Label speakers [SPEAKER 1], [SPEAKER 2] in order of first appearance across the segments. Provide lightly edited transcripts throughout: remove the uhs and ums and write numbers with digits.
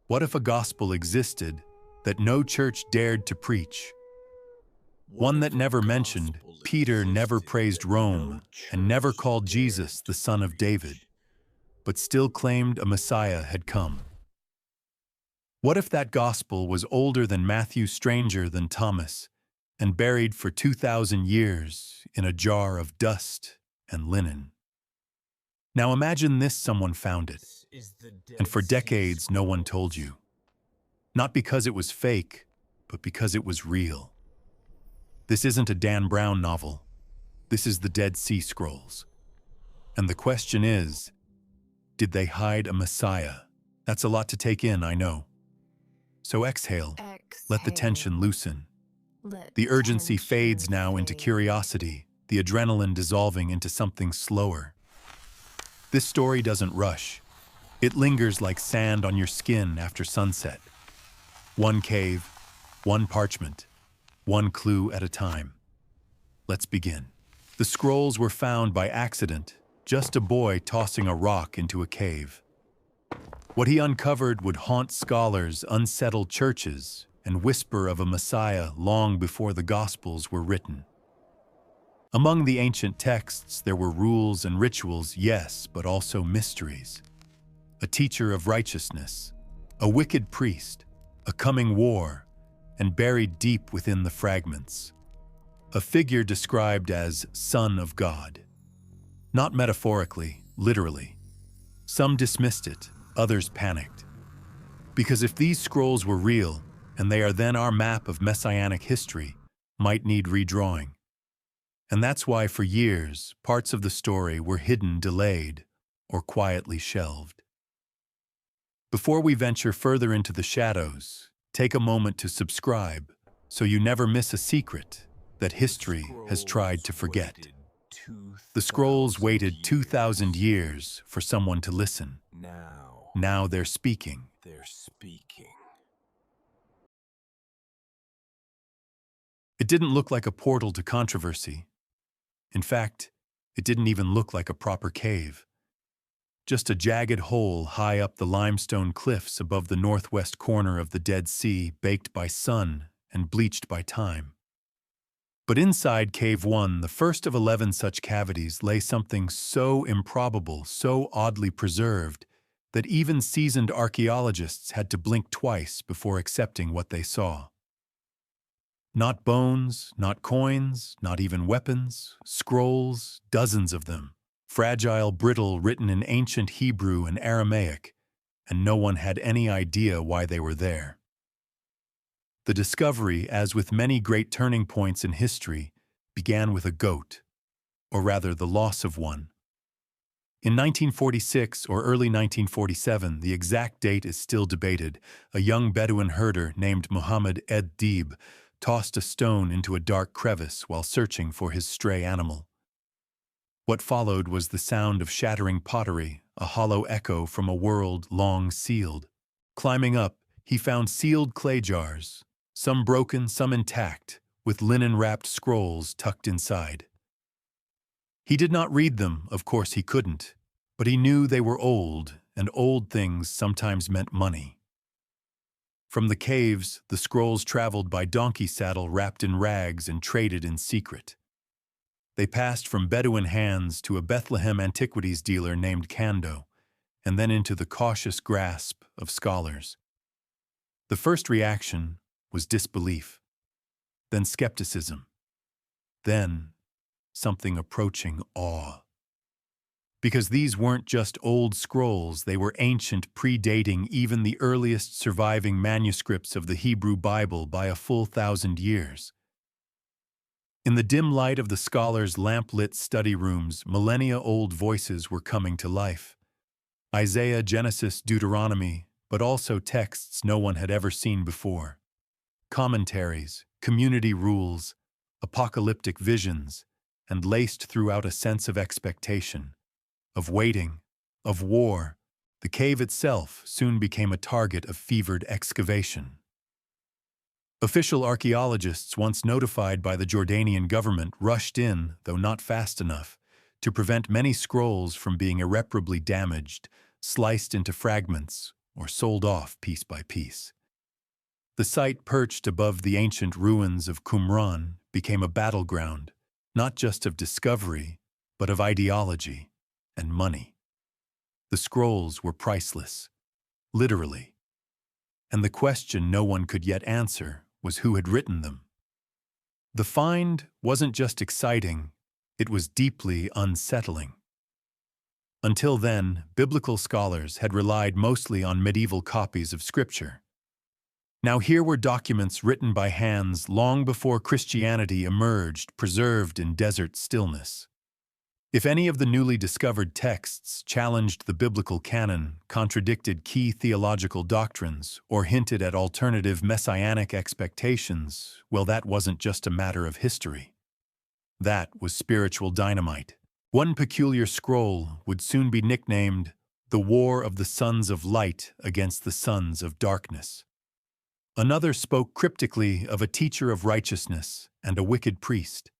[SPEAKER 1] What if a gospel existed that no church dared to preach? One that never mentioned Peter, never praised Rome, and never called Jesus the Son of David, but still claimed a Messiah had come. What if that gospel was older than Matthew, stranger than Thomas, and buried for 2,000 years in a jar of dust and linen? Now imagine this: someone found it, and for decades no one told you. Not because it was fake, but because it was real. This isn't a Dan Brown novel. This is the Dead Sea Scrolls. And the question is, did they hide a Messiah? That's a lot to take in, I know. So exhale. Let the tension loosen. The urgency fades now into curiosity, the adrenaline dissolving into something slower. This story doesn't rush. It lingers like sand on your skin after sunset. One cave, one parchment, one clue at a time. Let's begin. The scrolls were found by accident, just a boy tossing a rock into a cave. What he uncovered would haunt scholars, unsettle churches, and whisper of a Messiah long before the Gospels were written. Among the ancient texts, there were rules and rituals, yes, but also mysteries. A teacher of righteousness, a wicked priest, a coming war, and buried deep within the fragments, a figure described as Son of God. Not metaphorically, literally. Some dismissed it, others panicked. Because if these scrolls were real, and they are then our map of messianic history, might need redrawing. And that's why for years, parts of the story were hidden, delayed, or quietly shelved. Before we venture further into the shadows, take a moment to subscribe so you never miss a secret that history has tried to forget. The scrolls waited 2,000 years for someone to listen. Now they're speaking. It didn't look like a portal to controversy. In fact, it didn't even look like a proper cave. Just a jagged hole high up the limestone cliffs above the northwest corner of the Dead Sea, baked by sun and bleached by time. But inside Cave 1, the first of 11 such cavities, lay something so improbable, so oddly preserved, that even seasoned archaeologists had to blink twice before accepting what they saw. Not bones, not coins, not even weapons, scrolls, dozens of them, fragile, brittle, written in ancient Hebrew and Aramaic, and no one had any idea why they were there. The discovery, as with many great turning points in history, began with a goat, or rather the loss of one. In 1946 or early 1947, the exact date is still debated, a young Bedouin herder named Muhammad ed-Dib tossed a stone into a dark crevice while searching for his stray animal. What followed was the sound of shattering pottery, a hollow echo from a world long sealed. Climbing up, he found sealed clay jars, some broken, some intact, with linen-wrapped scrolls tucked inside. He did not read them, of course he couldn't, but he knew they were old, and old things sometimes meant money. From the caves, the scrolls traveled by donkey saddle wrapped in rags and traded in secret. They passed from Bedouin hands to a Bethlehem antiquities dealer named Kando, and then into the cautious grasp of scholars. The first reaction was disbelief, then skepticism, then something approaching awe. Because these weren't just old scrolls, they were ancient, predating even the earliest surviving manuscripts of the Hebrew Bible by a full 1,000 years. In the dim light of the scholars' lamp-lit study rooms, millennia-old voices were coming to life. Isaiah, Genesis, Deuteronomy, but also texts no one had ever seen before. Commentaries, community rules, apocalyptic visions, and laced throughout a sense of expectation, of waiting, of war. The cave itself soon became a target of fevered excavation. Official archaeologists, once notified by the Jordanian government, rushed in, though not fast enough, to prevent many scrolls from being irreparably damaged, sliced into fragments, or sold off piece by piece. The site perched above the ancient ruins of Qumran became a battleground, not just of discovery, but of ideology and money. The scrolls were priceless, literally, and the question no one could yet answer was who had written them. The find wasn't just exciting, it was deeply unsettling. Until then, biblical scholars had relied mostly on medieval copies of Scripture. Now here were documents written by hands long before Christianity emerged, preserved in desert stillness. If any of the newly discovered texts challenged the biblical canon, contradicted key theological doctrines, or hinted at alternative messianic expectations, well, that wasn't just a matter of history. That was spiritual dynamite. One peculiar scroll would soon be nicknamed the War of the Sons of Light against the Sons of Darkness. Another spoke cryptically of a teacher of righteousness and a wicked priest.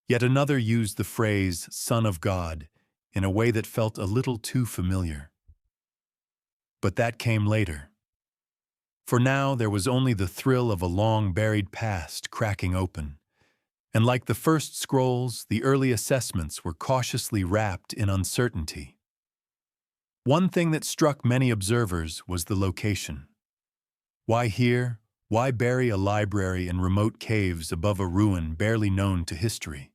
[SPEAKER 1] Yet another used the phrase Son of God in a way that felt a little too familiar. But that came later. For now there was only the thrill of a long-buried past cracking open. And like the first scrolls, the early assessments were cautiously wrapped in uncertainty. One thing that struck many observers was the location. Why here? Why bury a library in remote caves above a ruin barely known to history?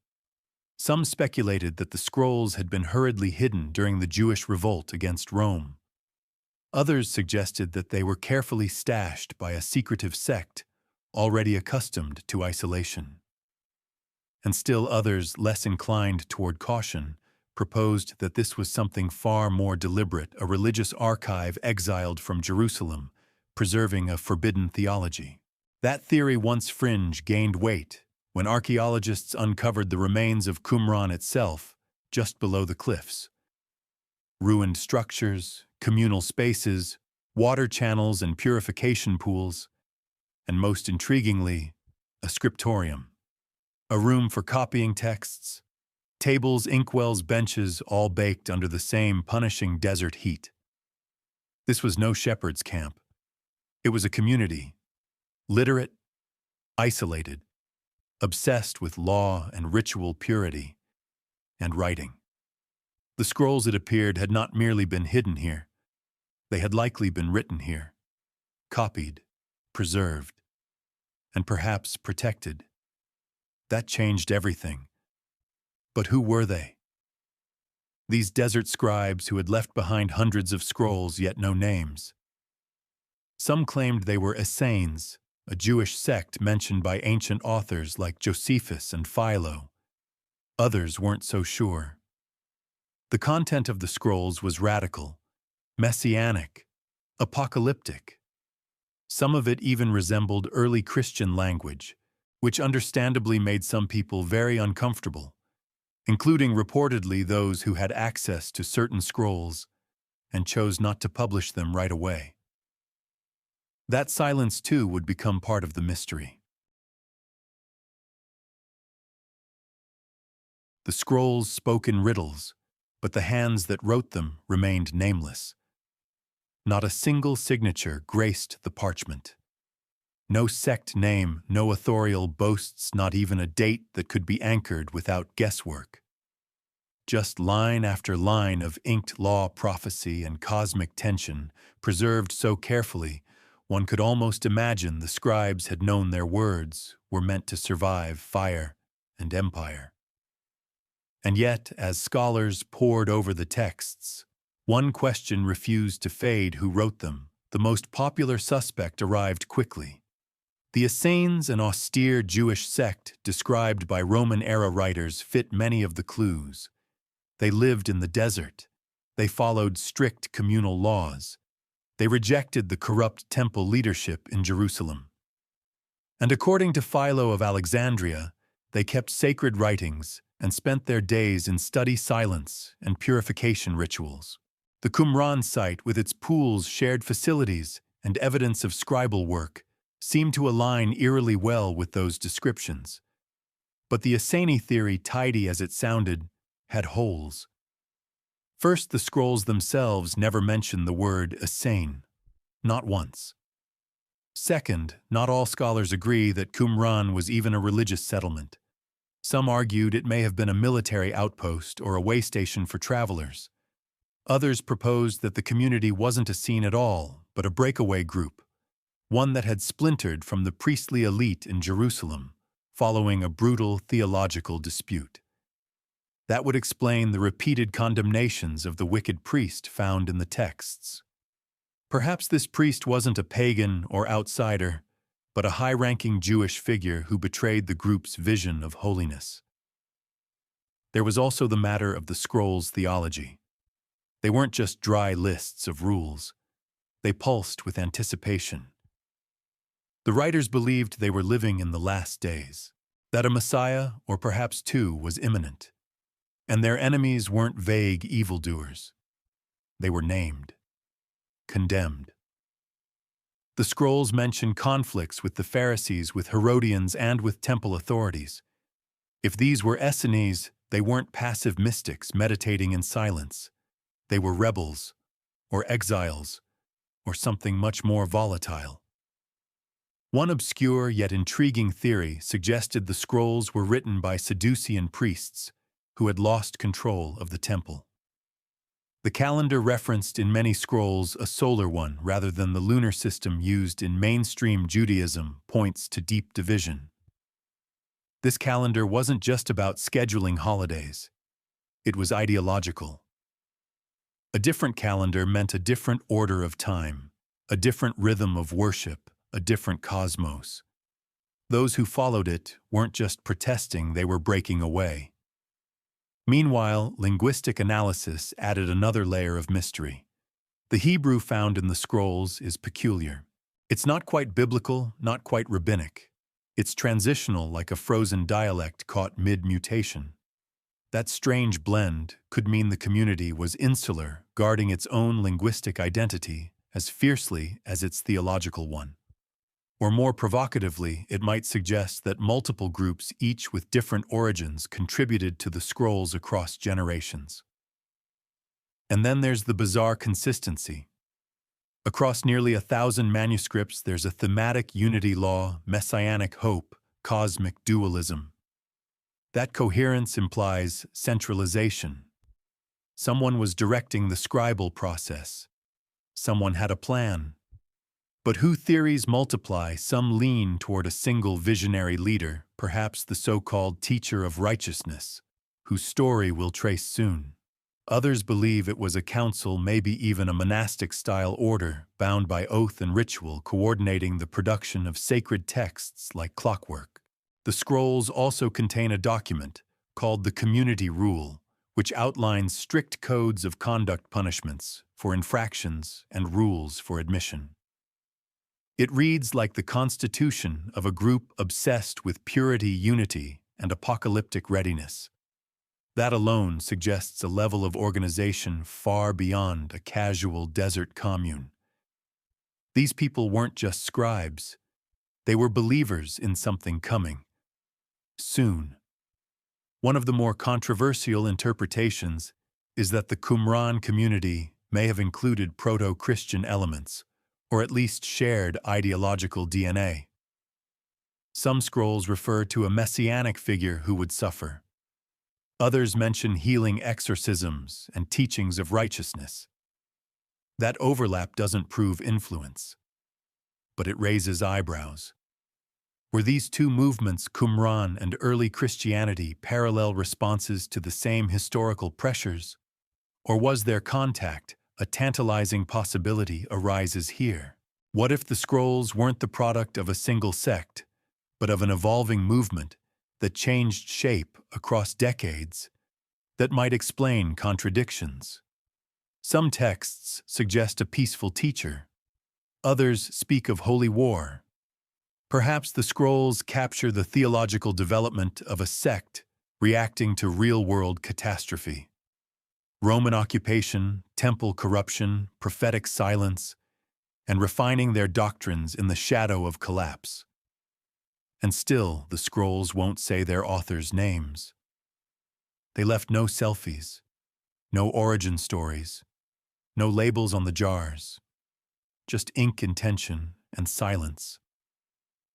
[SPEAKER 1] Some speculated that the scrolls had been hurriedly hidden during the Jewish revolt against Rome. Others suggested that they were carefully stashed by a secretive sect already accustomed to isolation. And still others, less inclined toward caution, proposed that this was something far more deliberate, a religious archive exiled from Jerusalem, preserving a forbidden theology. That theory, once fringe, gained weight when archaeologists uncovered the remains of Qumran itself, just below the cliffs. Ruined structures, communal spaces, water channels and purification pools, and most intriguingly, a scriptorium. A room for copying texts, tables, inkwells, benches, all baked under the same punishing desert heat. This was no shepherd's camp. It was a community, literate, isolated, obsessed with law and ritual purity, and writing. The scrolls, it appeared, had not merely been hidden here. They had likely been written here, copied, preserved, and perhaps protected. That changed everything. But who were they? These desert scribes who had left behind hundreds of scrolls yet no names. Some claimed they were Essenes, a Jewish sect mentioned by ancient authors like Josephus and Philo. Others weren't so sure. The content of the scrolls was radical, messianic, apocalyptic. Some of it even resembled early Christian language, which understandably made some people very uncomfortable, including reportedly those who had access to certain scrolls and chose not to publish them right away. That silence, too, would become part of the mystery. The scrolls spoke in riddles, but the hands that wrote them remained nameless. Not a single signature graced the parchment. No sect name, no authorial boasts, not even a date that could be anchored without guesswork. Just line after line of inked law, prophecy, and cosmic tension, preserved so carefully, one could almost imagine the scribes had known their words were meant to survive fire and empire. And yet, as scholars pored over the texts, one question refused to fade: who wrote them? The most popular suspect arrived quickly. The Essenes, an austere Jewish sect described by Roman-era writers, fit many of the clues. They lived in the desert. They followed strict communal laws. They rejected the corrupt temple leadership in Jerusalem. And according to Philo of Alexandria, they kept sacred writings and spent their days in study silence and purification rituals. The Qumran site, with its pools, shared facilities, and evidence of scribal work, seemed to align eerily well with those descriptions. But the Essene theory, tidy as it sounded, had holes. First, the scrolls themselves never mention the word Essene. Not once. Second, not all scholars agree that Qumran was even a religious settlement. Some argued it may have been a military outpost or a way station for travelers. Others proposed that the community wasn't a scene at all, but a breakaway group, one that had splintered from the priestly elite in Jerusalem, following a brutal theological dispute. That would explain the repeated condemnations of the wicked priest found in the texts. Perhaps this priest wasn't a pagan or outsider, but a high-ranking Jewish figure who betrayed the group's vision of holiness. There was also the matter of the scrolls' theology. They weren't just dry lists of rules. They pulsed with anticipation. The writers believed they were living in the last days, that a Messiah, or perhaps two, was imminent. And their enemies weren't vague evildoers. They were named, condemned. The scrolls mention conflicts with the Pharisees, with Herodians, and with temple authorities. If these were Essenes, they weren't passive mystics meditating in silence. They were rebels, or exiles, or something much more volatile. One obscure yet intriguing theory suggested the scrolls were written by Sadducean priests who had lost control of the temple. The calendar referenced in many scrolls, a solar one rather than the lunar system used in mainstream Judaism, points to deep division. This calendar wasn't just about scheduling holidays. It was ideological. A different calendar meant a different order of time, a different rhythm of worship, a different cosmos. Those who followed it weren't just protesting, they were breaking away. Meanwhile, linguistic analysis added another layer of mystery. The Hebrew found in the scrolls is peculiar. It's not quite biblical, not quite rabbinic. It's transitional, like a frozen dialect caught mid-mutation. That strange blend could mean the community was insular, guarding its own linguistic identity as fiercely as its theological one. Or more provocatively, it might suggest that multiple groups, each with different origins, contributed to the scrolls across generations. And then there's the bizarre consistency. Across nearly 1,000 manuscripts, there's a thematic unity law, messianic hope, cosmic dualism. That coherence implies centralization. Someone was directing the scribal process. Someone had a plan. But who theories multiply, some lean toward a single visionary leader, perhaps the so-called teacher of righteousness, whose story we'll trace soon. Others believe it was a council, maybe even a monastic-style order, bound by oath and ritual, coordinating the production of sacred texts like clockwork. The scrolls also contain a document called the Community Rule, which outlines strict codes of conduct punishments for infractions and rules for admission. It reads like the constitution of a group obsessed with purity, unity, and apocalyptic readiness. That alone suggests a level of organization far beyond a casual desert commune. These people weren't just scribes. They were believers in something coming. Soon. One of the more controversial interpretations is that the Qumran community may have included proto-Christian elements, or at least shared ideological DNA. Some scrolls refer to a messianic figure who would suffer. Others mention healing exorcisms and teachings of righteousness. That overlap doesn't prove influence, but it raises eyebrows. Were these two movements, Qumran and early Christianity, parallel responses to the same historical pressures? Or was there contact? A tantalizing possibility arises here. What if the scrolls weren't the product of a single sect, but of an evolving movement that changed shape across decades, that might explain contradictions? Some texts suggest a peaceful teacher. Others speak of holy war. Perhaps the scrolls capture the theological development of a sect reacting to real-world catastrophe. Roman occupation, temple corruption, prophetic silence, and refining their doctrines in the shadow of collapse. And still, the scrolls won't say their authors' names. They left no selfies, no origin stories, no labels on the jars. just ink and tension and silence.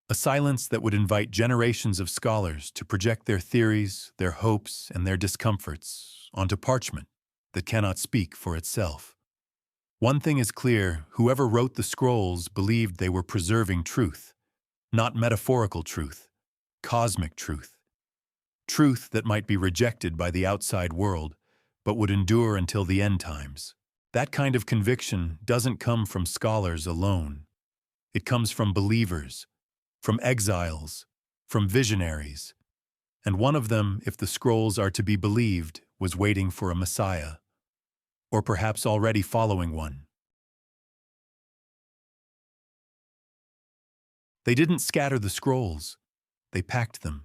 [SPEAKER 1] A silence that would invite generations of scholars to project their theories, their hopes, and their discomforts onto parchment that cannot speak for itself. One thing is clear: whoever wrote the scrolls believed they were preserving truth, not metaphorical truth, cosmic truth. Truth that might be rejected by the outside world, but would endure until the end times. That kind of conviction doesn't come from scholars alone. It comes from believers, from exiles, from visionaries. And one of them, if the scrolls are to be believed, was waiting for a Messiah, or perhaps already following one. They didn't scatter the scrolls, they packed them.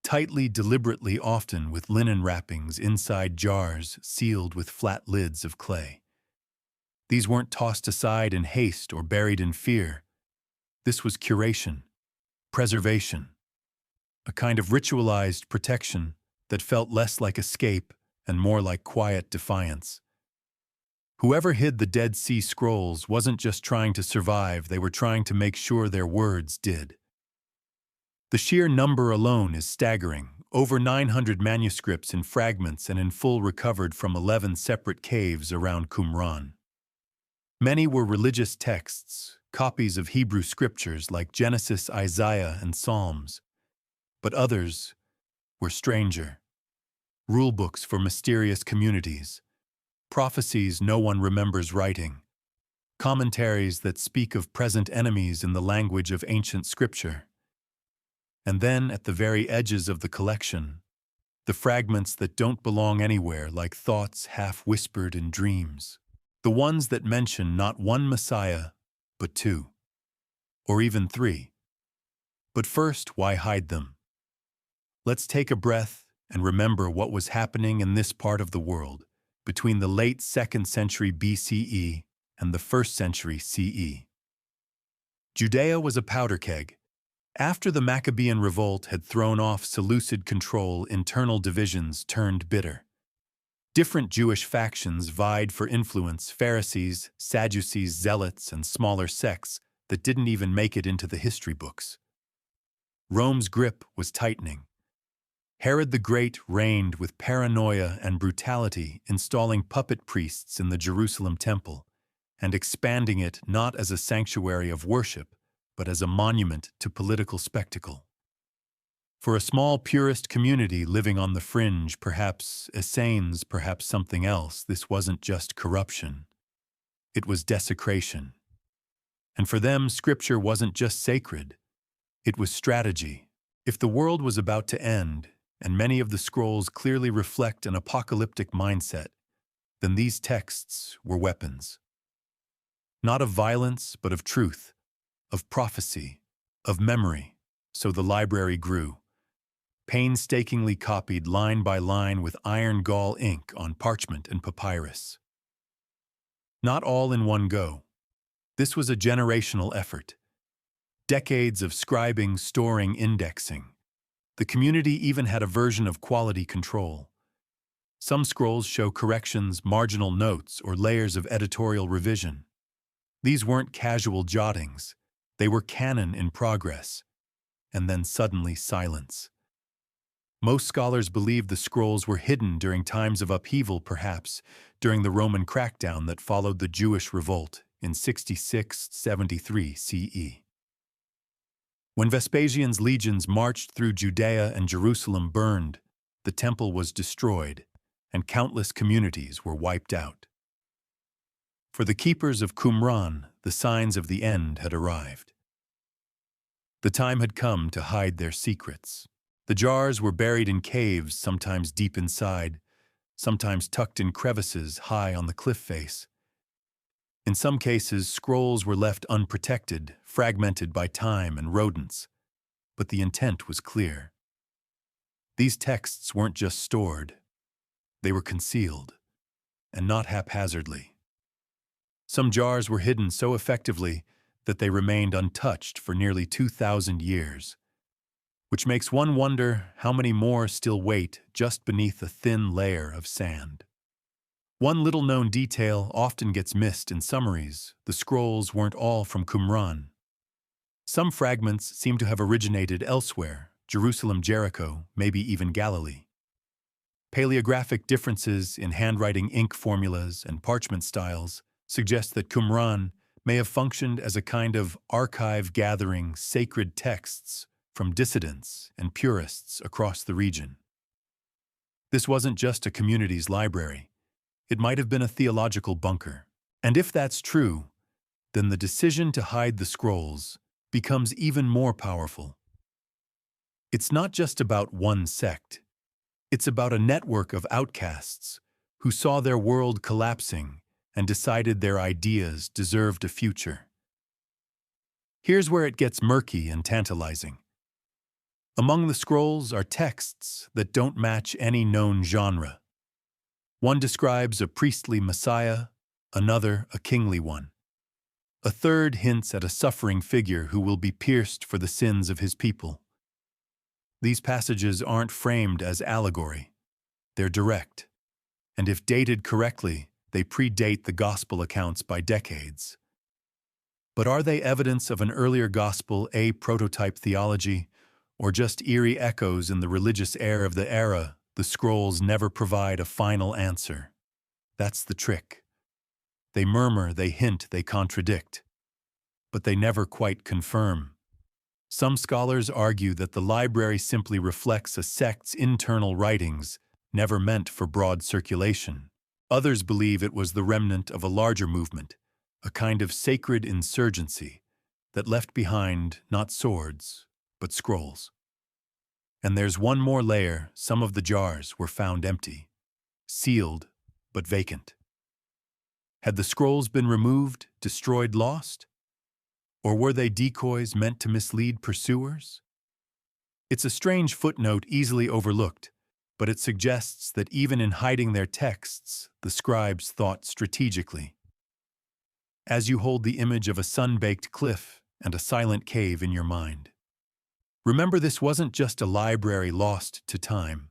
[SPEAKER 1] Tightly, deliberately, often with linen wrappings inside jars sealed with flat lids of clay. These weren't tossed aside in haste or buried in fear. This was curation, preservation, a kind of ritualized protection that felt less like escape and more like quiet defiance. Whoever hid the Dead Sea Scrolls wasn't just trying to survive, they were trying to make sure their words did. The sheer number alone is staggering. Over 900 manuscripts in fragments and in full recovered from 11 separate caves around Qumran. Many were religious texts, copies of Hebrew scriptures like Genesis, Isaiah, and Psalms. But others were stranger. Rulebooks for mysterious communities, prophecies no one remembers writing, commentaries that speak of present enemies in the language of ancient scripture. And then, at the very edges of the collection, the fragments that don't belong anywhere, like thoughts half-whispered in dreams. The ones that mention not one Messiah, but two. Or even three. But first, why hide them? Let's take a breath and remember what was happening in this part of the world between the late 2nd century BCE and the 1st century CE. Judea was a powder keg. After the Maccabean revolt had thrown off Seleucid control, internal divisions turned bitter. Different Jewish factions vied for influence: Pharisees, Sadducees, Zealots, and smaller sects that didn't even make it into the history books. Rome's grip was tightening. Herod the Great reigned with paranoia and brutality, installing puppet priests in the Jerusalem temple and expanding it not as a sanctuary of worship, but as a monument to political spectacle. For a small purist community living on the fringe, perhaps Essenes, perhaps something else, this wasn't just corruption. It was desecration. And for them, Scripture wasn't just sacred. It was strategy. If the world was about to end, and many of the scrolls clearly reflect an apocalyptic mindset, then these texts were weapons. Not of violence, but of truth, of prophecy, of memory. So the library grew, painstakingly copied line by line with iron gall ink on parchment and papyrus. Not all in one go. This was a generational effort. Decades of scribing, storing, indexing. The community even had a version of quality control. Some scrolls show corrections, marginal notes, or layers of editorial revision. These weren't casual jottings. They were canon in progress. And then suddenly silence. Most scholars believe the scrolls were hidden during times of upheaval, perhaps during the Roman crackdown that followed the Jewish revolt in 66-73 CE. When Vespasian's legions marched through Judea and Jerusalem burned, the temple was destroyed, and countless communities were wiped out. For the keepers of Qumran, the signs of the end had arrived. The time had come to hide their secrets. The jars were buried in caves, sometimes deep inside, sometimes tucked in crevices high on the cliff face. In some cases, scrolls were left unprotected, fragmented by time and rodents. But the intent was clear. These texts weren't just stored. They were concealed, and not haphazardly. Some jars were hidden so effectively that they remained untouched for nearly 2,000 years, which makes one wonder how many more still wait just beneath a thin layer of sand. One little-known detail often gets missed in summaries: the scrolls weren't all from Qumran. Some fragments seem to have originated elsewhere: Jerusalem, Jericho, maybe even Galilee. Paleographic differences in handwriting, ink formulas, and parchment styles suggest that Qumran may have functioned as a kind of archive gathering sacred texts from dissidents and purists across the region. This wasn't just a community's library. It might have been a theological bunker. And if that's true, then the decision to hide the scrolls becomes even more powerful. It's not just about one sect. It's about a network of outcasts who saw their world collapsing and decided their ideas deserved a future. Here's where it gets murky and tantalizing. Among the scrolls are texts that don't match any known genre. One describes a priestly Messiah, another a kingly one. A third hints at a suffering figure who will be pierced for the sins of his people. These passages aren't framed as allegory. They're direct. And if dated correctly, they predate the gospel accounts by decades. But are they evidence of an earlier gospel, a prototype theology, or just eerie echoes in the religious air of the era? The scrolls never provide a final answer. That's the trick. They murmur, they hint, they contradict. But they never quite confirm. Some scholars argue that the library simply reflects a sect's internal writings, never meant for broad circulation. Others believe it was the remnant of a larger movement, a kind of sacred insurgency that left behind not swords, but scrolls. And there's one more layer: some of the jars were found empty, sealed, but vacant. Had the scrolls been removed, destroyed, lost? Or were they decoys meant to mislead pursuers? It's a strange footnote easily overlooked, but it suggests that even in hiding their texts, the scribes thought strategically. As you hold the image of a sun-baked cliff and a silent cave in your mind, remember, this wasn't just a library lost to time.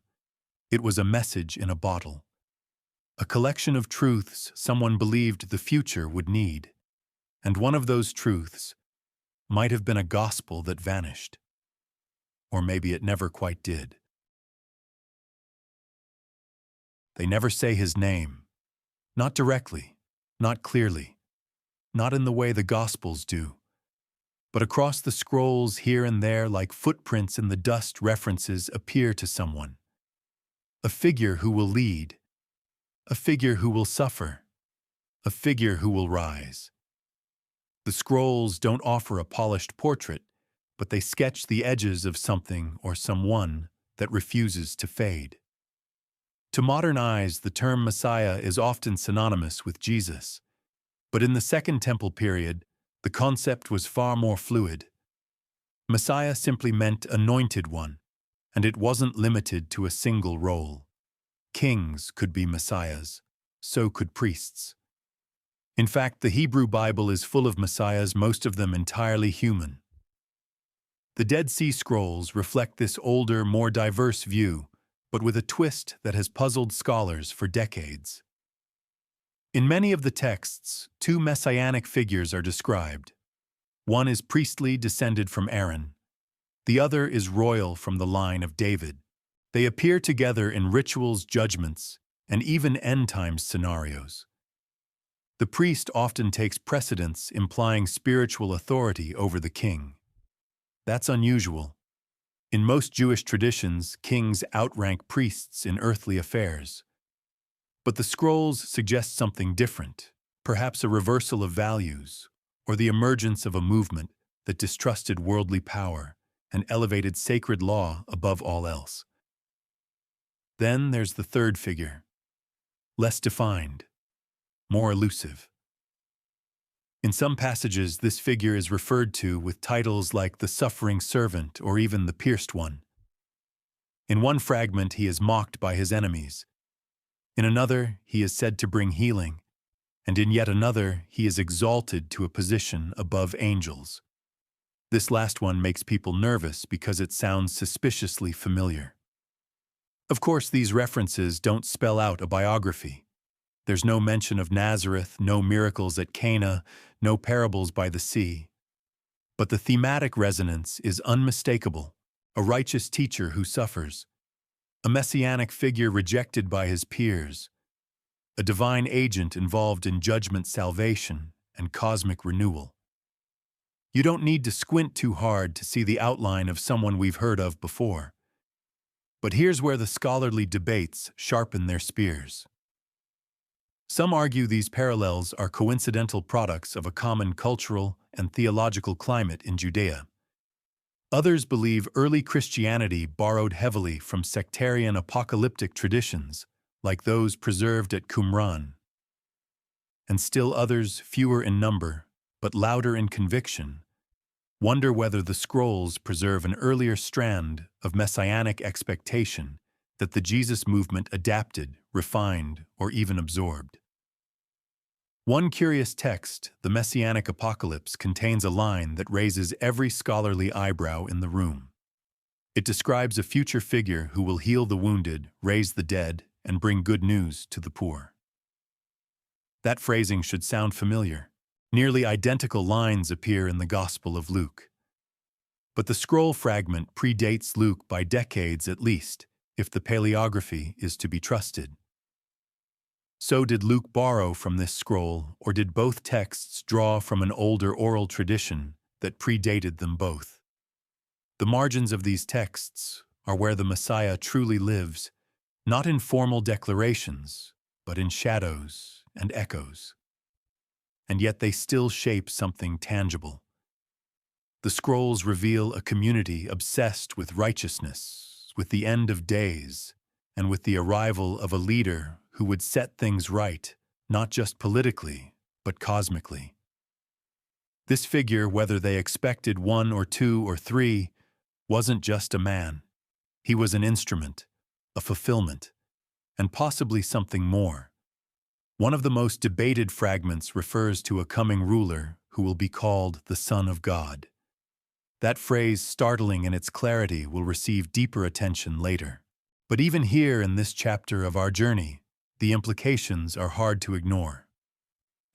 [SPEAKER 1] It was a message in a bottle. A collection of truths someone believed the future would need. And one of those truths might have been a gospel that vanished. Or maybe it never quite did. They never say his name. Not directly, not clearly, not in the way the Gospels do. But across the scrolls, here and there, like footprints in the dust, references appear to someone. A figure who will lead. A figure who will suffer. A figure who will rise. The scrolls don't offer a polished portrait, but they sketch the edges of something or someone that refuses to fade. To modern eyes, the term Messiah is often synonymous with Jesus. But in the Second Temple period, the concept was far more fluid. Messiah simply meant anointed one, and it wasn't limited to a single role. Kings could be messiahs, so could priests. In fact, the Hebrew Bible is full of messiahs, most of them entirely human. The Dead Sea Scrolls reflect this older, more diverse view, but with a twist that has puzzled scholars for decades. In many of the texts, two messianic figures are described. One is priestly, descended from Aaron. The other is royal, from the line of David. They appear together in rituals, judgments, and even end-times scenarios. The priest often takes precedence, implying spiritual authority over the king. That's unusual. In most Jewish traditions, kings outrank priests in earthly affairs. But the scrolls suggest something different, perhaps a reversal of values, or the emergence of a movement that distrusted worldly power and elevated sacred law above all else. Then there's the third figure, less defined, more elusive. In some passages, this figure is referred to with titles like the suffering servant or even the pierced one. In one fragment, he is mocked by his enemies. In another, he is said to bring healing. And in yet another, he is exalted to a position above angels. This last one makes people nervous because it sounds suspiciously familiar. Of course, these references don't spell out a biography. There's no mention of Nazareth, no miracles at Cana, no parables by the sea. But the thematic resonance is unmistakable: a righteous teacher who suffers, a messianic figure rejected by his peers, a divine agent involved in judgment, salvation, and cosmic renewal. You don't need to squint too hard to see the outline of someone we've heard of before. But here's where the scholarly debates sharpen their spears. Some argue these parallels are coincidental products of a common cultural and theological climate in Judea. Others believe early Christianity borrowed heavily from sectarian apocalyptic traditions, like those preserved at Qumran. And still others, fewer in number, but louder in conviction, wonder whether the scrolls preserve an earlier strand of messianic expectation that the Jesus movement adapted, refined, or even absorbed. One curious text, the Messianic Apocalypse, contains a line that raises every scholarly eyebrow in the room. It describes a future figure who will heal the wounded, raise the dead, and bring good news to the poor. That phrasing should sound familiar. Nearly identical lines appear in the Gospel of Luke. But the scroll fragment predates Luke by decades at least, if the paleography is to be trusted. So did Luke borrow from this scroll, or did both texts draw from an older oral tradition that predated them both? The margins of these texts are where the Messiah truly lives, not in formal declarations, but in shadows and echoes. And yet they still shape something tangible. The scrolls reveal a community obsessed with righteousness, with the end of days, and with the arrival of a leader who would set things right, not just politically, but cosmically. This figure, whether they expected one or two or three, wasn't just a man. He was an instrument, a fulfillment, and possibly something more. One of the most debated fragments refers to a coming ruler who will be called the Son of God. That phrase, startling in its clarity, will receive deeper attention later. But even here in this chapter of our journey, the implications are hard to ignore.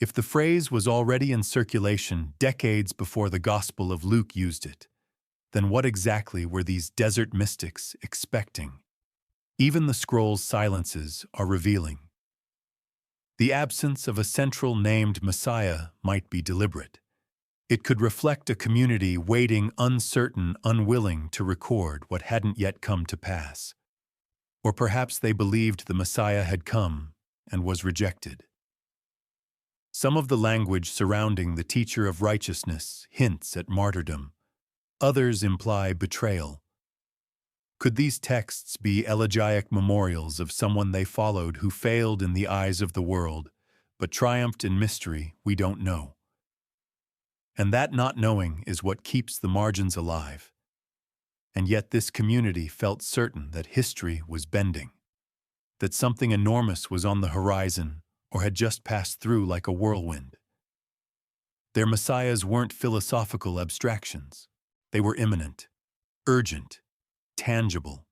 [SPEAKER 1] If the phrase was already in circulation decades before the Gospel of Luke used it, then what exactly were these desert mystics expecting? Even the scroll's silences are revealing. The absence of a central named Messiah might be deliberate. It could reflect a community waiting, uncertain, unwilling to record what hadn't yet come to pass. Or perhaps they believed the Messiah had come and was rejected. Some of the language surrounding the teacher of righteousness hints at martyrdom. Others imply betrayal. Could these texts be elegiac memorials of someone they followed who failed in the eyes of the world, but triumphed in mystery we don't know? And that not knowing is what keeps the margins alive. And yet this community felt certain that history was bending, that something enormous was on the horizon or had just passed through like a whirlwind. Their messiahs weren't philosophical abstractions. They were imminent, urgent, tangible.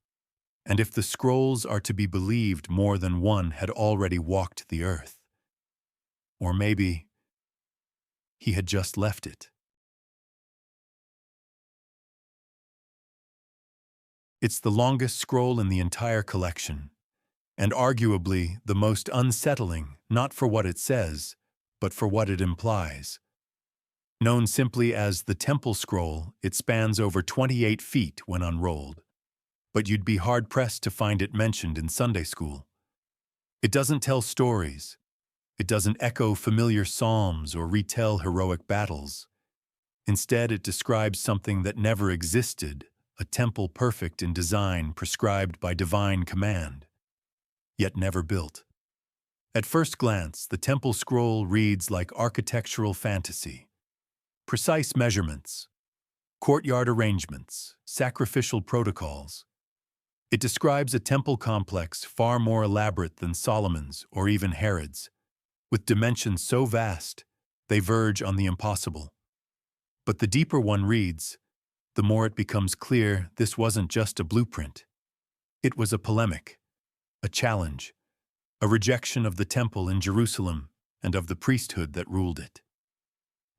[SPEAKER 1] And if the scrolls are to be believed, more than one had already walked the earth. Or maybe he had just left it. It's the longest scroll in the entire collection, and arguably the most unsettling, not for what it says, but for what it implies. Known simply as the Temple Scroll, it spans over 28 feet when unrolled, but you'd be hard-pressed to find it mentioned in Sunday school. It doesn't tell stories. It doesn't echo familiar psalms or retell heroic battles. Instead, it describes something that never existed, a temple perfect in design prescribed by divine command, yet never built. At first glance, the Temple Scroll reads like architectural fantasy. Precise measurements, courtyard arrangements, sacrificial protocols. It describes a temple complex far more elaborate than Solomon's or even Herod's, with dimensions so vast they verge on the impossible. But the deeper one reads, the more it becomes clear this wasn't just a blueprint. It was a polemic, a challenge, a rejection of the temple in Jerusalem and of the priesthood that ruled it.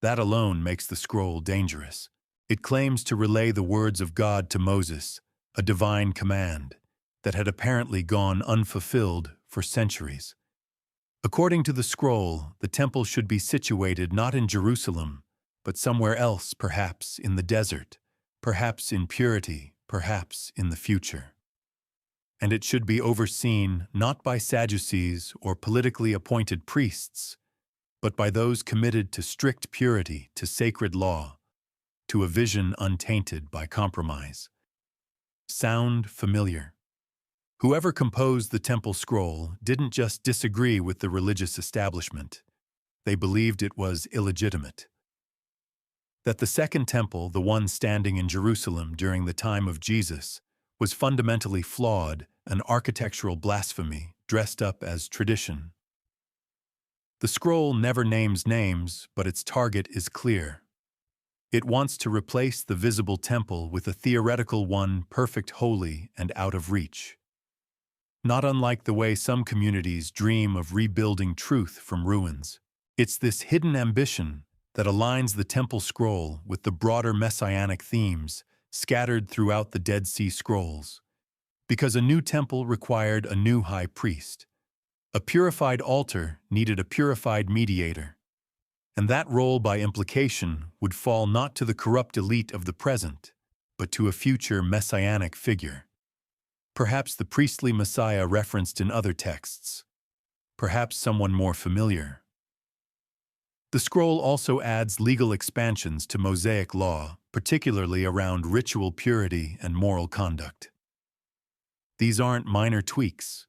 [SPEAKER 1] That alone makes the scroll dangerous. It claims to relay the words of God to Moses, a divine command that had apparently gone unfulfilled for centuries. According to the scroll, the temple should be situated not in Jerusalem, but somewhere else, perhaps in the desert, perhaps in purity, perhaps in the future. And it should be overseen not by Sadducees or politically appointed priests, but by those committed to strict purity, to sacred law, to a vision untainted by compromise. Sound familiar? Whoever composed the temple scroll didn't just disagree with the religious establishment. They believed it was illegitimate. That the second temple, the one standing in Jerusalem during the time of Jesus, was fundamentally flawed, an architectural blasphemy dressed up as tradition. The scroll never names names, but its target is clear. It wants to replace the visible temple with a theoretical one, perfect, holy, and out of reach. Not unlike the way some communities dream of rebuilding truth from ruins. It's this hidden ambition that aligns the temple scroll with the broader messianic themes scattered throughout the Dead Sea Scrolls. Because a new temple required a new high priest. A purified altar needed a purified mediator. And that role, by implication, would fall not to the corrupt elite of the present, but to a future messianic figure. Perhaps the priestly Messiah referenced in other texts. Perhaps someone more familiar. The scroll also adds legal expansions to Mosaic law, particularly around ritual purity and moral conduct. These aren't minor tweaks.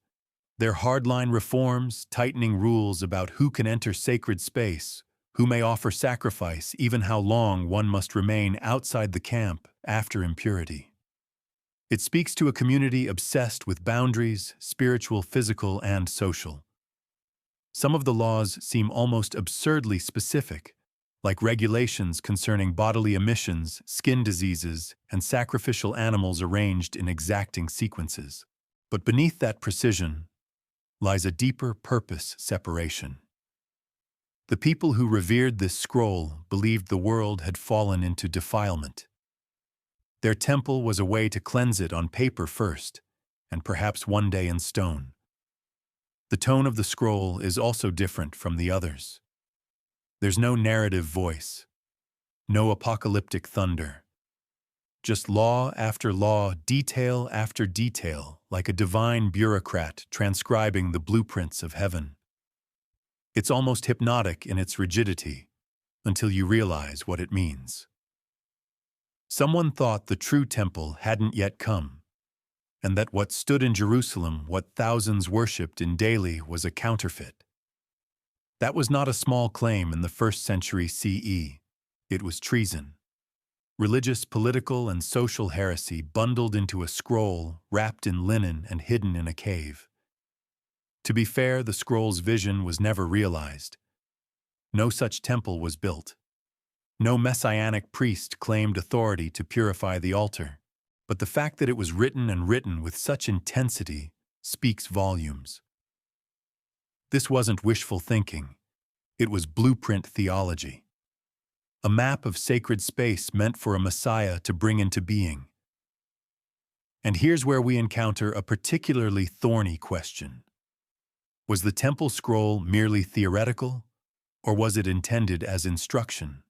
[SPEAKER 1] They're hardline reforms, tightening rules about who can enter sacred space, who may offer sacrifice, even how long one must remain outside the camp after impurity. It speaks to a community obsessed with boundaries, spiritual, physical, and social. Some of the laws seem almost absurdly specific, like regulations concerning bodily emissions, skin diseases, and sacrificial animals arranged in exacting sequences. But beneath that precision lies a deeper purpose separation. The people who revered this scroll believed the world had fallen into defilement. Their temple was a way to cleanse it on paper first, and perhaps one day in stone. The tone of the scroll is also different from the others. There's no narrative voice, no apocalyptic thunder. Just law after law, detail after detail, like a divine bureaucrat transcribing the blueprints of heaven. It's almost hypnotic in its rigidity, until you realize what it means. Someone thought the true temple hadn't yet come, and that what stood in Jerusalem, what thousands worshipped in daily, was a counterfeit. That was not a small claim in the 1st century CE. It was treason. Religious, political, and social heresy bundled into a scroll wrapped in linen and hidden in a cave. To be fair, the scroll's vision was never realized. No such temple was built. No messianic priest claimed authority to purify the altar. But the fact that it was written and written with such intensity speaks volumes. This wasn't wishful thinking. It was blueprint theology. A map of sacred space meant for a Messiah to bring into being. And here's where we encounter a particularly thorny question. Was the temple scroll merely theoretical, or was it intended as instruction?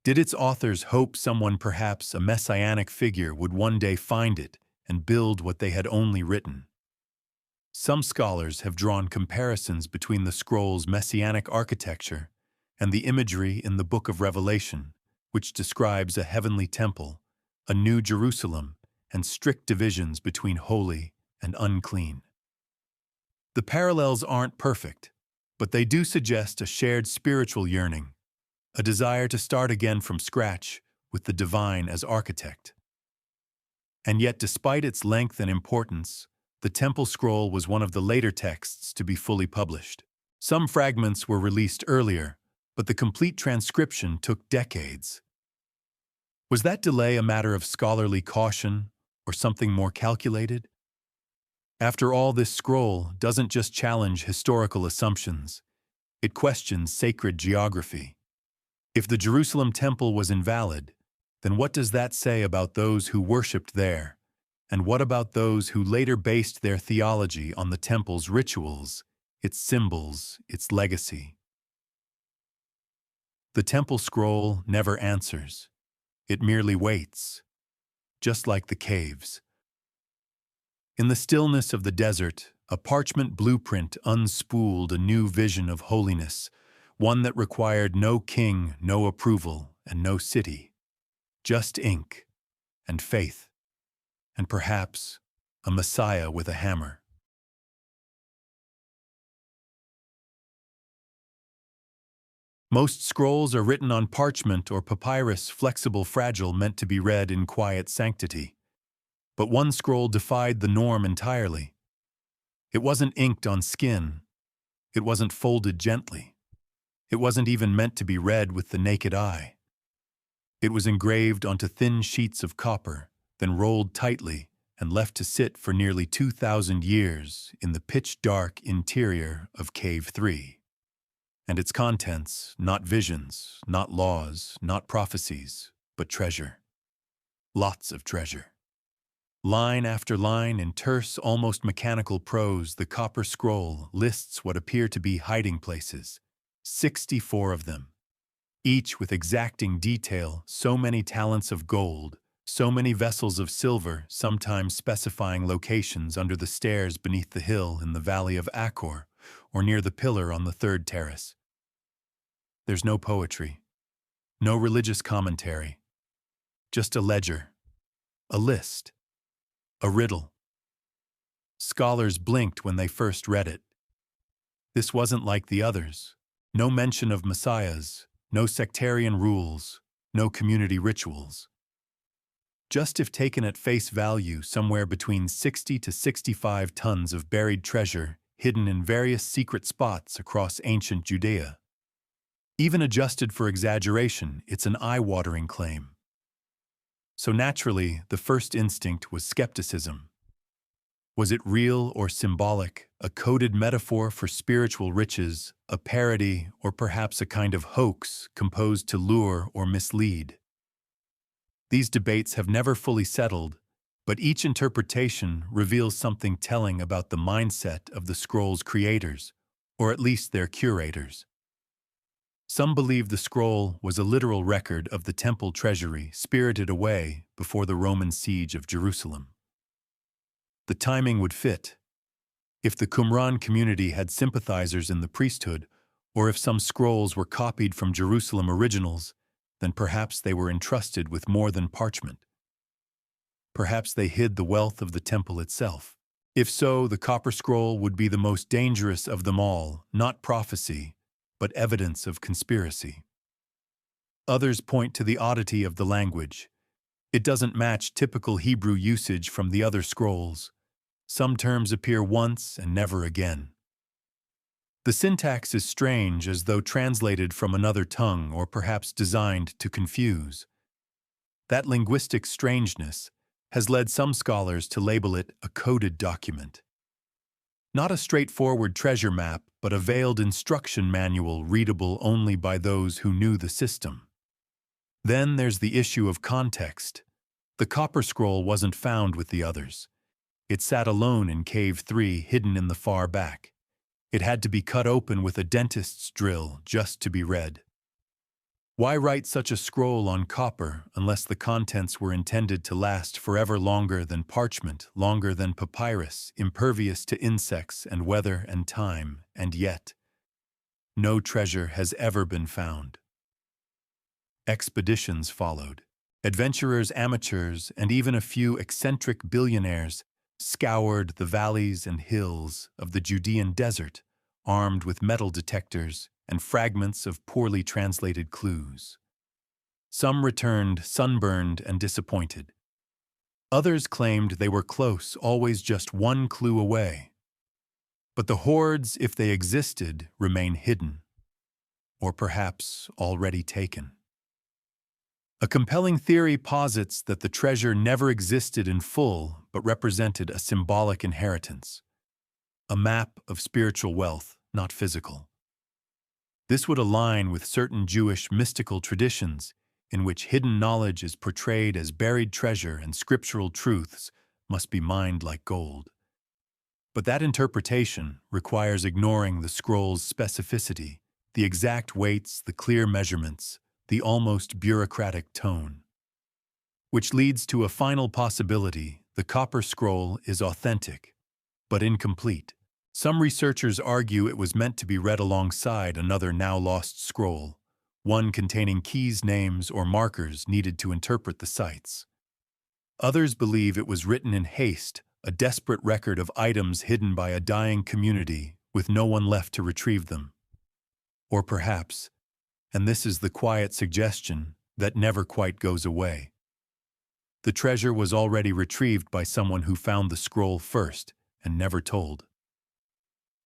[SPEAKER 1] Did its authors hope someone, perhaps a messianic figure, would one day find it and build what they had only written? Some scholars have drawn comparisons between the scroll's messianic architecture and the imagery in the Book of Revelation, which describes a heavenly temple, a new Jerusalem, and strict divisions between holy and unclean. The parallels aren't perfect, but they do suggest a shared spiritual yearning, a desire to start again from scratch with the divine as architect. And yet, despite its length and importance, the Temple Scroll was one of the later texts to be fully published. Some fragments were released earlier, but the complete transcription took decades. Was that delay a matter of scholarly caution or something more calculated? After all, this scroll doesn't just challenge historical assumptions, it questions sacred geography. If the Jerusalem temple was invalid, then what does that say about those who worshipped there? And what about those who later based their theology on the temple's rituals, its symbols, its legacy? The temple scroll never answers. It merely waits, just like the caves. In the stillness of the desert, a parchment blueprint unspooled a new vision of holiness, one that required no king, no approval, and no city. Just ink and faith, and perhaps a Messiah with a hammer. Most scrolls are written on parchment or papyrus, flexible, fragile, meant to be read in quiet sanctity. But one scroll defied the norm entirely. It wasn't inked on skin. It wasn't folded gently. It wasn't even meant to be read with the naked eye. It was engraved onto thin sheets of copper, then rolled tightly and left to sit for nearly 2,000 years in the pitch-dark interior of Cave 3. And its contents, not visions, not laws, not prophecies, but treasure. Lots of treasure. Line after line, in terse, almost mechanical prose, the copper scroll lists what appear to be hiding places. 64 of them, each with exacting detail, so many talents of gold, so many vessels of silver, sometimes specifying locations under the stairs beneath the hill in the valley of Achor, or near the pillar on the third terrace. There's no poetry, no religious commentary, just a ledger, a list, a riddle. Scholars blinked when they first read it. This wasn't like the others. No mention of messiahs, no sectarian rules, no community rituals. Just, if taken at face value, somewhere between 60 to 65 tons of buried treasure hidden in various secret spots across ancient Judea. Even adjusted for exaggeration, it's an eye-watering claim. So naturally, the first instinct was skepticism. Was it real or symbolic, a coded metaphor for spiritual riches, a parody, or perhaps a kind of hoax composed to lure or mislead? These debates have never fully settled, but each interpretation reveals something telling about the mindset of the scroll's creators, or at least their curators. Some believe the scroll was a literal record of the temple treasury spirited away before the Roman siege of Jerusalem. The timing would fit. If the Qumran community had sympathizers in the priesthood, or if some scrolls were copied from Jerusalem originals, then perhaps they were entrusted with more than parchment. Perhaps they hid the wealth of the temple itself. If so, the copper scroll would be the most dangerous of them all, not prophecy, but evidence of conspiracy. Others point to the oddity of the language. It doesn't match typical Hebrew usage from the other scrolls. Some terms appear once and never again. The syntax is strange, as though translated from another tongue or perhaps designed to confuse. That linguistic strangeness has led some scholars to label it a coded document. Not a straightforward treasure map, but a veiled instruction manual readable only by those who knew the system. Then there's the issue of context. The copper scroll wasn't found with the others. It sat alone in Cave 3, hidden in the far back. It had to be cut open with a dentist's drill just to be read. Why write such a scroll on copper unless the contents were intended to last forever, longer than parchment, longer than papyrus, impervious to insects and weather and time, and yet no treasure has ever been found. Expeditions followed. Adventurers, amateurs, and even a few eccentric billionaires scoured the valleys and hills of the Judean desert, armed with metal detectors and fragments of poorly translated clues. Some returned sunburned and disappointed. Others claimed they were close, always just one clue away. But the hoards, if they existed, remain hidden, or perhaps already taken. A compelling theory posits that the treasure never existed in full, but but represented a symbolic inheritance, a map of spiritual wealth, not physical. This would align with certain Jewish mystical traditions in which hidden knowledge is portrayed as buried treasure and scriptural truths must be mined like gold. But that interpretation requires ignoring the scroll's specificity, the exact weights, the clear measurements, the almost bureaucratic tone. Which leads to a final possibility: the copper scroll is authentic, but incomplete. Some researchers argue it was meant to be read alongside another now-lost scroll, one containing keys, names, or markers needed to interpret the sites. Others believe it was written in haste, a desperate record of items hidden by a dying community with no one left to retrieve them. Or perhaps, and this is the quiet suggestion that never quite goes away, the treasure was already retrieved by someone who found the scroll first and never told.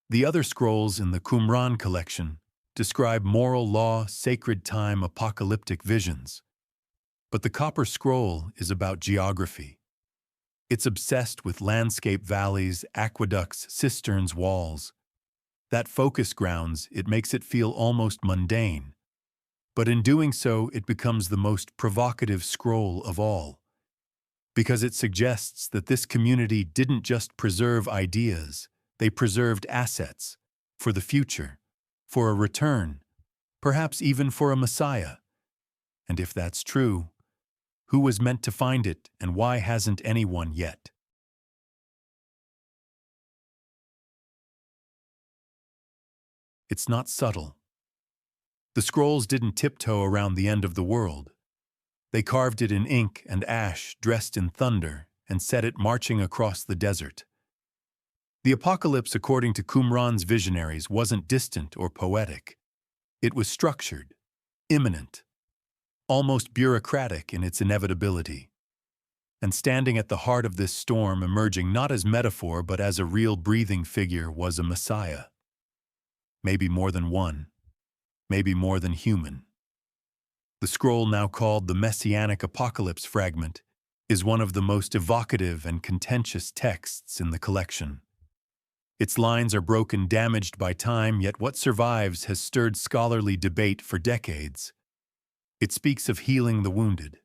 [SPEAKER 1] The other scrolls in the Qumran collection describe moral law, sacred time, apocalyptic visions. But the copper scroll is about geography. It's obsessed with landscape, valleys, aqueducts, cisterns, walls. That focus grounds it makes it feel almost mundane. But in doing so, it becomes the most provocative scroll of all, because it suggests that this community didn't just preserve ideas, they preserved assets for the future, for a return, perhaps even for a Messiah. And if that's true, who was meant to find it, and why hasn't anyone yet? It's not subtle. The scrolls didn't tiptoe around the end of the world. They carved it in ink and ash, dressed in thunder, and set it marching across the desert. The apocalypse, according to Qumran's visionaries, wasn't distant or poetic. It was structured, imminent, almost bureaucratic in its inevitability. And standing at the heart of this storm, emerging not as metaphor but as a real breathing figure, was a Messiah. Maybe more than one, maybe more than human. The scroll, now called the Messianic Apocalypse fragment, is one of the most evocative and contentious texts in the collection. Its lines are broken, damaged by time, yet what survives has stirred scholarly debate for decades. It speaks of healing the wounded,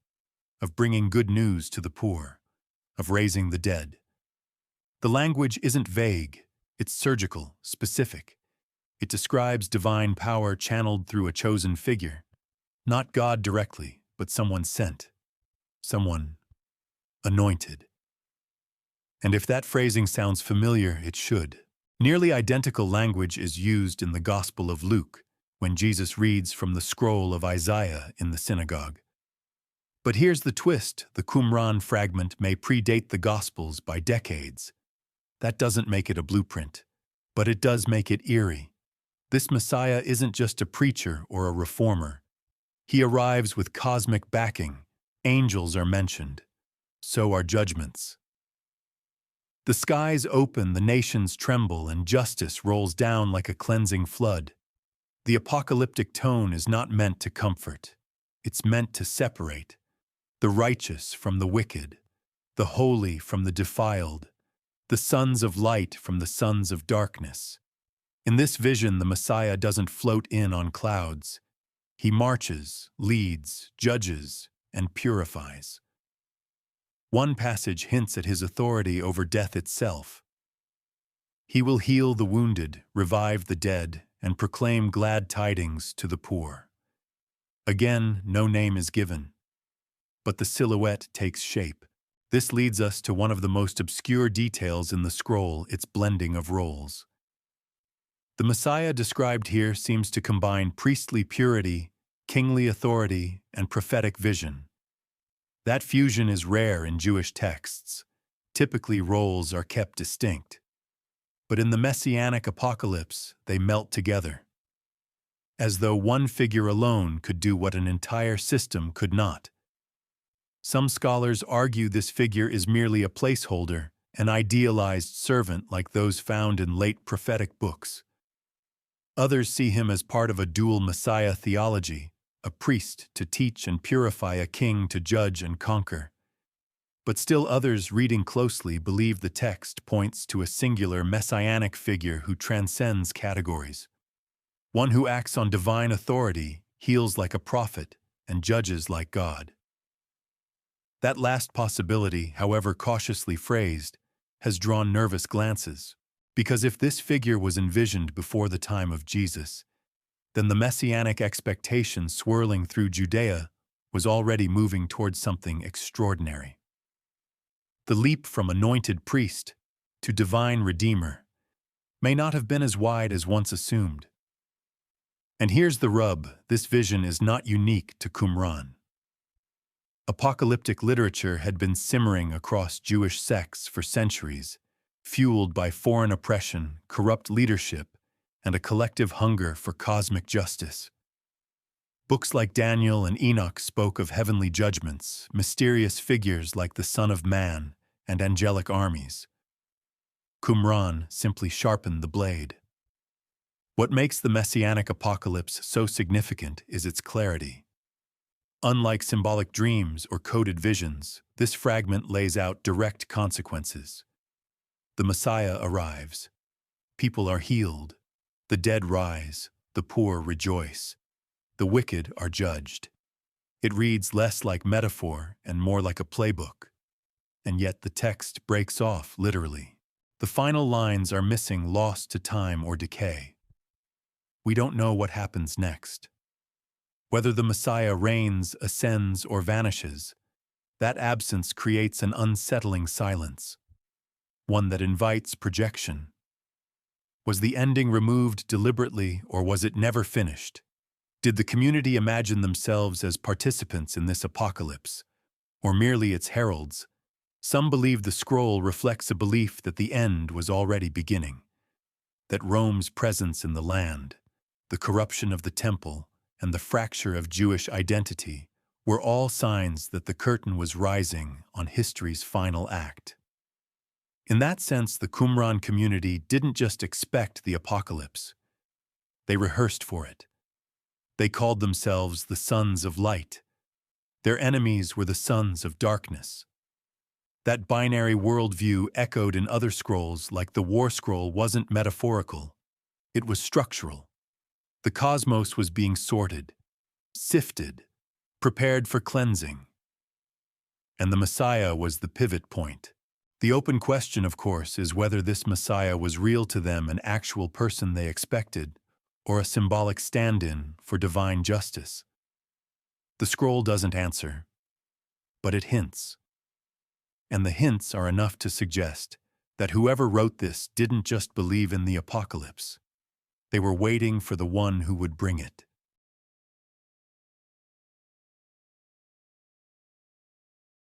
[SPEAKER 1] of bringing good news to the poor, of raising the dead. The language isn't vague, it's surgical, specific. It describes divine power channeled through a chosen figure, not God directly, but someone sent, someone anointed. And if that phrasing sounds familiar, it should. Nearly identical language is used in the Gospel of Luke, when Jesus reads from the scroll of Isaiah in the synagogue. But here's the twist: the Qumran fragment may predate the Gospels by decades. That doesn't make it a blueprint, but it does make it eerie. This Messiah isn't just a preacher or a reformer. He arrives with cosmic backing. Angels are mentioned. So are judgments. The skies open, the nations tremble, and justice rolls down like a cleansing flood. The apocalyptic tone is not meant to comfort. It's meant to separate the righteous from the wicked, the holy from the defiled, the sons of light from the sons of darkness. In this vision, the Messiah doesn't float in on clouds. He marches, leads, judges, and purifies. One passage hints at his authority over death itself. He will heal the wounded, revive the dead, and proclaim glad tidings to the poor. Again, no name is given, but the silhouette takes shape. This leads us to one of the most obscure details in the scroll: its blending of roles. The Messiah described here seems to combine priestly purity, kingly authority, and prophetic vision. That fusion is rare in Jewish texts. Typically, roles are kept distinct. But in the Messianic apocalypse, they melt together, as though one figure alone could do what an entire system could not. Some scholars argue this figure is merely a placeholder, an idealized servant like those found in late prophetic books. Others see him as part of a dual Messiah theology, a priest to teach and purify, a king to judge and conquer. But still others reading closely believe the text points to a singular messianic figure who transcends categories. One who acts on divine authority, heals like a prophet, and judges like God. That last possibility, however cautiously phrased, has drawn nervous glances, because if this figure was envisioned before the time of Jesus, then the messianic expectation swirling through Judea was already moving towards something extraordinary. The leap from anointed priest to divine redeemer may not have been as wide as once assumed. And here's the rub: this vision is not unique to Qumran. Apocalyptic literature had been simmering across Jewish sects for centuries, fueled by foreign oppression, corrupt leadership, and a collective hunger for cosmic justice. Books like Daniel and Enoch spoke of heavenly judgments, mysterious figures like the Son of Man, and angelic armies. Qumran simply sharpened the blade. What makes the messianic apocalypse so significant is its clarity. Unlike symbolic dreams or coded visions, this fragment lays out direct consequences. The Messiah arrives. People are healed. The dead rise. The poor rejoice. The wicked are judged. It reads less like metaphor and more like a playbook. And yet the text breaks off literally. The final lines are missing, lost to time or decay. We don't know what happens next. Whether the Messiah reigns, ascends, or vanishes, that absence creates an unsettling silence, one that invites projection. Was the ending removed deliberately, or was it never finished? Did the community imagine themselves as participants in this apocalypse, or merely its heralds? Some believe the scroll reflects a belief that the end was already beginning, that Rome's presence in the land, the corruption of the temple, and the fracture of Jewish identity were all signs that the curtain was rising on history's final act. In that sense, the Qumran community didn't just expect the apocalypse. They rehearsed for it. They called themselves the sons of light. Their enemies were the sons of darkness. That binary worldview echoed in other scrolls, like the War Scroll wasn't metaphorical. It was structural. The cosmos was being sorted, sifted, prepared for cleansing. And the Messiah was the pivot point. The open question, of course, is whether this Messiah was real to them, an actual person they expected, or a symbolic stand-in for divine justice. The scroll doesn't answer, but it hints. And the hints are enough to suggest that whoever wrote this didn't just believe in the apocalypse. They were waiting for the one who would bring it.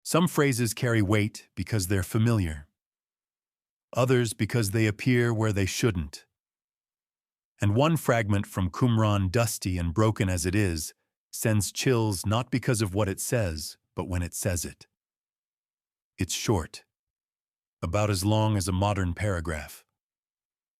[SPEAKER 1] Some phrases carry weight because they're familiar. Others because they appear where they shouldn't. And one fragment from Qumran, dusty and broken as it is, sends chills not because of what it says, but when it says it. It's short, about as long as a modern paragraph.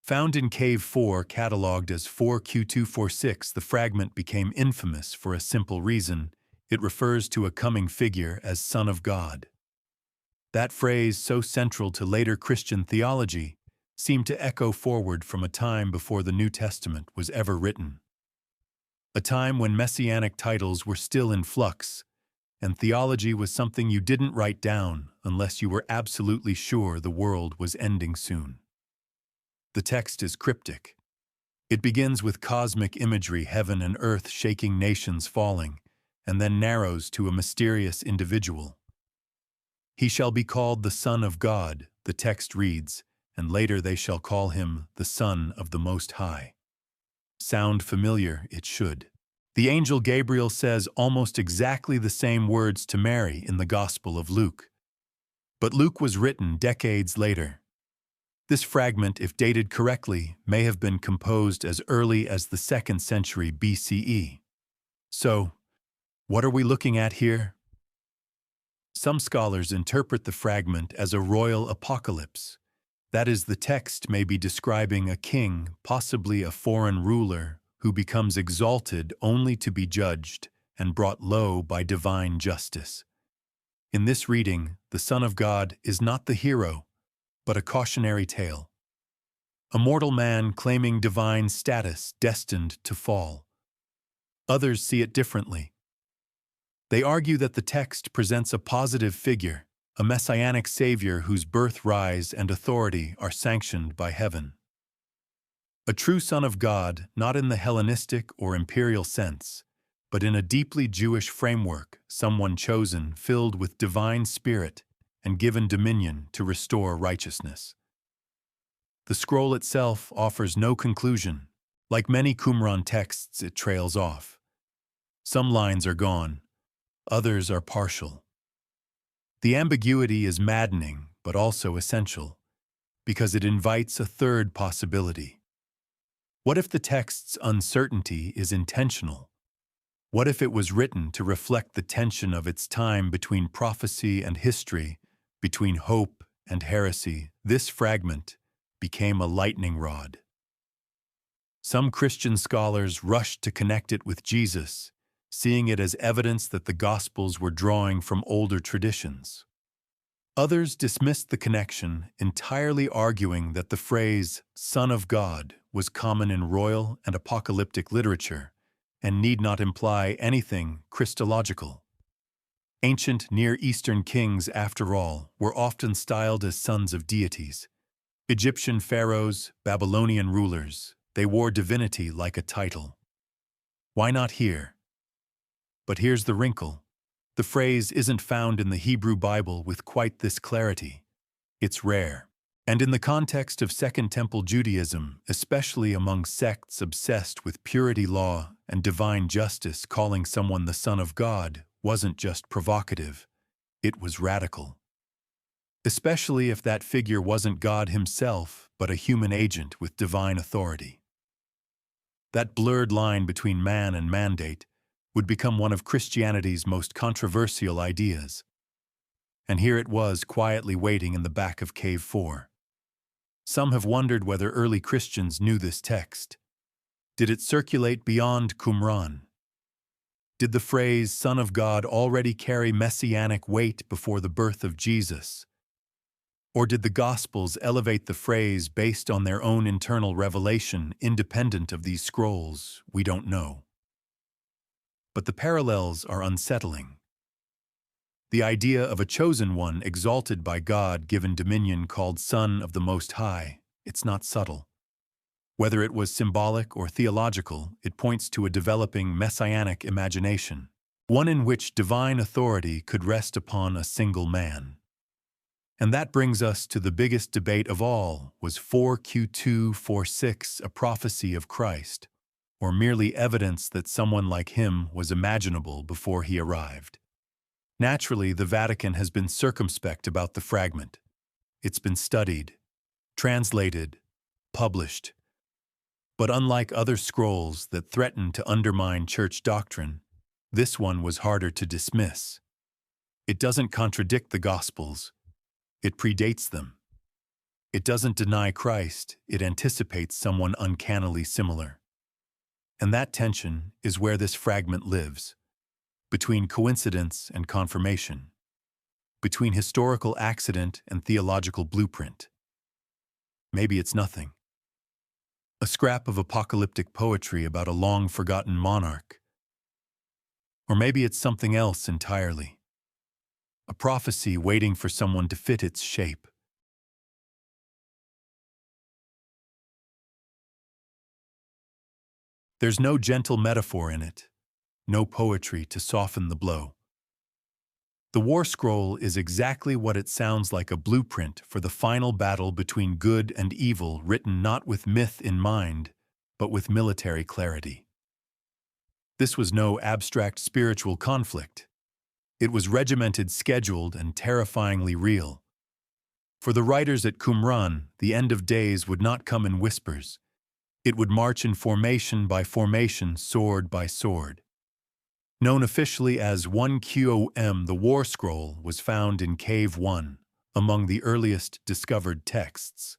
[SPEAKER 1] Found in Cave 4, catalogued as 4Q246, the fragment became infamous for a simple reason: it refers to a coming figure as Son of God. That phrase, so central to later Christian theology, seemed to echo forward from a time before the New Testament was ever written. A time when messianic titles were still in flux, and theology was something you didn't write down unless you were absolutely sure the world was ending soon. The text is cryptic. It begins with cosmic imagery, heaven and earth shaking, nations falling, and then narrows to a mysterious individual. He shall be called the Son of God, the text reads, and later they shall call him the Son of the Most High. Sound familiar? It should. The angel Gabriel says almost exactly the same words to Mary in the Gospel of Luke. But Luke was written decades later. This fragment, if dated correctly, may have been composed as early as the 2nd century BCE. So, what are we looking at here? Some scholars interpret the fragment as a royal apocalypse. That is, the text may be describing a king, possibly a foreign ruler, who becomes exalted only to be judged and brought low by divine justice. In this reading, the Son of God is not the hero, but a cautionary tale. A mortal man claiming divine status destined to fall. Others see it differently. They argue that the text presents a positive figure, a messianic savior whose birth, rise, and authority are sanctioned by heaven. A true Son of God, not in the Hellenistic or imperial sense, but in a deeply Jewish framework, someone chosen, filled with divine spirit, and given dominion to restore righteousness. The scroll itself offers no conclusion. Like many Qumran texts, it trails off. Some lines are gone, others are partial. The ambiguity is maddening, but also essential, because it invites a third possibility. What if the text's uncertainty is intentional? What if it was written to reflect the tension of its time between prophecy and history, between hope and heresy? This fragment became a lightning rod. Some Christian scholars rushed to connect it with Jesus, seeing it as evidence that the Gospels were drawing from older traditions. Others dismissed the connection, entirely arguing that the phrase "Son of God" was common in royal and apocalyptic literature and need not imply anything Christological. Ancient Near Eastern kings, after all, were often styled as sons of deities. Egyptian pharaohs, Babylonian rulers, they wore divinity like a title. Why not here? But here's the wrinkle. The phrase isn't found in the Hebrew Bible with quite this clarity. It's rare. And in the context of Second Temple Judaism, especially among sects obsessed with purity law and divine justice, calling someone the Son of God wasn't just provocative, it was radical. Especially if that figure wasn't God himself, but a human agent with divine authority. That blurred line between man and mandate would become one of Christianity's most controversial ideas. And here it was quietly waiting in the back of Cave 4. Some have wondered whether early Christians knew this text. Did it circulate beyond Qumran? Did the phrase "Son of God" already carry messianic weight before the birth of Jesus? Or did the Gospels elevate the phrase based on their own internal revelation, independent of these scrolls? We don't know. But the parallels are unsettling. The idea of a chosen one exalted by God given dominion called Son of the Most High, it's not subtle. Whether it was symbolic or theological, it points to a developing messianic imagination, one in which divine authority could rest upon a single man. And that brings us to the biggest debate of all. Was 4Q246 a prophecy of Christ, or merely evidence that someone like him was imaginable before he arrived? Naturally, the Vatican has been circumspect about the fragment. It's been studied, translated, published. But unlike other scrolls that threaten to undermine church doctrine, this one was harder to dismiss. It doesn't contradict the Gospels. It predates them. It doesn't deny Christ. It anticipates someone uncannily similar. And that tension is where this fragment lives, between coincidence and confirmation, between historical accident and theological blueprint. Maybe it's nothing. A scrap of apocalyptic poetry about a long-forgotten monarch. Or maybe it's something else entirely. A prophecy waiting for someone to fit its shape. There's no gentle metaphor in it, no poetry to soften the blow. The War Scroll is exactly what it sounds like, a blueprint for the final battle between good and evil, written not with myth in mind, but with military clarity. This was no abstract spiritual conflict. It was regimented, scheduled, and terrifyingly real. For the writers at Qumran, the end of days would not come in whispers. It would march in formation by formation, sword by sword. Known officially as 1QOM, the War Scroll was found in Cave 1, among the earliest discovered texts.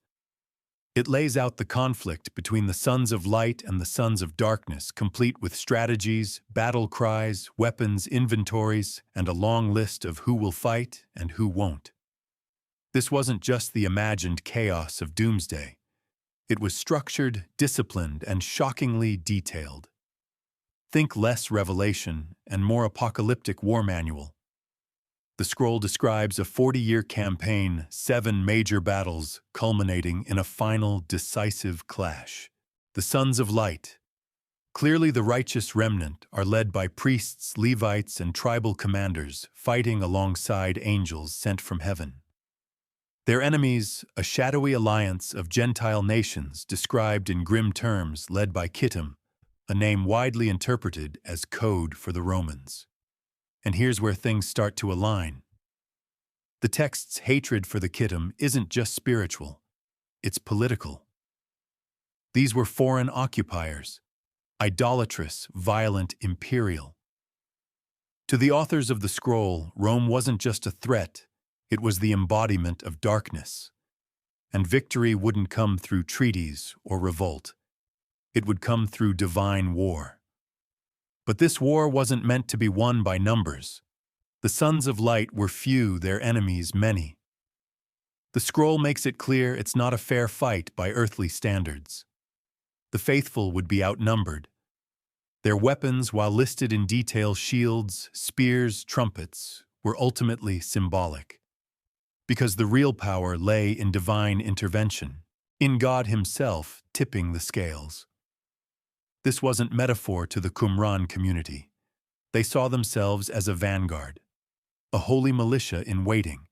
[SPEAKER 1] It lays out the conflict between the sons of light and the sons of darkness, complete with strategies, battle cries, weapons, inventories, and a long list of who will fight and who won't. This wasn't just the imagined chaos of doomsday. It was structured, disciplined, and shockingly detailed. Think less revelation and more apocalyptic war manual. The scroll describes a 40-year campaign, 7 major battles, culminating in a final, decisive clash. The Sons of Light, clearly the righteous remnant, are led by priests, Levites, and tribal commanders, fighting alongside angels sent from heaven. Their enemies, a shadowy alliance of Gentile nations described in grim terms, led by Kittim, a name widely interpreted as code for the Romans. And here's where things start to align. The text's hatred for the Kittim isn't just spiritual, it's political. These were foreign occupiers, idolatrous, violent, imperial. To the authors of the scroll, Rome wasn't just a threat, it was the embodiment of darkness. And victory wouldn't come through treaties or revolt. It would come through divine war. But this war wasn't meant to be won by numbers. The sons of light were few, their enemies many. The scroll makes it clear it's not a fair fight by earthly standards. The faithful would be outnumbered. Their weapons, while listed in detail, shields, spears, trumpets, were ultimately symbolic. Because the real power lay in divine intervention, in God Himself tipping the scales. This wasn't metaphor to the Qumran community. They saw themselves as a vanguard, a holy militia in waiting,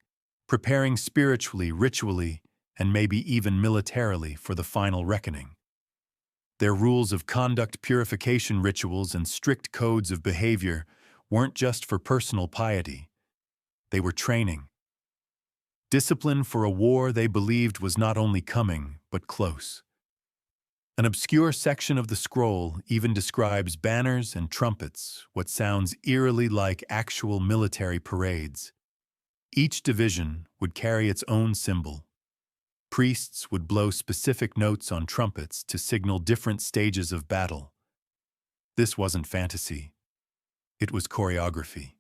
[SPEAKER 1] preparing spiritually, ritually, and maybe even militarily for the final reckoning. Their rules of conduct, purification rituals, and strict codes of behavior weren't just for personal piety. They were training. Discipline for a war they believed was not only coming, but close. An obscure section of the scroll even describes banners and trumpets, what sounds eerily like actual military parades. Each division would carry its own symbol. Priests would blow specific notes on trumpets to signal different stages of battle. This wasn't fantasy. It was choreography.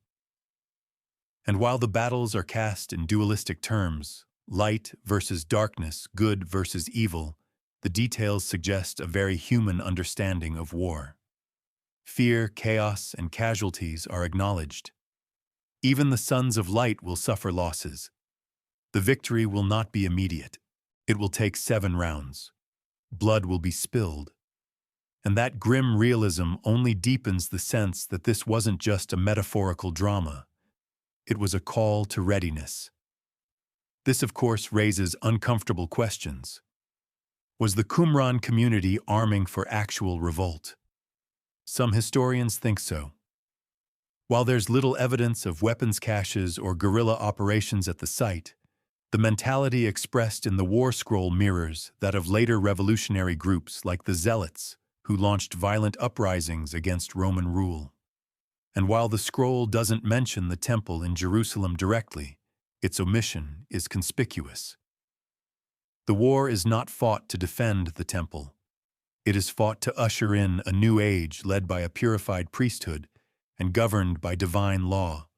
[SPEAKER 1] And while the battles are cast in dualistic terms, light versus darkness, good versus evil, the details suggest a very human understanding of war. Fear, chaos, and casualties are acknowledged. Even the sons of light will suffer losses. The victory will not be immediate. It will take 7 rounds. Blood will be spilled. And that grim realism only deepens the sense that this wasn't just a metaphorical drama. It was a call to readiness. This, of course, raises uncomfortable questions. Was the Qumran community arming for actual revolt? Some historians think so. While there's little evidence of weapons caches or guerrilla operations at the site, the mentality expressed in the war scroll mirrors that of later revolutionary groups like the Zealots, who launched violent uprisings against Roman rule. And while the scroll doesn't mention the temple in Jerusalem directly, its omission is conspicuous. The war is not fought to defend the temple. It is fought to usher in a new age led by a purified priesthood and governed by divine law.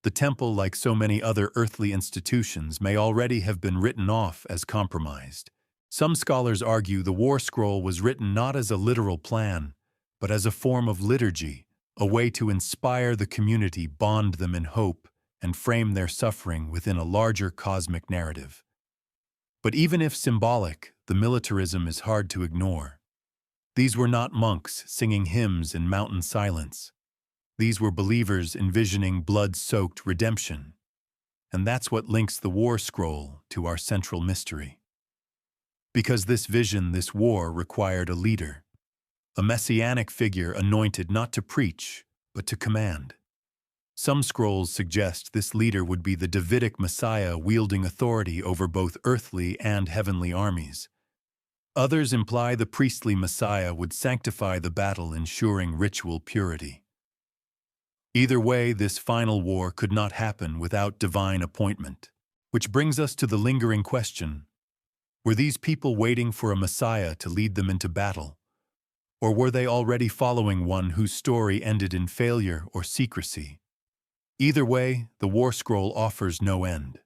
[SPEAKER 1] The temple, like so many other earthly institutions, may already have been written off as compromised. Some scholars argue the war scroll was written not as a literal plan, but as a form of liturgy, a way to inspire the community, bond them in hope, and frame their suffering within a larger cosmic narrative. But even if symbolic, the militarism is hard to ignore. These were not monks singing hymns in mountain silence. These were believers envisioning blood-soaked redemption. And that's what links the war scroll to our central mystery. Because this vision, this war, required a leader, a messianic figure anointed not to preach, but to command. Some scrolls suggest this leader would be the Davidic Messiah wielding authority over both earthly and heavenly armies. Others imply the priestly Messiah would sanctify the battle, ensuring ritual purity. Either way, this final war could not happen without divine appointment. Which brings us to the lingering question: Were these people waiting for a Messiah to lead them into battle? Or were they already following one whose story ended in failure or secrecy? Either way, the War Scroll offers no end.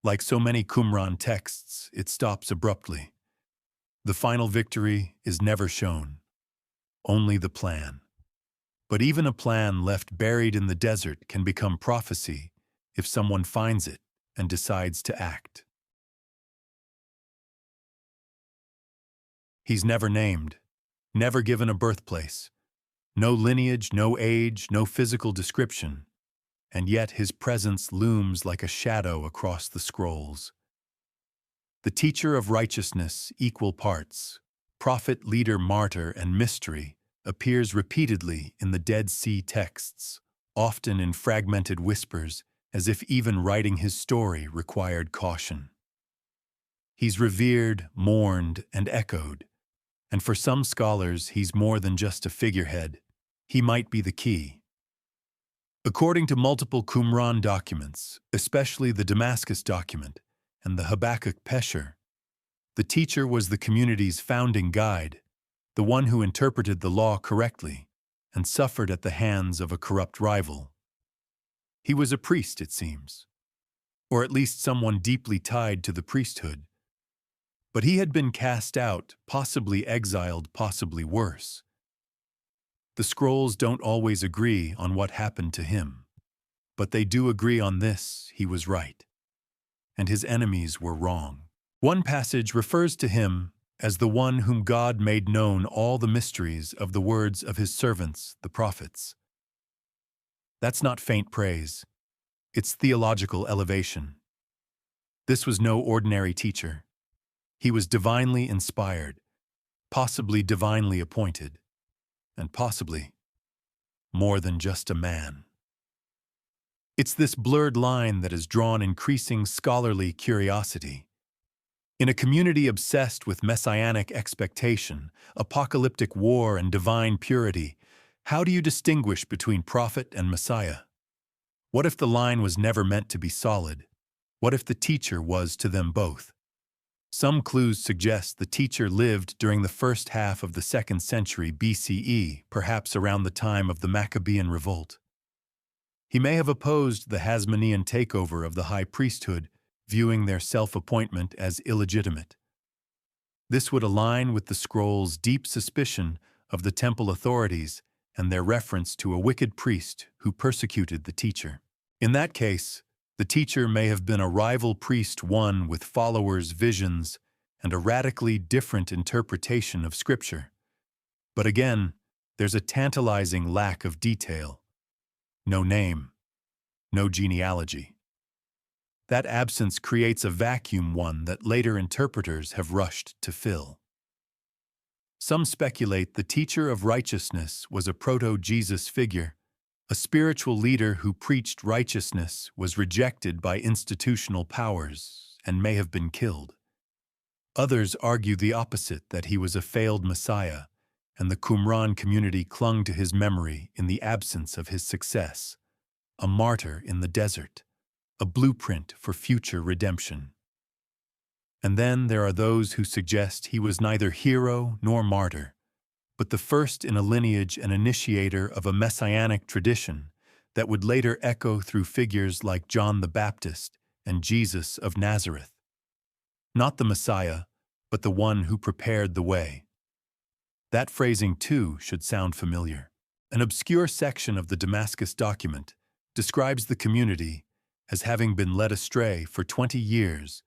[SPEAKER 1] Like so many Qumran texts, it stops abruptly. The final victory is never shown, only the plan. But even a plan left buried in the desert can become prophecy if someone finds it and decides to act. He's never named, never given a birthplace, no lineage, no age, no physical description, and yet his presence looms like a shadow across the scrolls. The teacher of righteousness, equal parts, prophet, leader, martyr, and mystery, appears repeatedly in the Dead Sea texts, often in fragmented whispers, as if even writing his story required caution. He's revered, mourned, and echoed, and for some scholars he's more than just a figurehead. He might be the key. According to multiple Qumran documents, especially the Damascus document and the Habakkuk Pesher, the teacher was the community's founding guide, the one who interpreted the law correctly and suffered at the hands of a corrupt rival. He was a priest, it seems, or at least someone deeply tied to the priesthood. But he had been cast out, possibly exiled, possibly worse. The scrolls don't always agree on what happened to him, but they do agree on this: he was right, and his enemies were wrong. One passage refers to him as the one whom God made known all the mysteries of the words of his servants, the prophets. That's not faint praise. It's theological elevation. This was no ordinary teacher. He was divinely inspired, possibly divinely appointed, and possibly more than just a man. It's this blurred line that has drawn increasing scholarly curiosity. In a community obsessed with messianic expectation, apocalyptic war, and divine purity, how do you distinguish between prophet and Messiah? What if the line was never meant to be solid? What if the teacher was to them both? Some clues suggest the teacher lived during the first half of the 2nd century BCE, perhaps around the time of the Maccabean revolt. He may have opposed the Hasmonean takeover of the high priesthood, viewing their self-appointment as illegitimate. This would align with the scroll's deep suspicion of the temple authorities and their reference to a wicked priest who persecuted the teacher. In that case, the teacher may have been a rival priest, one with followers, visions, and a radically different interpretation of Scripture. But again, there's a tantalizing lack of detail. No name, no genealogy. That absence creates a vacuum, one that later interpreters have rushed to fill. Some speculate the teacher of righteousness was a proto-Jesus figure, a spiritual leader who preached righteousness, was rejected by institutional powers, and may have been killed. Others argue the opposite, that he was a failed Messiah, and the Qumran community clung to his memory in the absence of his success, a martyr in the desert, a blueprint for future redemption. And then there are those who suggest he was neither hero nor martyr, but the first in a lineage and initiator of a messianic tradition that would later echo through figures like John the Baptist and Jesus of Nazareth. Not the Messiah, but the one who prepared the way. That phrasing, too, should sound familiar. An obscure section of the Damascus document describes the community as having been led astray for 20 years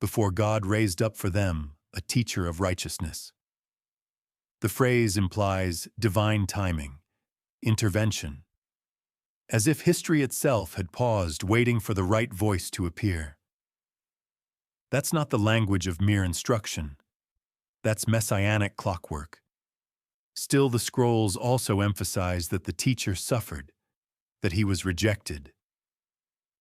[SPEAKER 1] before God raised up for them a teacher of righteousness. The phrase implies divine timing, intervention, as if history itself had paused, waiting for the right voice to appear. That's not the language of mere instruction. That's messianic clockwork. Still, the scrolls also emphasize that the teacher suffered, that he was rejected.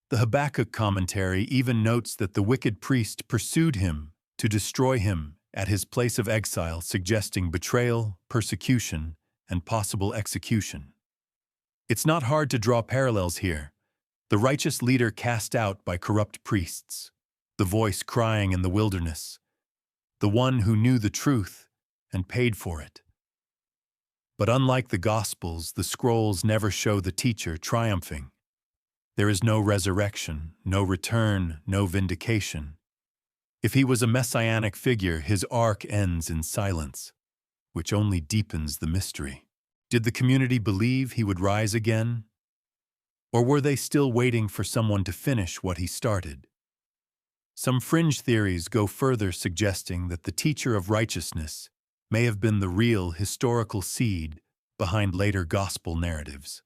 [SPEAKER 1] The Habakkuk commentary even notes that the wicked priest pursued him to destroy him at his place of exile, suggesting betrayal, persecution, and possible execution. It's not hard to draw parallels here. The righteous leader cast out by corrupt priests, the voice crying in the wilderness, the one who knew the truth and paid for it. But unlike the Gospels, the scrolls never show the teacher triumphing. There is no resurrection, no return, no vindication. If he was a messianic figure, his arc ends in silence, which only deepens the mystery. Did the community believe he would rise again? Or were they still waiting for someone to finish what he started? Some fringe theories go further, suggesting that the teacher of righteousness may have been the real historical seed behind later gospel narratives.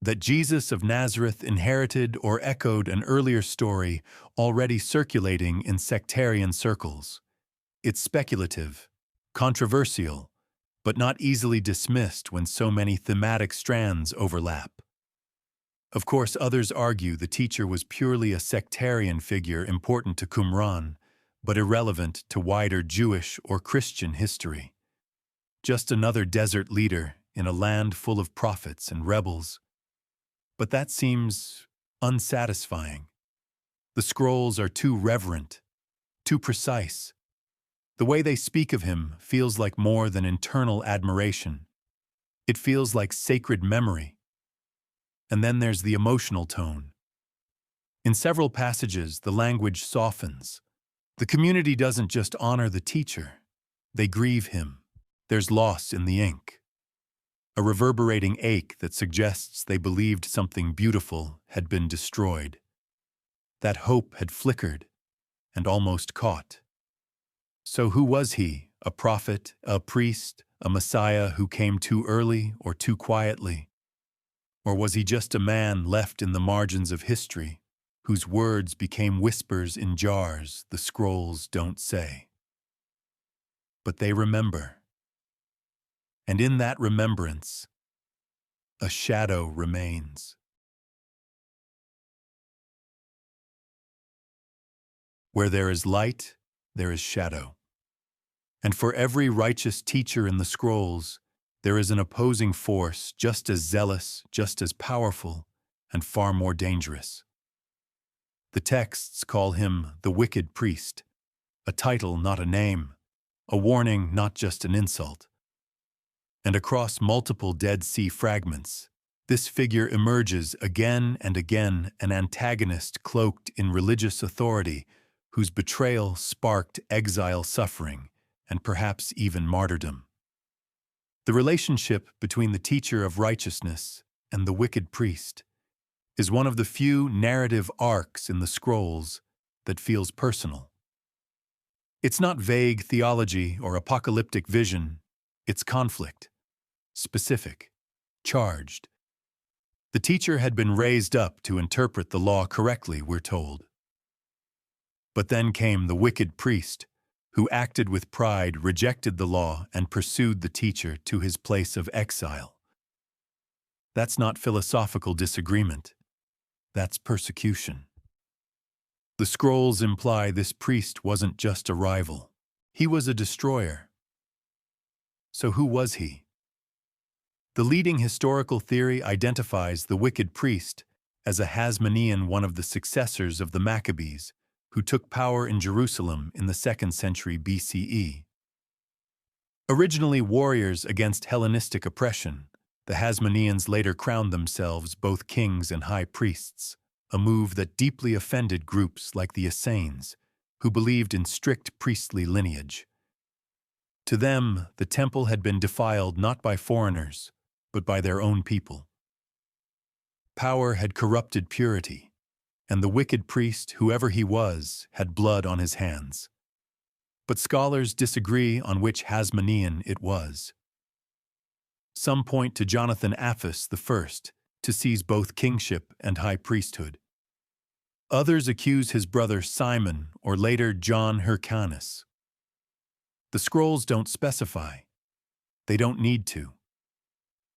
[SPEAKER 1] That Jesus of Nazareth inherited or echoed an earlier story already circulating in sectarian circles. It's speculative, controversial, but not easily dismissed when so many thematic strands overlap. Of course, others argue the teacher was purely a sectarian figure important to Qumran, but irrelevant to wider Jewish or Christian history. Just another desert leader in a land full of prophets and rebels. But that seems unsatisfying. The scrolls are too reverent, too precise. The way they speak of him feels like more than internal admiration. It feels like sacred memory. And then there's the emotional tone. In several passages, the language softens. The community doesn't just honor the teacher, they grieve him. There's loss in the ink. A reverberating ache that suggests they believed something beautiful had been destroyed. That hope had flickered and almost caught. So who was he? A prophet, a priest, a Messiah who came too early or too quietly? Or was he just a man left in the margins of history, whose words became whispers in jars the scrolls don't say? But they remember. And in that remembrance, a shadow remains. Where there is light, there is shadow. And for every righteous teacher in the scrolls, there is an opposing force just as zealous, just as powerful, and far more dangerous. The texts call him the wicked priest, a title, not a name, a warning, not just an insult. And across multiple Dead Sea fragments, this figure emerges again and again, an antagonist cloaked in religious authority whose betrayal sparked exile, suffering, and perhaps even martyrdom. The relationship between the teacher of righteousness and the wicked priest is one of the few narrative arcs in the scrolls that feels personal. It's not vague theology or apocalyptic vision, it's conflict, specific, charged. The teacher had been raised up to interpret the law correctly, we're told. But then came the wicked priest, who acted with pride, rejected the law, and pursued the teacher to his place of exile. That's not philosophical disagreement. That's persecution. The scrolls imply this priest wasn't just a rival. He was a destroyer. So who was he? The leading historical theory identifies the wicked priest as a Hasmonean, one of the successors of the Maccabees, who took power in Jerusalem in the 2nd century BCE. Originally warriors against Hellenistic oppression, the Hasmoneans later crowned themselves both kings and high priests, a move that deeply offended groups like the Essenes, who believed in strict priestly lineage. To them, the temple had been defiled not by foreigners, but by their own people. Power had corrupted purity, and the wicked priest, whoever he was, had blood on his hands. But scholars disagree on which Hasmonean it was. Some point to Jonathan Aphus I to seize both kingship and high priesthood. Others accuse his brother Simon or later John Hyrcanus. The scrolls don't specify. They don't need to.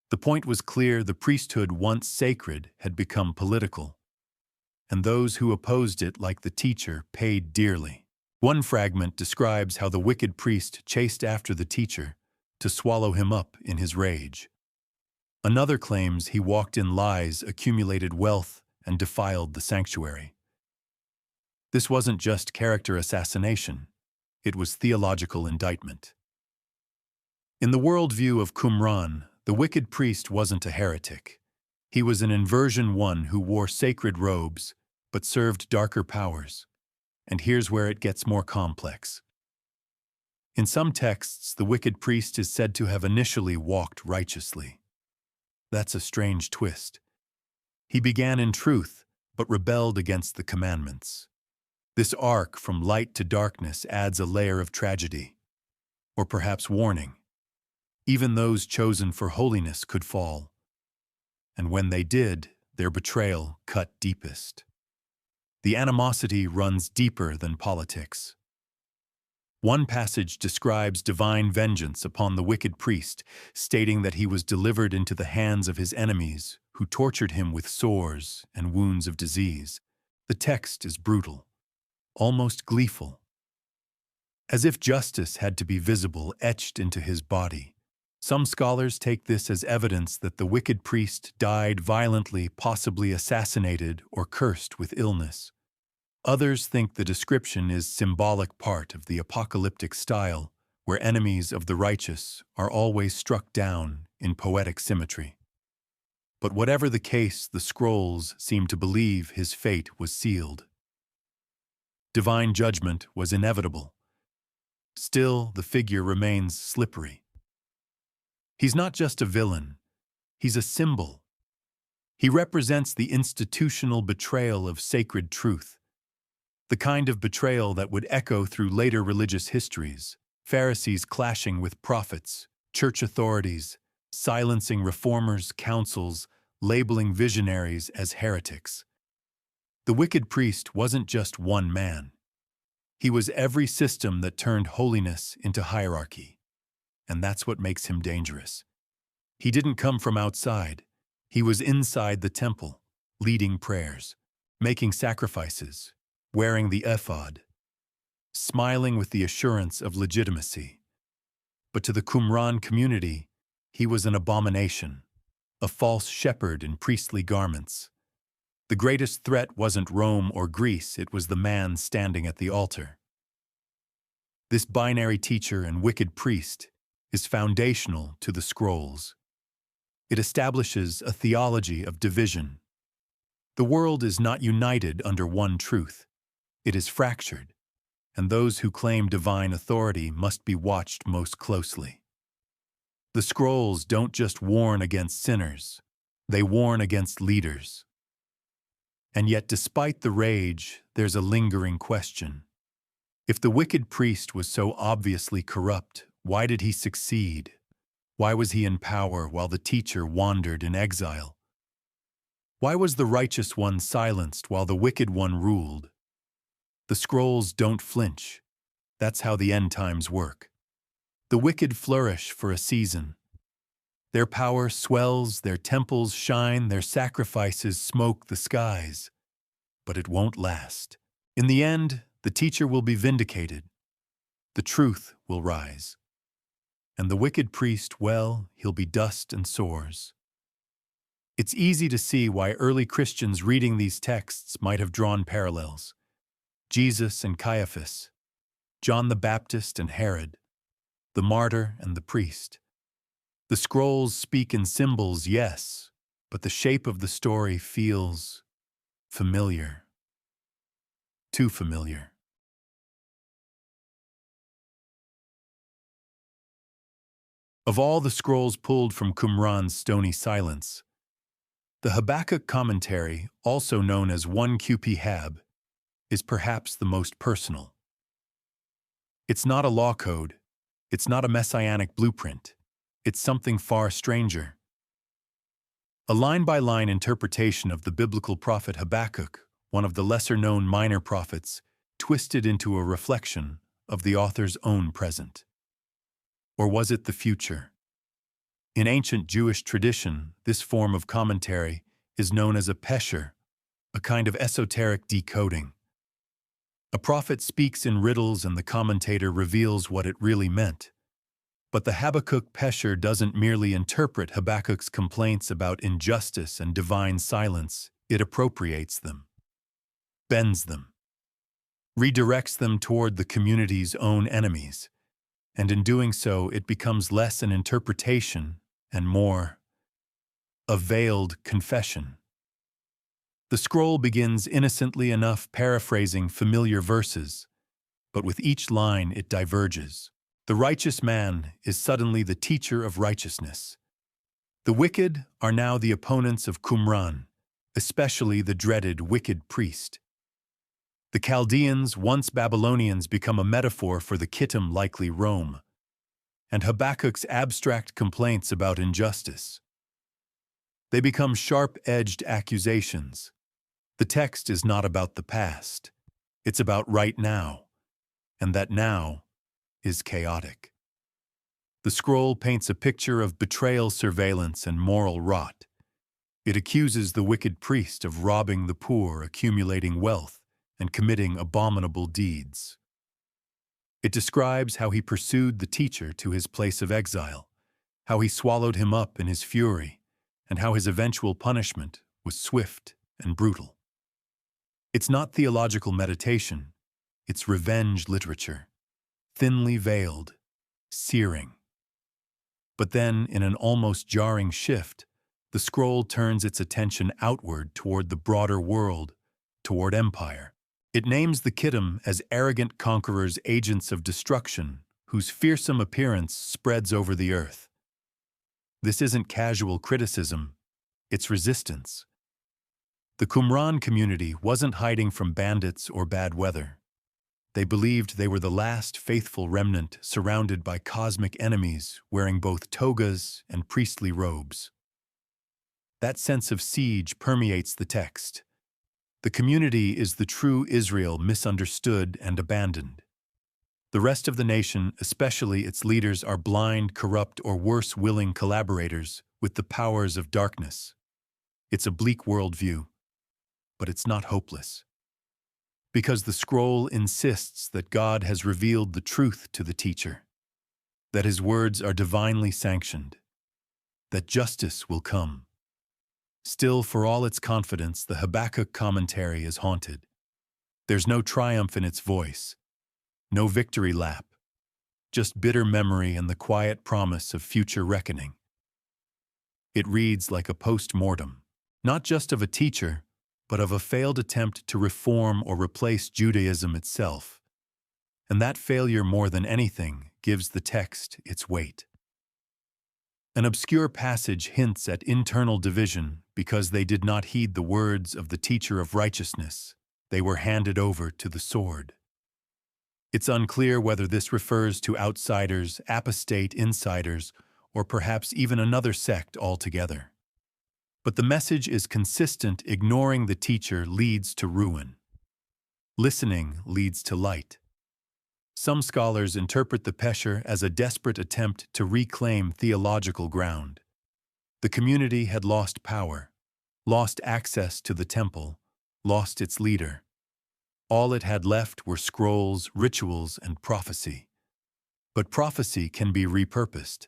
[SPEAKER 1] The point was clear: the priesthood, once sacred, had become political. And those who opposed it, like the teacher, paid dearly. One fragment describes how the wicked priest chased after the teacher to swallow him up in his rage. Another claims he walked in lies, accumulated wealth, and defiled the sanctuary. This wasn't just character assassination. it was theological indictment. In the worldview of Qumran, the wicked priest wasn't a heretic. He was an inversion one who wore sacred robes, but served darker powers. And here's where it gets more complex. In some texts, the wicked priest is said to have initially walked righteously. That's a strange twist. He began in truth, but rebelled against the commandments. This arc from light to darkness adds a layer of tragedy, or perhaps warning. Even those chosen for holiness could fall. And when they did, their betrayal cut deepest. The animosity runs deeper than politics. One passage describes divine vengeance upon the wicked priest, stating that he was delivered into the hands of his enemies, who tortured him with sores and wounds of disease. The text is brutal, almost gleeful, as if justice had to be visible, etched into his body. Some scholars take this as evidence that the wicked priest died violently, possibly assassinated or cursed with illness. Others think the description is symbolic part of the apocalyptic style, where enemies of the righteous are always struck down in poetic symmetry. But whatever the case, the scrolls seem to believe his fate was sealed. Divine judgment was inevitable. Still, the figure remains slippery. He's not just a villain, he's a symbol. He represents the institutional betrayal of sacred truth, the kind of betrayal that would echo through later religious histories, Pharisees clashing with prophets, church authorities, silencing reformers, councils, labeling visionaries as heretics. The wicked priest wasn't just one man. He was every system that turned holiness into hierarchy. And that's what makes him dangerous. He didn't come from outside. He was inside the temple, leading prayers, making sacrifices, wearing the ephod, smiling with the assurance of legitimacy. But to the Qumran community, he was an abomination, a false shepherd in priestly garments. The greatest threat wasn't Rome or Greece, it was the man standing at the altar. This binary teacher and wicked priest is foundational to the scrolls. It establishes a theology of division. The world is not united under one truth. It is fractured, and those who claim divine authority must be watched most closely. The scrolls don't just warn against sinners, they warn against leaders. And yet, despite the rage, there's a lingering question. If the wicked priest was so obviously corrupt, why did he succeed? Why was he in power while the teacher wandered in exile? Why was the righteous one silenced while the wicked one ruled? The scrolls don't flinch. That's how the end times work. The wicked flourish for a season. Their power swells, their temples shine, their sacrifices smoke the skies. But it won't last. In the end, the teacher will be vindicated. The truth will rise. And the wicked priest, well, he'll be dust and sores. It's easy to see why early Christians reading these texts might have drawn parallels. Jesus and Caiaphas, John the Baptist and Herod, the martyr and the priest. The scrolls speak in symbols, yes, but the shape of the story feels familiar. Too familiar. Of all the scrolls pulled from Qumran's stony silence, the Habakkuk commentary, also known as 1QP-Hab, is perhaps the most personal. It's not a law code, it's not a messianic blueprint, it's something far stranger. A line-by-line interpretation of the biblical prophet Habakkuk, one of the lesser-known minor prophets, twisted into a reflection of the author's own present. Or was it the future? In ancient Jewish tradition, this form of commentary is known as a pesher, a kind of esoteric decoding. A prophet speaks in riddles and the commentator reveals what it really meant. But the Habakkuk pesher doesn't merely interpret Habakkuk's complaints about injustice and divine silence, it appropriates them, bends them. redirects them toward the community's own enemies, and in doing so it becomes less an interpretation and more a veiled confession. The scroll begins innocently enough paraphrasing familiar verses, but with each line it diverges. The righteous man is suddenly the teacher of righteousness. The wicked are now the opponents of Qumran, especially the dreaded wicked priest. The Chaldeans, once Babylonians, become a metaphor for the Kittim, likely Rome, and Habakkuk's abstract complaints about injustice. They become sharp-edged accusations. The text is not about the past. It's about right now, and that now is chaotic. The scroll paints a picture of betrayal, surveillance, and moral rot. It accuses the wicked priest of robbing the poor, accumulating wealth, and committing abominable deeds. It describes how he pursued the teacher to his place of exile, how he swallowed him up in his fury, and how his eventual punishment was swift and brutal. It's not theological meditation, it's revenge literature, thinly veiled, searing. But then, in an almost jarring shift, the scroll turns its attention outward toward the broader world, toward empire. It names the Kittim as arrogant conquerors, agents of destruction, whose fearsome appearance spreads over the earth. This isn't casual criticism, it's resistance. The Qumran community wasn't hiding from bandits or bad weather. They believed they were the last faithful remnant surrounded by cosmic enemies wearing both togas and priestly robes. That sense of siege permeates the text. The community is the true Israel misunderstood and abandoned. The rest of the nation, especially its leaders, are blind, corrupt, or worse, willing collaborators with the powers of darkness. It's a bleak worldview, but it's not hopeless. Because the scroll insists that God has revealed the truth to the teacher, that his words are divinely sanctioned, that justice will come. Still, for all its confidence, the Habakkuk commentary is haunted. There's no triumph in its voice, no victory lap, just bitter memory and the quiet promise of future reckoning. It reads like a post-mortem, not just of a teacher, but of a failed attempt to reform or replace Judaism itself. And that failure, more than anything, gives the text its weight. An obscure passage hints at internal division because they did not heed the words of the teacher of righteousness. They were handed over to the sword. It's unclear whether this refers to outsiders, apostate insiders, or perhaps even another sect altogether. But the message is consistent: ignoring the teacher leads to ruin. Listening leads to light. Some scholars interpret the Pesher as a desperate attempt to reclaim theological ground. The community had lost power, lost access to the temple, lost its leader. All it had left were scrolls, rituals, and prophecy. But prophecy can be repurposed.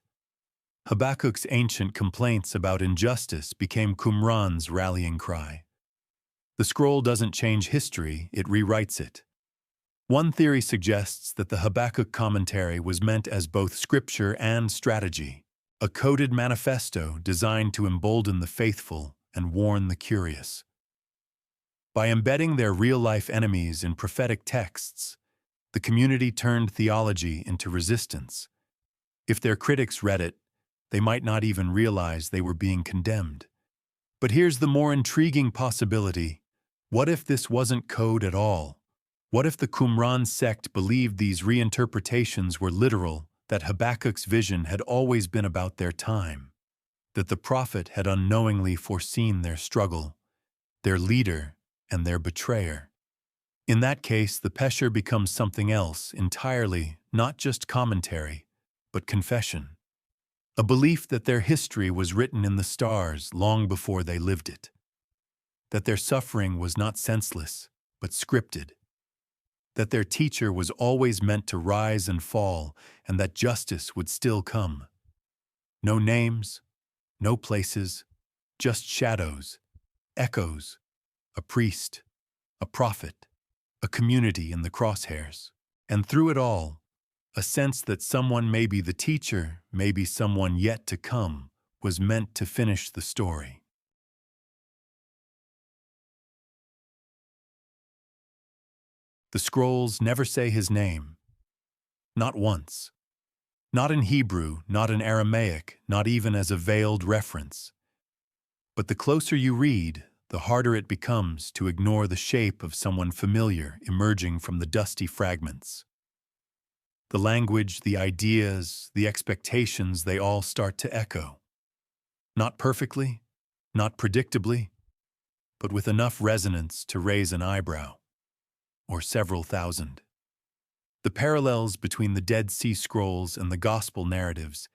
[SPEAKER 1] Habakkuk's ancient complaints about injustice became Qumran's rallying cry. The scroll doesn't change history, it rewrites it. One theory suggests that the Habakkuk commentary was meant as both scripture and strategy, a coded manifesto designed to embolden the faithful and warn the curious. By embedding their real-life enemies in prophetic texts, the community turned theology into resistance. If their critics read it, they might not even realize they were being condemned. But here's the more intriguing possibility. What if this wasn't code at all? What if the Qumran sect believed these reinterpretations were literal, that Habakkuk's vision had always been about their time, that the prophet had unknowingly foreseen their struggle, their leader, and their betrayer? In that case, the Pesher becomes something else entirely, not just commentary, but confession. A belief that their history was written in the stars long before they lived it, that their suffering was not senseless, but scripted, that their teacher was always meant to rise and fall, and that justice would still come. No names, no places, just shadows, echoes, a priest, a prophet, a community in the crosshairs. And through it all, a sense that someone, maybe the teacher, maybe someone yet to come, was meant to finish the story. The scrolls never say his name. Not once. Not in Hebrew, not in Aramaic, not even as a veiled reference. But the closer you read, the harder it becomes to ignore the shape of someone familiar emerging from the dusty fragments. The language, the ideas, the expectations, they all start to echo. Not perfectly, not predictably, but with enough resonance to raise an eyebrow, or several thousand. The parallels between the Dead Sea Scrolls and the Gospel narratives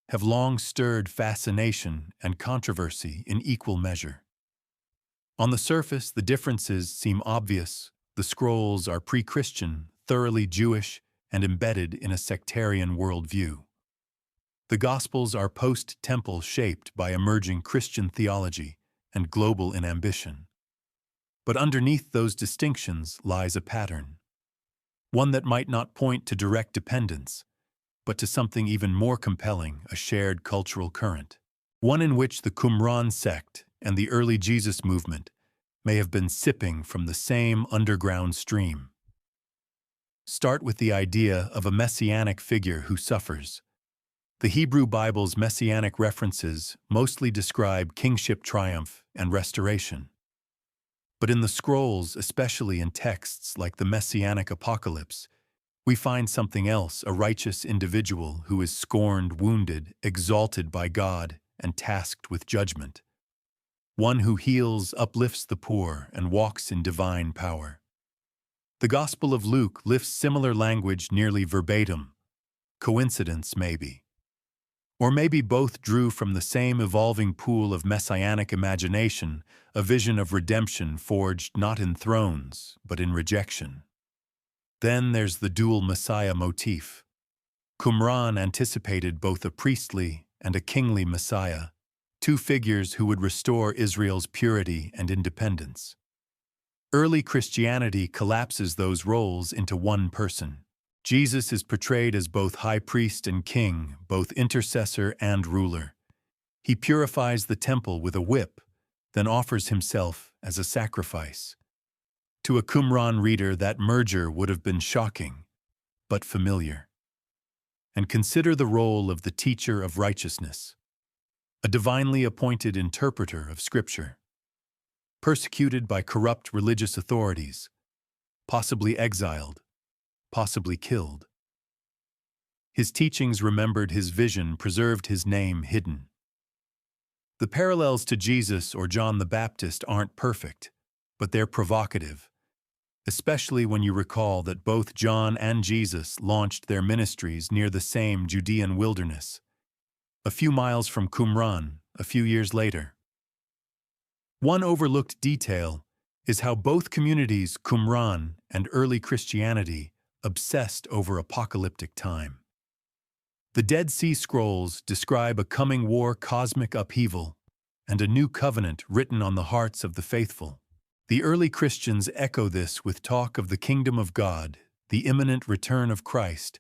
[SPEAKER 1] have long stirred fascination and controversy in equal measure. On the surface, the differences seem obvious. The scrolls are pre-Christian, thoroughly Jewish, and embedded in a sectarian worldview. The Gospels are post-temple, shaped by emerging Christian theology and global in ambition. But underneath those distinctions lies a pattern. One that might not point to direct dependence, but to something even more compelling, a shared cultural current. One in which the Qumran sect and the early Jesus movement may have been sipping from the same underground stream. Start with the idea of a messianic figure who suffers. The Hebrew Bible's messianic references mostly describe kingship, triumph, and restoration. But in the scrolls, especially in texts like the Messianic Apocalypse, we find something else, a righteous individual who is scorned, wounded, exalted by God, and tasked with judgment. One who heals, uplifts the poor, and walks in divine power. The Gospel of Luke lifts similar language nearly verbatim. Coincidence, maybe. Or maybe both drew from the same evolving pool of messianic imagination, a vision of redemption forged not in thrones, but in rejection. Then there's the dual Messiah motif. Qumran anticipated both a priestly and a kingly Messiah, two figures who would restore Israel's purity and independence. Early Christianity collapses those roles into one person. Jesus is portrayed as both high priest and king, both intercessor and ruler. He purifies the temple with a whip, then offers himself as a sacrifice. To a Qumran reader, that merger would have been shocking, but familiar. And consider the role of the teacher of righteousness, a divinely appointed interpreter of Scripture. Persecuted by corrupt religious authorities, possibly exiled, possibly killed. His teachings remembered, his vision preserved, his name hidden. The parallels to Jesus or John the Baptist aren't perfect, but they're provocative, especially when you recall that both John and Jesus launched their ministries near the same Judean wilderness, a few miles from Qumran, a few years later. One overlooked detail is how both communities, Qumran and early Christianity, obsessed over apocalyptic time. The Dead Sea Scrolls describe a coming war, cosmic upheaval, and a new covenant written on the hearts of the faithful. The early Christians echo this with talk of the kingdom of God, the imminent return of Christ,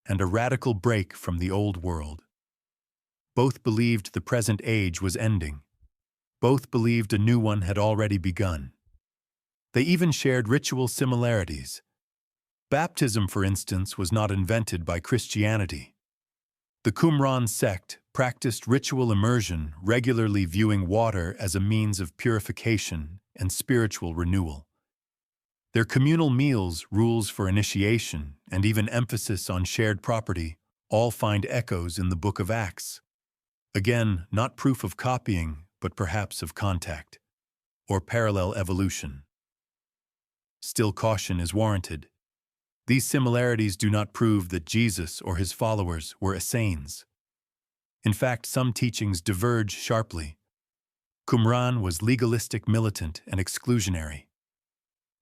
[SPEAKER 1] and a radical break from the old world. Both believed the present age was ending. Both believed a new one had already begun. They even shared ritual similarities. Baptism, for instance, was not invented by Christianity. The Qumran sect practiced ritual immersion, regularly viewing water as a means of purification and spiritual renewal. Their communal meals, rules for initiation, and even emphasis on shared property all find echoes in the Book of Acts. Again, not proof of copying, but perhaps of contact, or parallel evolution. Still, caution is warranted. These similarities do not prove that Jesus or his followers were Essenes. In fact, some teachings diverge sharply. Qumran was legalistic, militant, and exclusionary.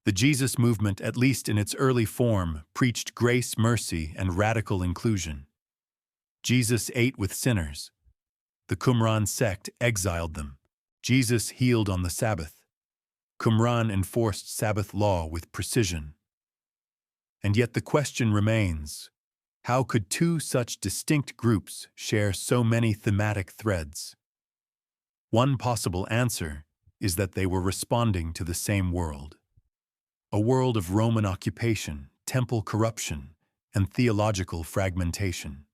[SPEAKER 1] The Jesus movement, at least in its early form, preached grace, mercy, and radical inclusion. Jesus ate with sinners. The Qumran sect exiled them. Jesus healed on the Sabbath. Qumran enforced Sabbath law with precision. And yet the question remains, how could two such distinct groups share so many thematic threads? One possible answer is that they were responding to the same world. A world of Roman occupation, temple corruption, and theological fragmentation.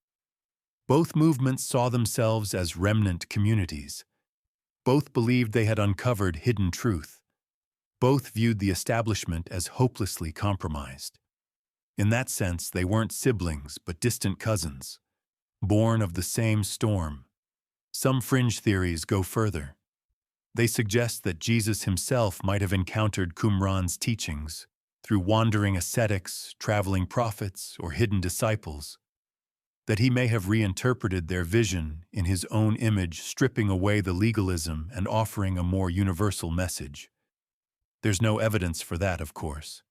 [SPEAKER 1] Both movements saw themselves as remnant communities. Both believed they had uncovered hidden truth. Both viewed the establishment as hopelessly compromised. In that sense, they weren't siblings but distant cousins, born of the same storm. Some fringe theories go further. They suggest that Jesus himself might have encountered Qumran's teachings through wandering ascetics, traveling prophets, or hidden disciples, that he may have reinterpreted their vision in his own image, stripping away the legalism and offering a more universal message. There's no evidence for that, of course.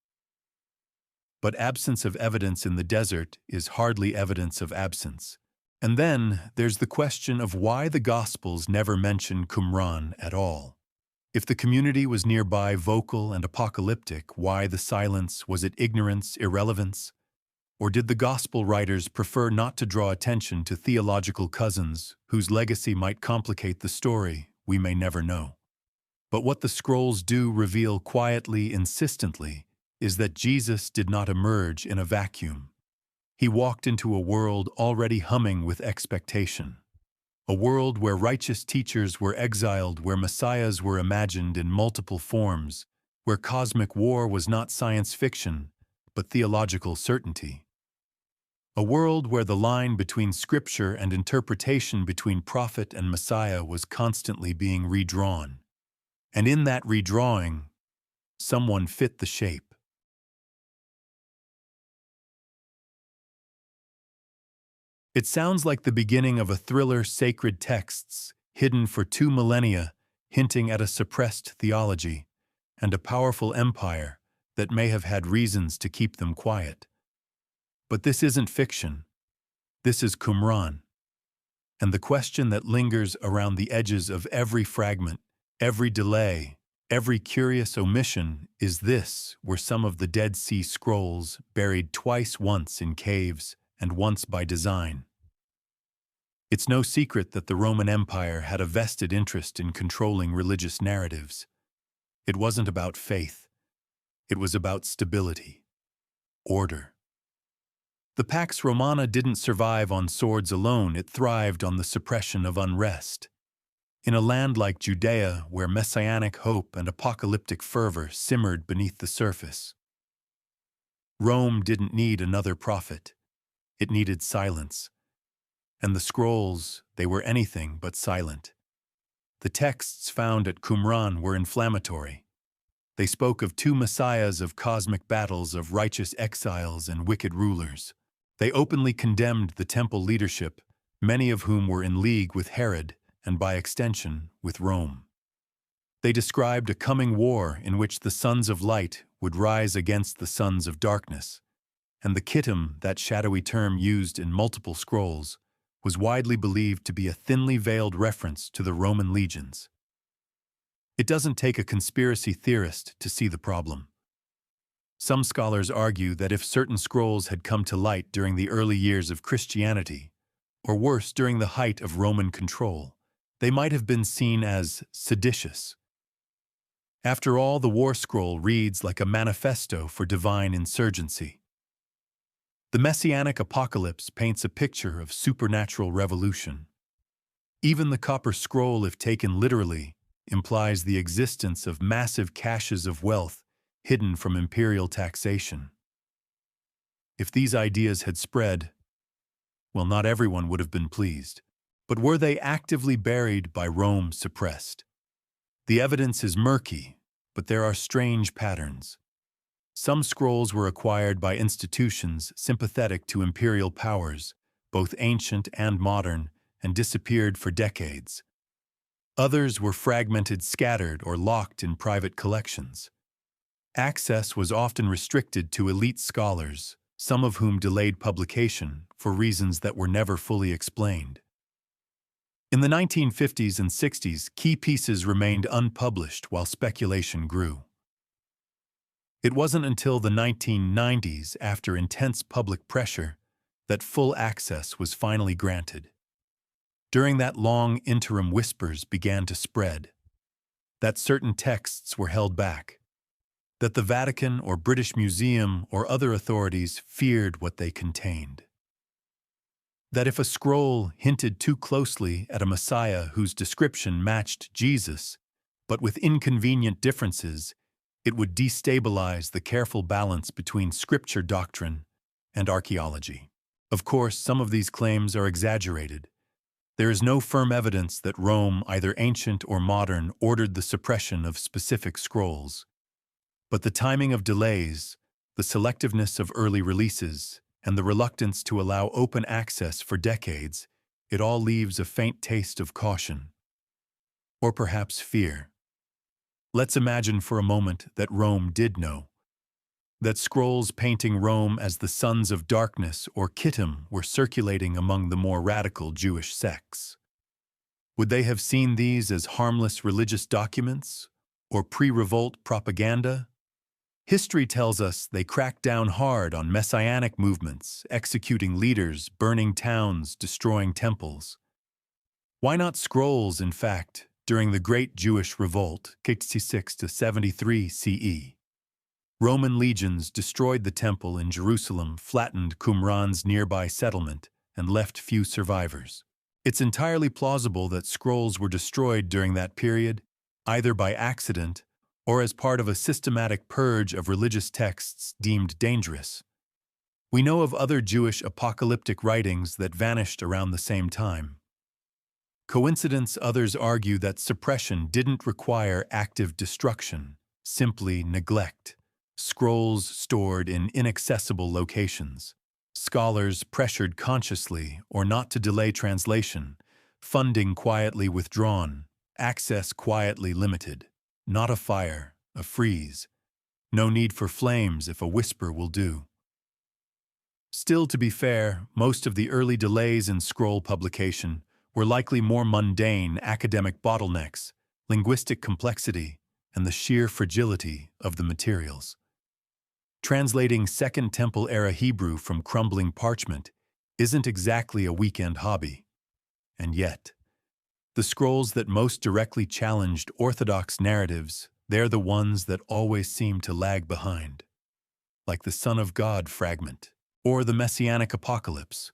[SPEAKER 1] But absence of evidence in the desert is hardly evidence of absence. And then there's the question of why the Gospels never mention Qumran at all. If the community was nearby, vocal and apocalyptic, why the silence? Was it ignorance, irrelevance? Or did the Gospel writers prefer not to draw attention to theological cousins whose legacy might complicate the story? We may never know. But what the scrolls do reveal quietly, insistently, is that Jesus did not emerge in a vacuum. He walked into a world already humming with expectation. A world where righteous teachers were exiled, where messiahs were imagined in multiple forms, where cosmic war was not science fiction, but theological certainty. A world where the line between scripture and interpretation, between prophet and messiah, was constantly being redrawn. And in that redrawing, someone fit the shape. It sounds like the beginning of a thriller, sacred texts, hidden for 2 millennia, hinting at a suppressed theology, and a powerful empire that may have had reasons to keep them quiet. But this isn't fiction. This is Qumran. And the question that lingers around the edges of every fragment, every delay, every curious omission is this: were some of the Dead Sea Scrolls buried twice, once in caves and once by design? It's no secret that the Roman Empire had a vested interest in controlling religious narratives. It wasn't about faith. It was about stability, order. The Pax Romana didn't survive on swords alone, it thrived on the suppression of unrest. In a land like Judea, where messianic hope and apocalyptic fervor simmered beneath the surface, Rome didn't need another prophet. It needed silence. And the scrolls, they were anything but silent. The texts found at Qumran were inflammatory. They spoke of 2 messiahs, of cosmic battles, of righteous exiles and wicked rulers. They openly condemned the temple leadership, many of whom were in league with Herod and, by extension, with Rome. They described a coming war in which the sons of light would rise against the sons of darkness, and the Kittim, that shadowy term used in multiple scrolls, was widely believed to be a thinly veiled reference to the Roman legions. It doesn't take a conspiracy theorist to see the problem. Some scholars argue that if certain scrolls had come to light during the early years of Christianity, or worse, during the height of Roman control, they might have been seen as seditious. After all, the War Scroll reads like a manifesto for divine insurgency. The messianic apocalypse paints a picture of supernatural revolution. Even the Copper Scroll, if taken literally, implies the existence of massive caches of wealth hidden from imperial taxation. If these ideas had spread, well, not everyone would have been pleased. But were they actively buried by Rome, suppressed? The evidence is murky, but there are strange patterns. Some scrolls were acquired by institutions sympathetic to imperial powers, both ancient and modern, and disappeared for decades. Others were fragmented, scattered, or locked in private collections. Access was often restricted to elite scholars, some of whom delayed publication for reasons that were never fully explained. In the 1950s and 60s, key pieces remained unpublished while speculation grew. It wasn't until the 1990s, after intense public pressure, that full access was finally granted. During that long interim, whispers began to spread that certain texts were held back, that the Vatican or British Museum or other authorities feared what they contained, that if a scroll hinted too closely at a Messiah whose description matched Jesus, but with inconvenient differences, it would destabilize the careful balance between scripture doctrine and archaeology. Of course, some of these claims are exaggerated. There is no firm evidence that Rome, either ancient or modern, ordered the suppression of specific scrolls. But the timing of delays, the selectiveness of early releases, and the reluctance to allow open access for decades, it all leaves a faint taste of caution. Or perhaps fear. Let's imagine for a moment that Rome did know, that scrolls painting Rome as the sons of darkness or Kittim were circulating among the more radical Jewish sects. Would they have seen these as harmless religious documents or pre-revolt propaganda? History tells us they cracked down hard on messianic movements, executing leaders, burning towns, destroying temples. Why not scrolls, in fact, during the Great Jewish Revolt, 66 to 73 CE? Roman legions destroyed the temple in Jerusalem, flattened Qumran's nearby settlement, and left few survivors. It's entirely plausible that scrolls were destroyed during that period, either by accident or as part of a systematic purge of religious texts deemed dangerous. We know of other Jewish apocalyptic writings that vanished around the same time. Coincidence? Others argue that suppression didn't require active destruction, simply neglect. Scrolls stored in inaccessible locations. Scholars pressured consciously or not to delay translation. Funding quietly withdrawn. Access quietly limited. Not a fire, a freeze. No need for flames if a whisper will do. Still, to be fair, most of the early delays in scroll publication were likely more mundane academic bottlenecks, linguistic complexity, and the sheer fragility of the materials. Translating Second Temple-era Hebrew from crumbling parchment isn't exactly a weekend hobby. And yet, the scrolls that most directly challenged orthodox narratives, they're the ones that always seem to lag behind. Like the Son of God fragment, or the Messianic Apocalypse,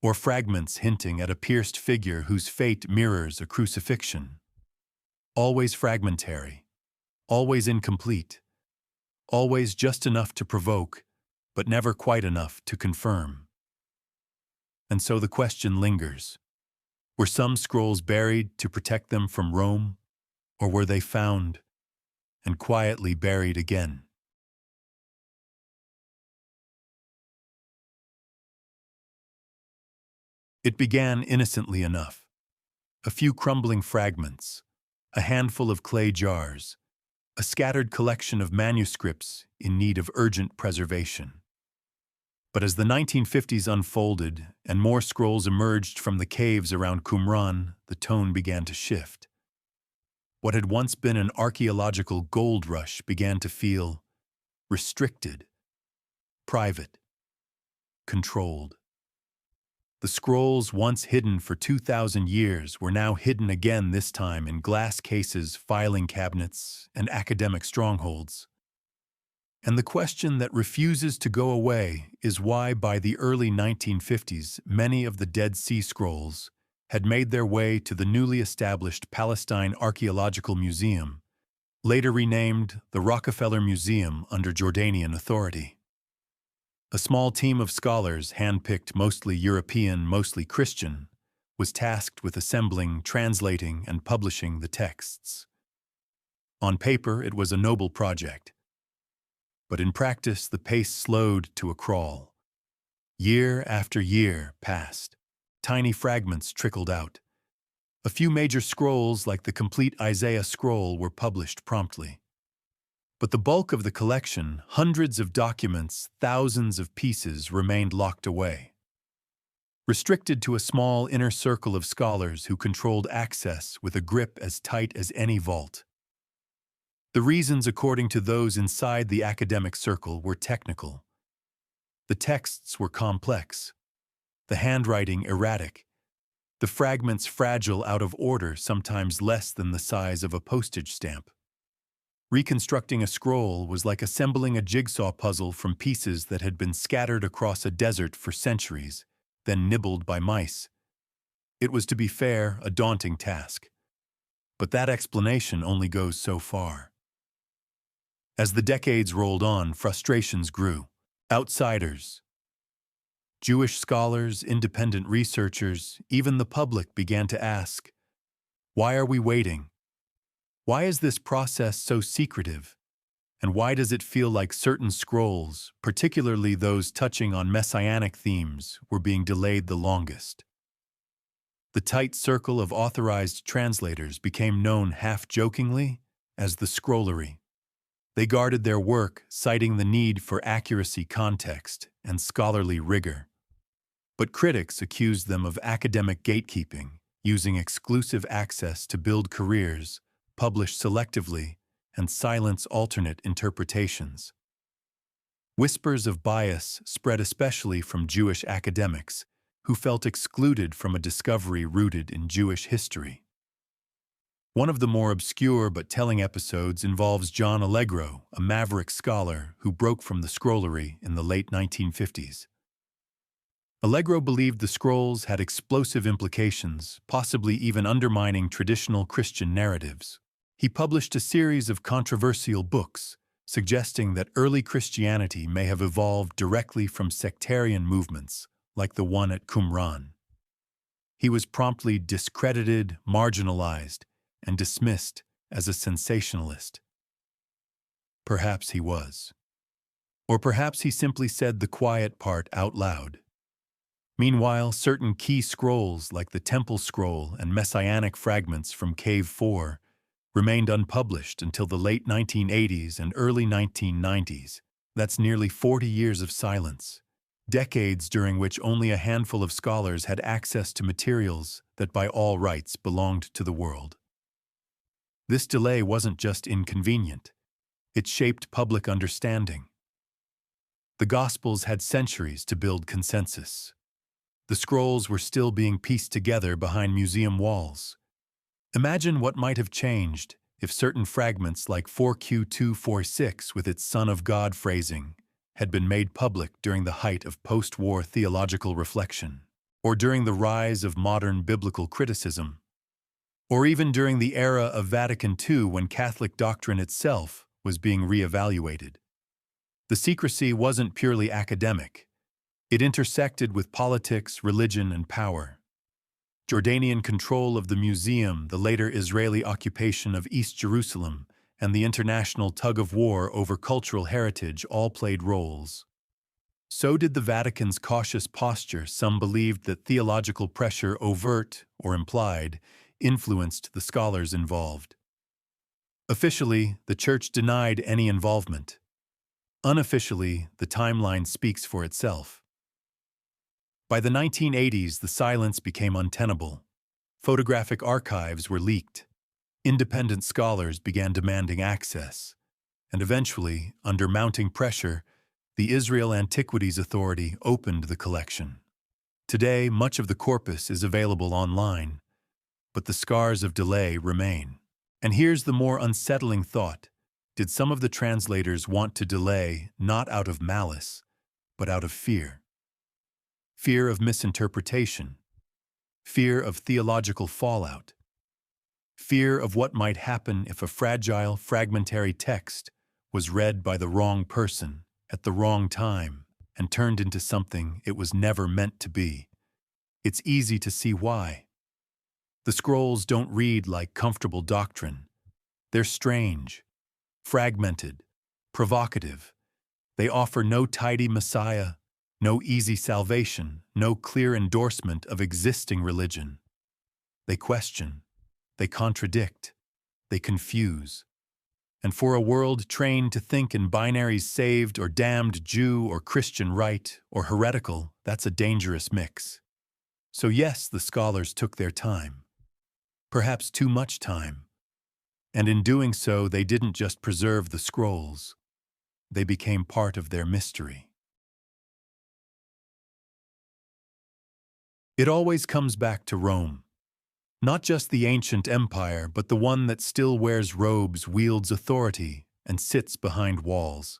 [SPEAKER 1] or fragments hinting at a pierced figure whose fate mirrors a crucifixion. Always fragmentary, always incomplete, always just enough to provoke, but never quite enough to confirm. And so the question lingers. Were some scrolls buried to protect them from Rome, or were they found and quietly buried again? It began innocently enough. A few crumbling fragments, a handful of clay jars, a scattered collection of manuscripts in need of urgent preservation. But as the 1950s unfolded and more scrolls emerged from the caves around Qumran, the tone began to shift. What had once been an archaeological gold rush began to feel restricted, private, controlled. The scrolls once hidden for 2,000 years were now hidden again, this time in glass cases, filing cabinets, and academic strongholds. And the question that refuses to go away is why, by the early 1950s, many of the Dead Sea Scrolls had made their way to the newly established Palestine Archaeological Museum, later renamed the Rockefeller Museum under Jordanian authority. A small team of scholars, handpicked mostly European, mostly Christian, was tasked with assembling, translating, and publishing the texts. On paper, it was a noble project. But in practice, the pace slowed to a crawl. Year after year passed. Tiny fragments trickled out. A few major scrolls, like the complete Isaiah scroll, were published promptly. But the bulk of the collection, hundreds of documents, thousands of pieces, remained locked away. Restricted to a small inner circle of scholars who controlled access with a grip as tight as any vault. The reasons, according to those inside the academic circle, were technical. The texts were complex, the handwriting erratic, the fragments fragile, out of order, sometimes less than the size of a postage stamp. Reconstructing a scroll was like assembling a jigsaw puzzle from pieces that had been scattered across a desert for centuries, then nibbled by mice. It was, to be fair, a daunting task. But that explanation only goes so far. As the decades rolled on, frustrations grew. Outsiders, Jewish scholars, independent researchers, even the public began to ask, why are we waiting? Why is this process so secretive? And why does it feel like certain scrolls, particularly those touching on messianic themes, were being delayed the longest? The tight circle of authorized translators became known half-jokingly as the scrollery. They guarded their work, citing the need for accuracy, context, and scholarly rigor. But critics accused them of academic gatekeeping, using exclusive access to build careers, publish selectively, and silence alternate interpretations. Whispers of bias spread especially from Jewish academics, who felt excluded from a discovery rooted in Jewish history. One of the more obscure but telling episodes involves John Allegro, a maverick scholar who broke from the scrollery in the late 1950s. Allegro believed the scrolls had explosive implications, possibly even undermining traditional Christian narratives. He published a series of controversial books, suggesting that early Christianity may have evolved directly from sectarian movements, like the one at Qumran. He was promptly discredited, marginalized, and dismissed as a sensationalist. Perhaps he was. Or perhaps he simply said the quiet part out loud. Meanwhile, certain key scrolls like the Temple Scroll and messianic fragments from Cave 4 remained unpublished until the late 1980s and early 1990s. That's nearly 40 years of silence, decades during which only a handful of scholars had access to materials that by all rights belonged to the world. This delay wasn't just inconvenient, it shaped public understanding. The Gospels had centuries to build consensus. The scrolls were still being pieced together behind museum walls. Imagine what might have changed if certain fragments like 4Q246 with its Son of God phrasing had been made public during the height of post-war theological reflection, or during the rise of modern biblical criticism, or even during the era of Vatican II when Catholic doctrine itself was being re-evaluated. The secrecy wasn't purely academic. It intersected with politics, religion, and power. Jordanian control of the museum, the later Israeli occupation of East Jerusalem, and the international tug-of-war over cultural heritage all played roles. So did the Vatican's cautious posture. Some believed that theological pressure, overt or implied, influenced the scholars involved. Officially, the Church denied any involvement. Unofficially, the timeline speaks for itself. By the 1980s, the silence became untenable. Photographic archives were leaked. Independent scholars began demanding access. And eventually, under mounting pressure, the Israel Antiquities Authority opened the collection. Today, much of the corpus is available online, but the scars of delay remain. And here's the more unsettling thought. Did some of the translators want to delay not out of malice, but out of fear? Fear of misinterpretation, fear of theological fallout, fear of what might happen if a fragile, fragmentary text was read by the wrong person at the wrong time and turned into something it was never meant to be. It's easy to see why. The scrolls don't read like comfortable doctrine. They're strange, fragmented, provocative. They offer no tidy Messiah, no easy salvation, no clear endorsement of existing religion. They question, they contradict, they confuse. And for a world trained to think in binaries, saved or damned, Jew or Christian, right or heretical, that's a dangerous mix. So yes, the scholars took their time. Perhaps too much time. And in doing so, they didn't just preserve the scrolls, they became part of their mystery. It always comes back to Rome. Not just the ancient empire, but the one that still wears robes, wields authority, and sits behind walls.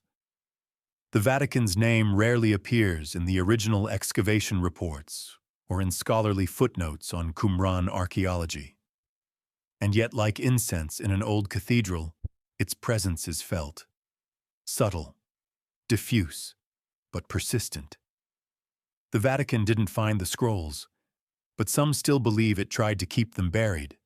[SPEAKER 1] The Vatican's name rarely appears in the original excavation reports or in scholarly footnotes on Qumran archaeology. And yet, like incense in an old cathedral, its presence is felt. Subtle, diffuse, but persistent. The Vatican didn't find the scrolls, but some still believe it tried to keep them buried.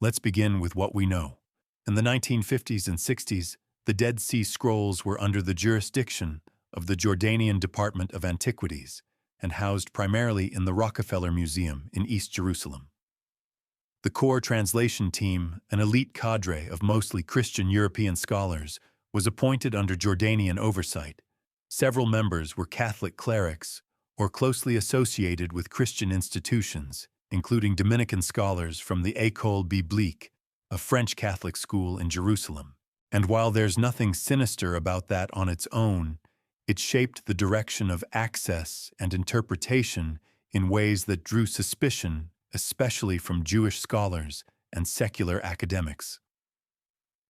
[SPEAKER 1] Let's begin with what we know. In the 1950s and 60s, the Dead Sea Scrolls were under the jurisdiction of the Jordanian Department of Antiquities and housed primarily in the Rockefeller Museum in East Jerusalem. The core translation team, an elite cadre of mostly Christian European scholars, was appointed under Jordanian oversight. Several members were Catholic clerics or closely associated with Christian institutions, including Dominican scholars from the École Biblique, a French Catholic school in Jerusalem. And while there's nothing sinister about that on its own, it shaped the direction of access and interpretation in ways that drew suspicion, especially from Jewish scholars and secular academics.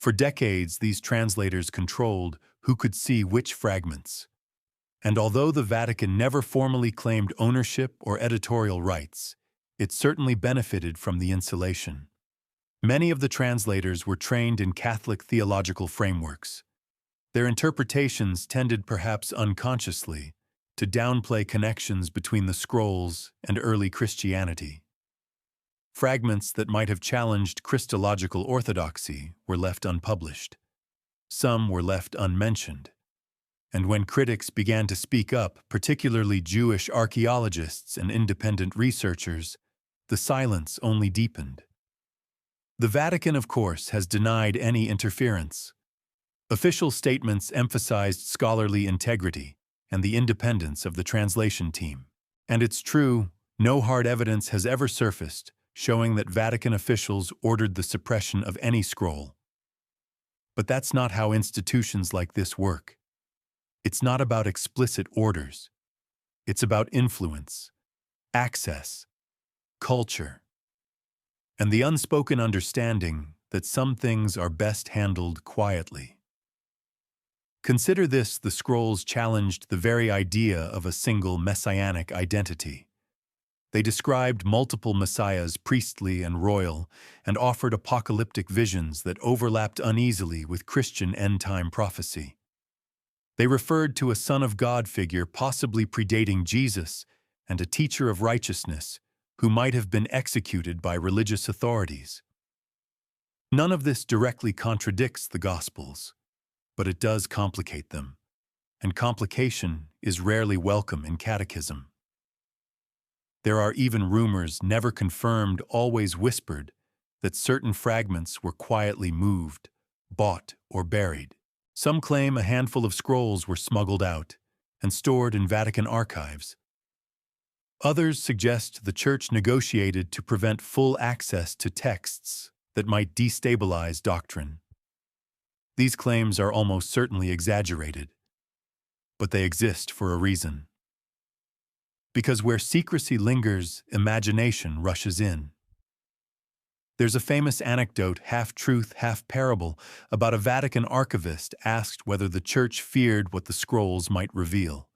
[SPEAKER 1] For decades, these translators controlled who could see which fragments. And although the Vatican never formally claimed ownership or editorial rights, it certainly benefited from the insulation. Many of the translators were trained in Catholic theological frameworks. Their interpretations tended, perhaps unconsciously, to downplay connections between the scrolls and early Christianity. Fragments that might have challenged Christological orthodoxy were left unpublished. Some were left unmentioned. And when critics began to speak up, particularly Jewish archaeologists and independent researchers, the silence only deepened. The Vatican, of course, has denied any interference. Official statements emphasized scholarly integrity and the independence of the translation team. And it's true, no hard evidence has ever surfaced showing that Vatican officials ordered the suppression of any scroll. But that's not how institutions like this work. It's not about explicit orders. It's about influence, access, culture, and the unspoken understanding that some things are best handled quietly. Consider this: the scrolls challenged the very idea of a single messianic identity. They described multiple messiahs, priestly and royal, and offered apocalyptic visions that overlapped uneasily with Christian end-time prophecy. They referred to a Son of God figure possibly predating Jesus and a teacher of righteousness who might have been executed by religious authorities. None of this directly contradicts the Gospels, but it does complicate them, and complication is rarely welcome in catechism. There are even rumors, never confirmed, always whispered, that certain fragments were quietly moved, bought, or buried. Some claim a handful of scrolls were smuggled out and stored in Vatican archives. Others suggest the Church negotiated to prevent full access to texts that might destabilize doctrine. These claims are almost certainly exaggerated, but they exist for a reason. Because where secrecy lingers, imagination rushes in. There's a famous anecdote, half truth, half parable, about a Vatican archivist asked whether the Church feared what the scrolls might reveal.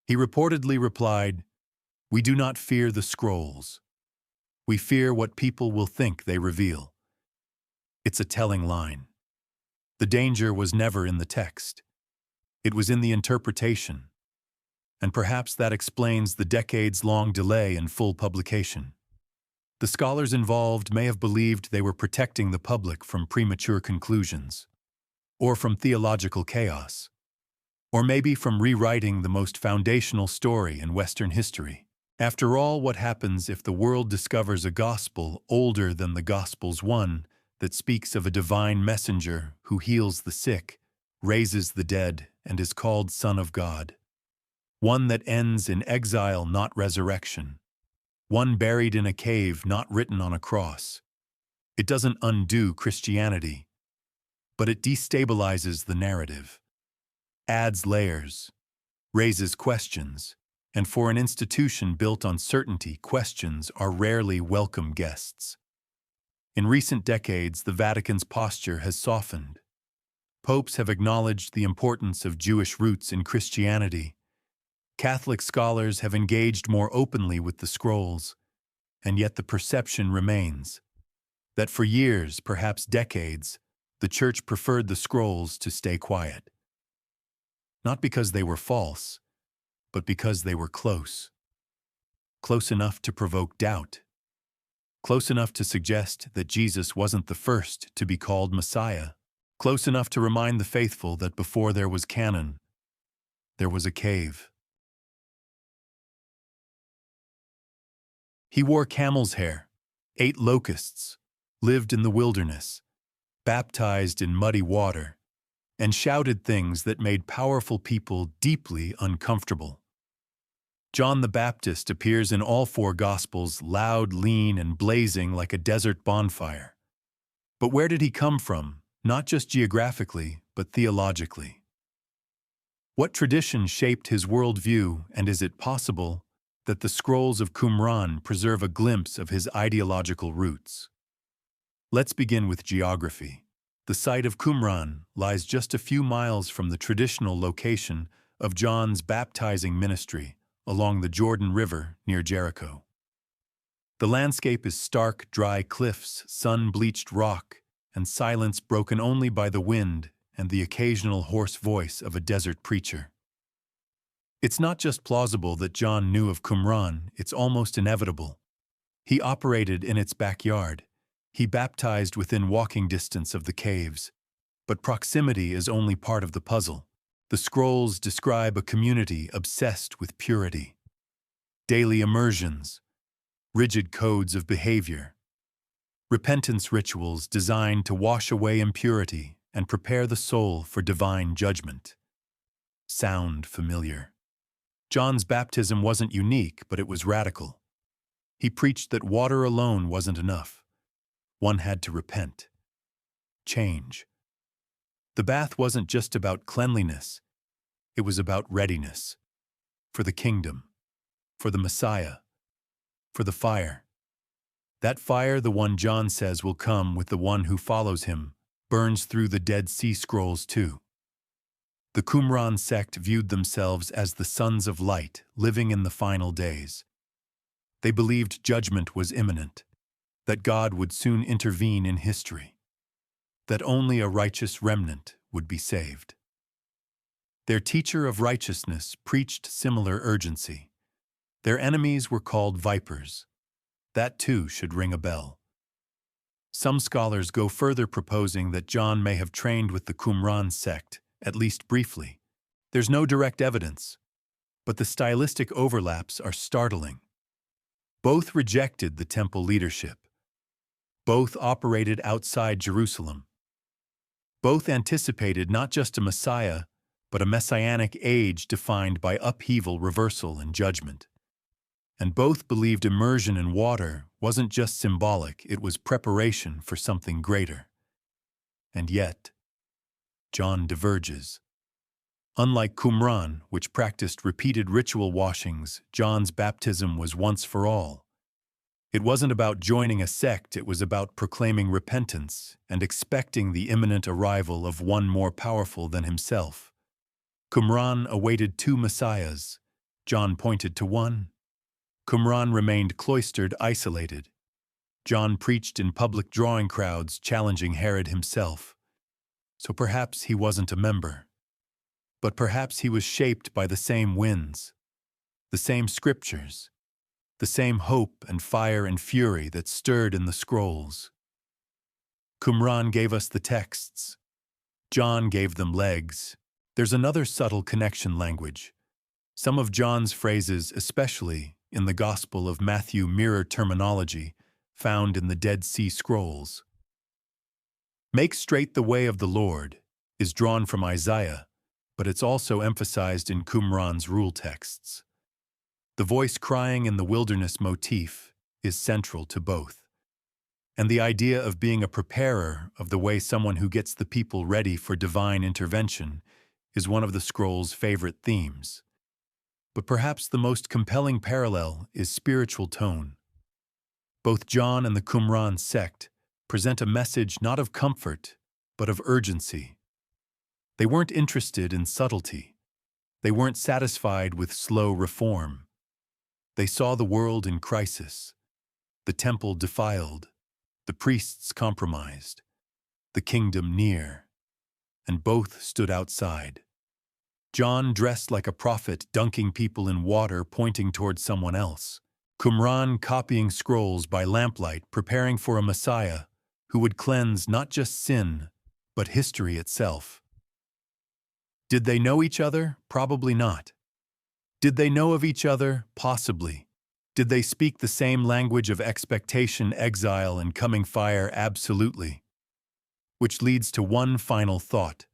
[SPEAKER 1] He reportedly replied, "We do not fear the scrolls. We fear what people will think they reveal." It's a telling line. The danger was never in the text. It was in the interpretation. And perhaps that explains the decades-long delay in full publication. The scholars involved may have believed they were protecting the public from premature conclusions, or from theological chaos, or maybe from rewriting the most foundational story in Western history. After all, what happens if the world discovers a gospel older than the Gospels, one that speaks of a divine messenger who heals the sick, raises the dead, and is called Son of God? One that ends in exile, not resurrection. One buried in a cave, not written on a cross. It doesn't undo Christianity, but it destabilizes the narrative, adds layers, raises questions, and for an institution built on certainty, questions are rarely welcome guests. In recent decades, the Vatican's posture has softened. Popes have acknowledged the importance of Jewish roots in Christianity. Catholic scholars have engaged more openly with the scrolls, and yet the perception remains that for years, perhaps decades, the Church preferred the scrolls to stay quiet. Not because they were false, but because they were close. Close enough to provoke doubt. Close enough to suggest that Jesus wasn't the first to be called Messiah. Close enough to remind the faithful that before there was canon, there was a cave. He wore camel's hair, ate locusts, lived in the wilderness, baptized in muddy water, and shouted things that made powerful people deeply uncomfortable. John the Baptist appears in all four Gospels, loud, lean, and blazing like a desert bonfire. But where did he come from, not just geographically, but theologically? What tradition shaped his worldview, and is it possible that the scrolls of Qumran preserve a glimpse of his ideological roots? Let's begin with geography. The site of Qumran lies just a few miles from the traditional location of John's baptizing ministry, along the Jordan River near Jericho. The landscape is stark, dry cliffs, sun-bleached rock, and silence broken only by the wind and the occasional hoarse voice of a desert preacher. It's not just plausible that John knew of Qumran, it's almost inevitable. He operated in its backyard. He baptized within walking distance of the caves. But proximity is only part of the puzzle. The scrolls describe a community obsessed with purity. Daily immersions, rigid codes of behavior, repentance rituals designed to wash away impurity and prepare the soul for divine judgment. Sound familiar. John's baptism wasn't unique, but it was radical. He preached that water alone wasn't enough. One had to repent. Change. The bath wasn't just about cleanliness. It was about readiness. For the kingdom. For the Messiah. For the fire. That fire, the one John says will come with the one who follows him, burns through the Dead Sea Scrolls too. The Qumran sect viewed themselves as the sons of light living in the final days. They believed judgment was imminent, that God would soon intervene in history, that only a righteous remnant would be saved. Their teacher of righteousness preached similar urgency. Their enemies were called vipers. That too should ring a bell. Some scholars go further, proposing that John may have trained with the Qumran sect, at least briefly. There's no direct evidence, but the stylistic overlaps are startling. Both rejected the temple leadership. Both operated outside Jerusalem. Both anticipated not just a Messiah, but a messianic age defined by upheaval, reversal, and judgment. And both believed immersion in water wasn't just symbolic, it was preparation for something greater. And yet, John diverges. Unlike Qumran, which practiced repeated ritual washings, John's baptism was once for all. It wasn't about joining a sect, it was about proclaiming repentance and expecting the imminent arrival of one more powerful than himself. Qumran awaited two messiahs. John pointed to one. Qumran remained cloistered, isolated. John preached in public drawing crowds, challenging Herod himself. So perhaps he wasn't a member. But perhaps he was shaped by the same winds, the same scriptures, the same hope and fire and fury that stirred in the scrolls. Qumran gave us the texts. John gave them legs. There's another subtle connection: language. Some of John's phrases, especially in the Gospel of Matthew, mirror terminology found in the Dead Sea Scrolls. Make straight the way of the Lord is drawn from Isaiah, but it's also emphasized in Qumran's rule texts. The voice crying in the wilderness motif is central to both. and the idea of being a preparer of the way someone who gets the people ready for divine intervention is one of the scroll's favorite themes. But perhaps the most compelling parallel is spiritual tone. Both John and the Qumran sect present a message not of comfort, but of urgency. They weren't interested in subtlety. They weren't satisfied with slow reform. They saw the world in crisis, the temple defiled, the priests compromised, the kingdom near, and both stood outside. John dressed like a prophet, dunking people in water, pointing toward someone else. Qumran copying scrolls by lamplight, preparing for a Messiah who would cleanse not just sin, but history itself. Did they know each other? Probably not. Did they know of each other? Possibly. Did they speak the same language of expectation, exile, and coming fire? Absolutely. Which leads to one final thought,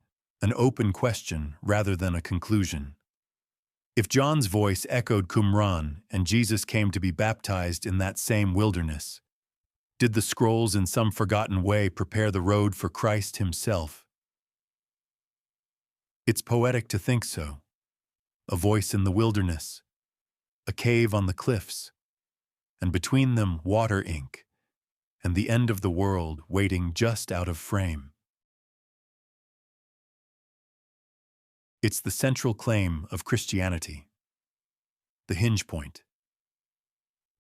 [SPEAKER 1] an open question rather than a conclusion. If John's voice echoed Qumran and Jesus came to be baptized in that same wilderness, did the scrolls in some forgotten way prepare the road for Christ himself? It's poetic to think so. A voice in the wilderness, a cave on the cliffs, and between them water ink, and the end of the world waiting just out of frame. It's the central claim of Christianity, the hinge point.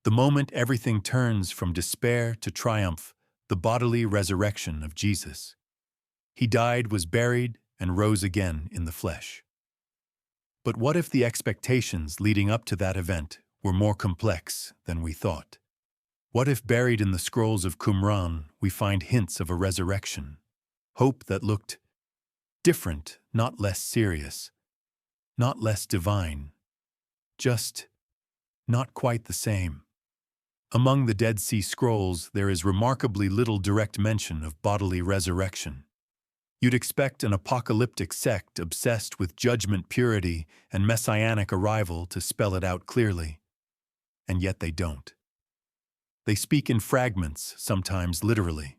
[SPEAKER 1] The moment everything turns from despair to triumph, the bodily resurrection of Jesus. He died, was buried, and rose again in the flesh. But what if the expectations leading up to that event were more complex than we thought? What if buried in the scrolls of Qumran we find hints of a resurrection? Hope that looked different, not less serious, not less divine, just not quite the same. Among the Dead Sea Scrolls, there is remarkably little direct mention of bodily resurrection. You'd expect an apocalyptic sect obsessed with judgment, purity, and messianic arrival to spell it out clearly. And yet they don't. They speak in fragments, sometimes literally.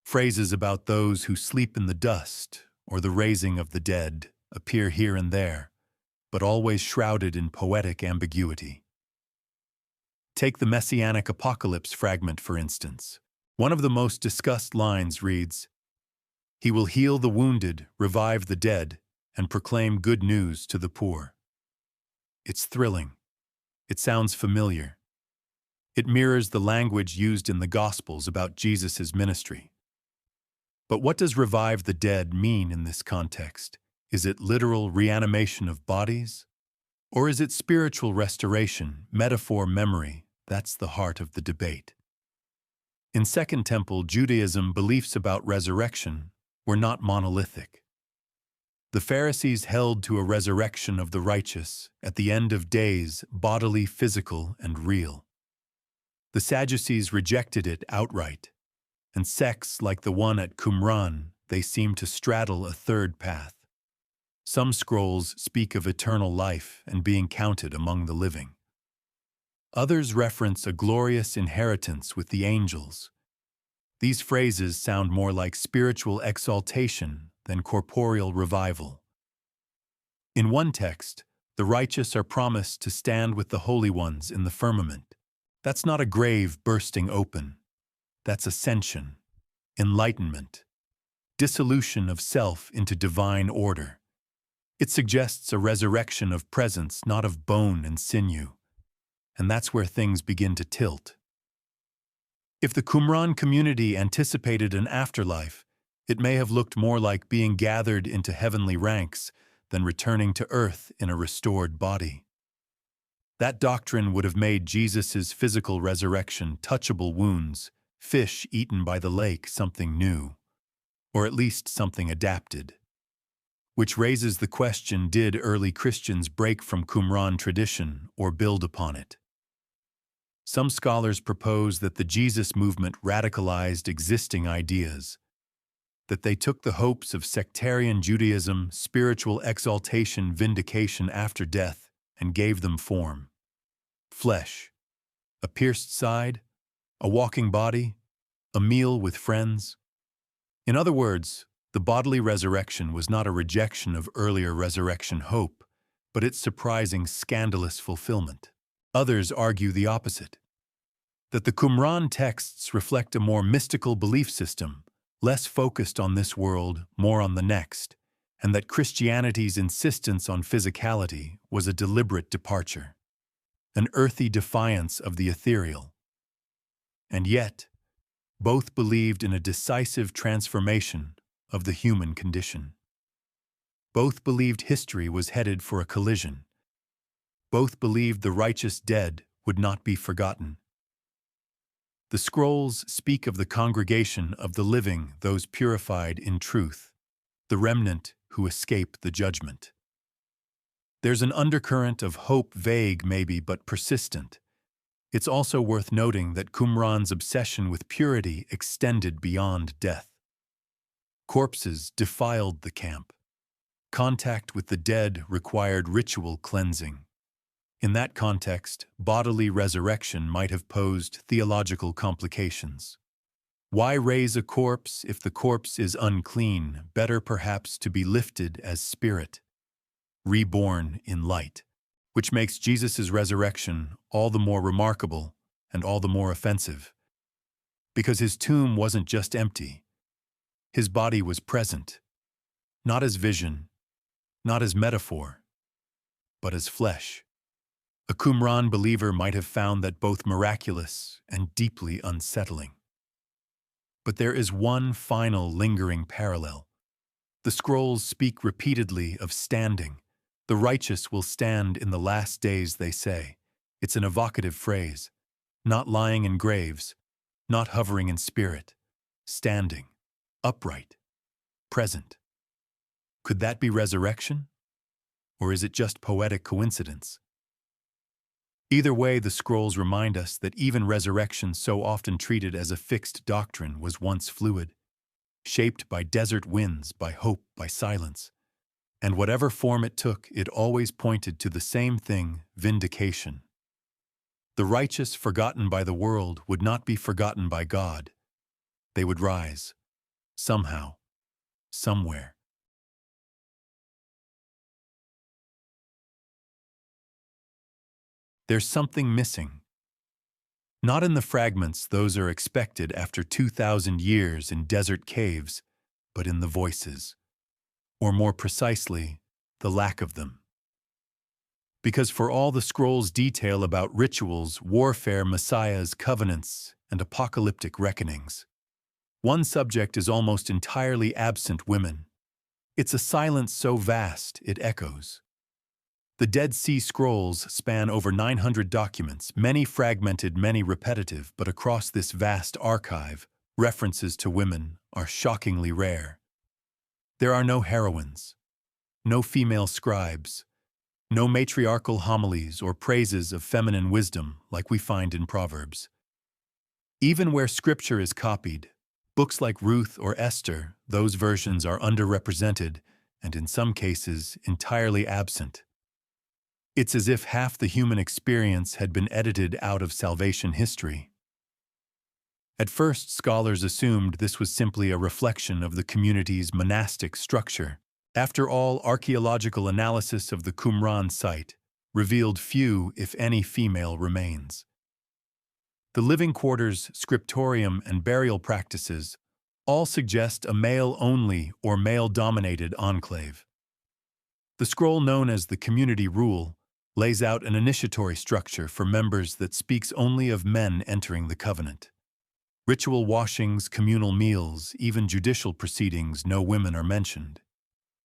[SPEAKER 1] Phrases about those who sleep in the dust or the raising of the dead appear here and there, but always shrouded in poetic ambiguity. Take the Messianic Apocalypse fragment, for instance. One of the most discussed lines reads, "He will heal the wounded, revive the dead, and proclaim good news to the poor." It's thrilling. It sounds familiar. It mirrors the language used in the Gospels about Jesus' ministry. But what does revive the dead mean in this context? Is it literal reanimation of bodies? Or is it spiritual restoration, metaphor, memory? That's the heart of the debate. In Second Temple Judaism, beliefs about resurrection were not monolithic. The Pharisees held to a resurrection of the righteous at the end of days, bodily, physical, and real. The Sadducees rejected it outright, and sects like the one at Qumran, they seem to straddle a third path. Some scrolls speak of eternal life and being counted among the living. Others reference a glorious inheritance with the angels. These phrases sound more like spiritual exaltation than corporeal revival. In one text, the righteous are promised to stand with the holy ones in the firmament. That's not a grave bursting open. That's ascension, enlightenment, dissolution of self into divine order. It suggests a resurrection of presence, not of bone and sinew. And that's where things begin to tilt. If the Qumran community anticipated an afterlife, it may have looked more like being gathered into heavenly ranks than returning to earth in a restored body. That doctrine would have made Jesus' physical resurrection, touchable wounds, fish eaten by the lake, something new, or at least something adapted. Which raises the question, did early Christians break from Qumran tradition or build upon it? Some scholars propose that the Jesus movement radicalized existing ideas, that they took the hopes of sectarian Judaism, spiritual exaltation, vindication after death, and gave them form. Flesh, a pierced side, a walking body, A meal with friends? In other words, the bodily resurrection was not a rejection of earlier resurrection hope, but its surprising, scandalous fulfillment. Others argue the opposite, that the Qumran texts reflect a more mystical belief system, less focused on this world, more on the next, and that Christianity's insistence on physicality was a deliberate departure, an earthy defiance of the ethereal. And yet, both believed in a decisive transformation of the human condition. Both believed history was headed for a collision. Both believed the righteous dead would not be forgotten. The scrolls speak of the congregation of the living, those purified in truth, the remnant who escape the judgment. There's an undercurrent of hope, vague maybe, but persistent. It's also worth noting that Qumran's obsession with purity extended beyond death. Corpses defiled the camp. Contact with the dead required ritual cleansing. In that context, bodily resurrection might have posed theological complications. Why raise a corpse if the corpse is unclean? Better perhaps to be lifted as spirit, reborn in light, which makes Jesus' resurrection all the more remarkable and all the more offensive. Because his tomb wasn't just empty. His body was present, not as vision, not as metaphor, but as flesh. A Qumran believer might have found that both miraculous and deeply unsettling. But there is one final lingering parallel. The scrolls speak repeatedly of standing. The righteous will stand in the last days, they say. It's an evocative phrase. Not lying in graves, not hovering in spirit. Standing, upright, present. Could that be resurrection? Or is it just poetic coincidence? Either way, the scrolls remind us that even resurrection, so often treated as a fixed doctrine, was once fluid, shaped by desert winds, by hope, by silence. And whatever form it took, it always pointed to the same thing: vindication. The righteous, forgotten by the world, would not be forgotten by God. They would rise, somehow, somewhere. There's something missing. Not in the fragments, those are expected after 2,000 years in desert caves, but in the voices. Or more precisely, the lack of them. Because for all the scrolls' detail about rituals, warfare, messiahs, covenants, and apocalyptic reckonings, one subject is almost entirely absent: women. It's a silence so vast it echoes. The Dead Sea Scrolls span over 900 documents, many fragmented, many repetitive, but across this vast archive, references to women are shockingly rare. There are no heroines, no female scribes, no matriarchal homilies or praises of feminine wisdom like we find in Proverbs. Even where scripture is copied, books like Ruth or Esther, those versions are underrepresented and in some cases entirely absent. It's as if half the human experience had been edited out of salvation history. At first, scholars assumed this was simply a reflection of the community's monastic structure. After all, archaeological analysis of the Qumran site revealed few, if any, female remains. The living quarters, scriptorium, and burial practices all suggest a male-only or male-dominated enclave. The scroll known as the Community Rule lays out an initiatory structure for members that speaks only of men entering the covenant. Ritual washings, communal meals, even judicial proceedings, no women are mentioned,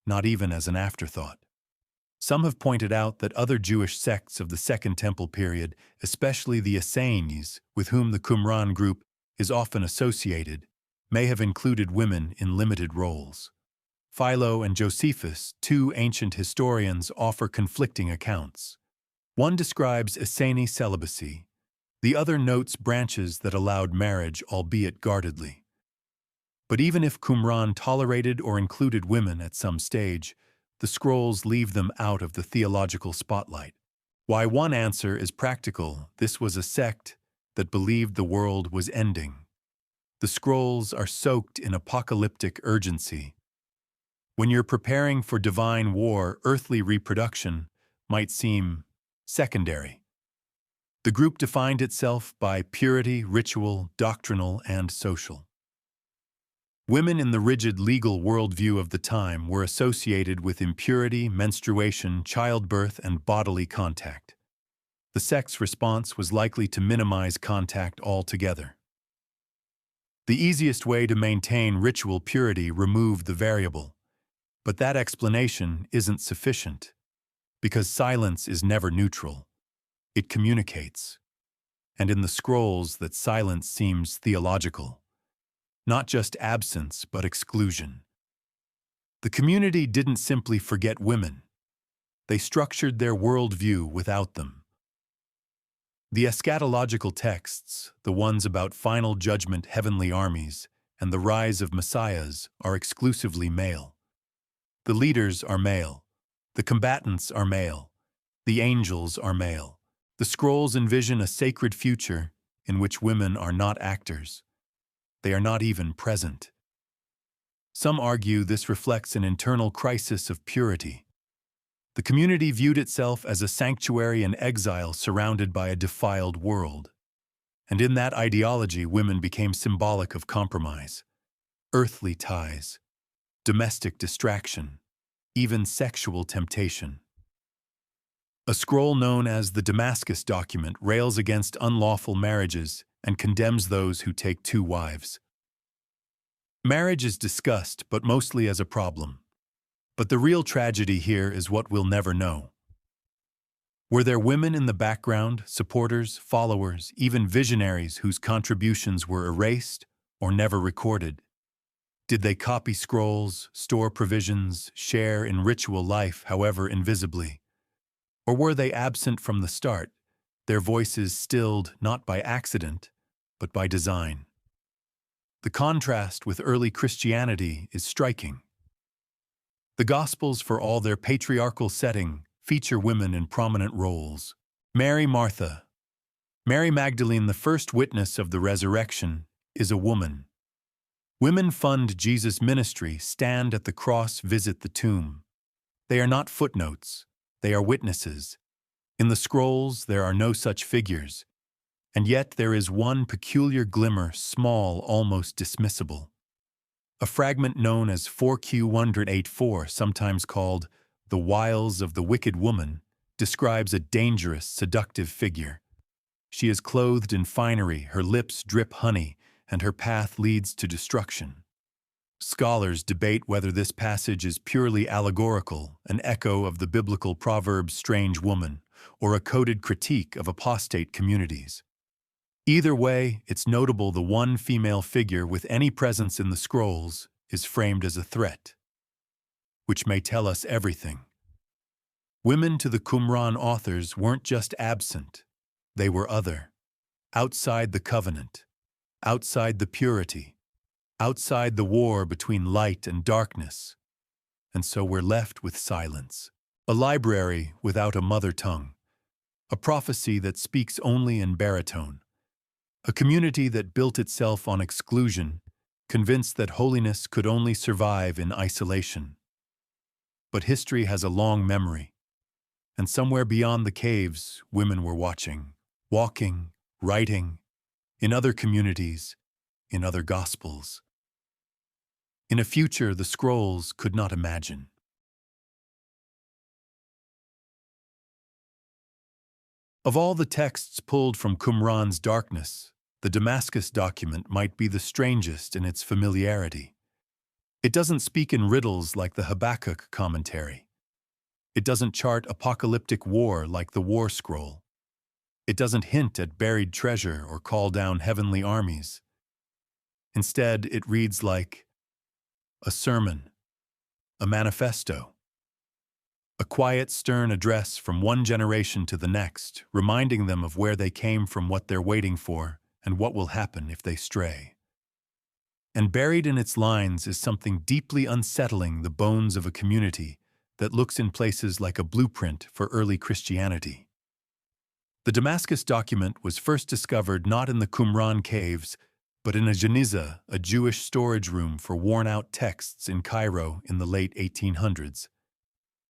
[SPEAKER 1] not even as an afterthought. Some have pointed out that other Jewish sects of the Second Temple period, especially the Essenes, with whom the Qumran group is often associated, may have included women in limited roles. Philo and Josephus, two ancient historians, offer conflicting accounts. One describes Essene celibacy. The other notes branches that allowed marriage, albeit guardedly. But even if Qumran tolerated or included women at some stage, the scrolls leave them out of the theological spotlight. Why, one answer is practical: this was a sect that believed the world was ending. The scrolls are soaked in apocalyptic urgency. When you're preparing for divine war, earthly reproduction might seem secondary. The group defined itself by purity, ritual, doctrinal, and social. Women in the rigid legal worldview of the time were associated with impurity, menstruation, childbirth, and bodily contact. The sex response was likely to minimize contact altogether. The easiest way to maintain ritual purity removed the variable. But that explanation isn't sufficient, because silence is never neutral. It communicates. And in the scrolls, that silence seems theological. Not just absence, but exclusion. The community didn't simply forget women. They structured their worldview without them. The eschatological texts, the ones about final judgment, heavenly armies, and the rise of messiahs, are exclusively male. The leaders are male. The combatants are male. The angels are male. The scrolls envision a sacred future in which women are not actors. They are not even present. Some argue this reflects an internal crisis of purity. The community viewed itself as a sanctuary in exile surrounded by a defiled world. And in that ideology, women became symbolic of compromise, earthly ties, domestic distraction, even sexual temptation. A scroll known as the Damascus document rails against unlawful marriages and condemns those who take two wives. Marriage is discussed, but mostly as a problem. But the real tragedy here is what we'll never know. Were there women in the background, supporters, followers, even visionaries whose contributions were erased or never recorded? Did they copy scrolls, store provisions, share in ritual life, however invisibly? Or were they absent from the start, their voices stilled not by accident, but by design? The contrast with early Christianity is striking. The Gospels, for all their patriarchal setting, feature women in prominent roles. Mary, Martha. Mary Magdalene, the first witness of the resurrection, is a woman. Women fund Jesus' ministry, stand at the cross, visit the tomb. They are not footnotes, they are witnesses. In the scrolls, there are no such figures, and yet there is one peculiar glimmer, small, almost dismissible. A fragment known as 4Q184, sometimes called the wiles of the wicked woman, describes a dangerous, seductive figure. She is clothed in finery, her lips drip honey, and her path leads to destruction. Scholars debate whether this passage is purely allegorical, an echo of the biblical proverb strange woman, or a coded critique of apostate communities. Either way, it's notable the one female figure with any presence in the scrolls is framed as a threat, which may tell us everything. Women to the Qumran authors weren't just absent, they were other, outside the covenant, outside the purity, outside the war between light and darkness. And so we're left with silence, a library without a mother tongue, a prophecy that speaks only in baritone, a community that built itself on exclusion, convinced that holiness could only survive in isolation. But history has a long memory, and somewhere beyond the caves, women were watching, walking, writing, in other communities, in other gospels. In a future the scrolls could not imagine. Of all the texts pulled from Qumran's darkness, the Damascus document might be the strangest in its familiarity. It doesn't speak in riddles like the Habakkuk commentary. It doesn't chart apocalyptic war like the War Scroll. It doesn't hint at buried treasure or call down heavenly armies. Instead, it reads like a sermon, a manifesto, a quiet, stern address from one generation to the next, reminding them of where they came from, what they're waiting for, and what will happen if they stray. And buried in its lines is something deeply unsettling, the bones of a community that looks in places like a blueprint for early Christianity. The Damascus document was first discovered not in the Qumran caves, but in a genizah, a Jewish storage room for worn-out texts in Cairo in the late 1800s.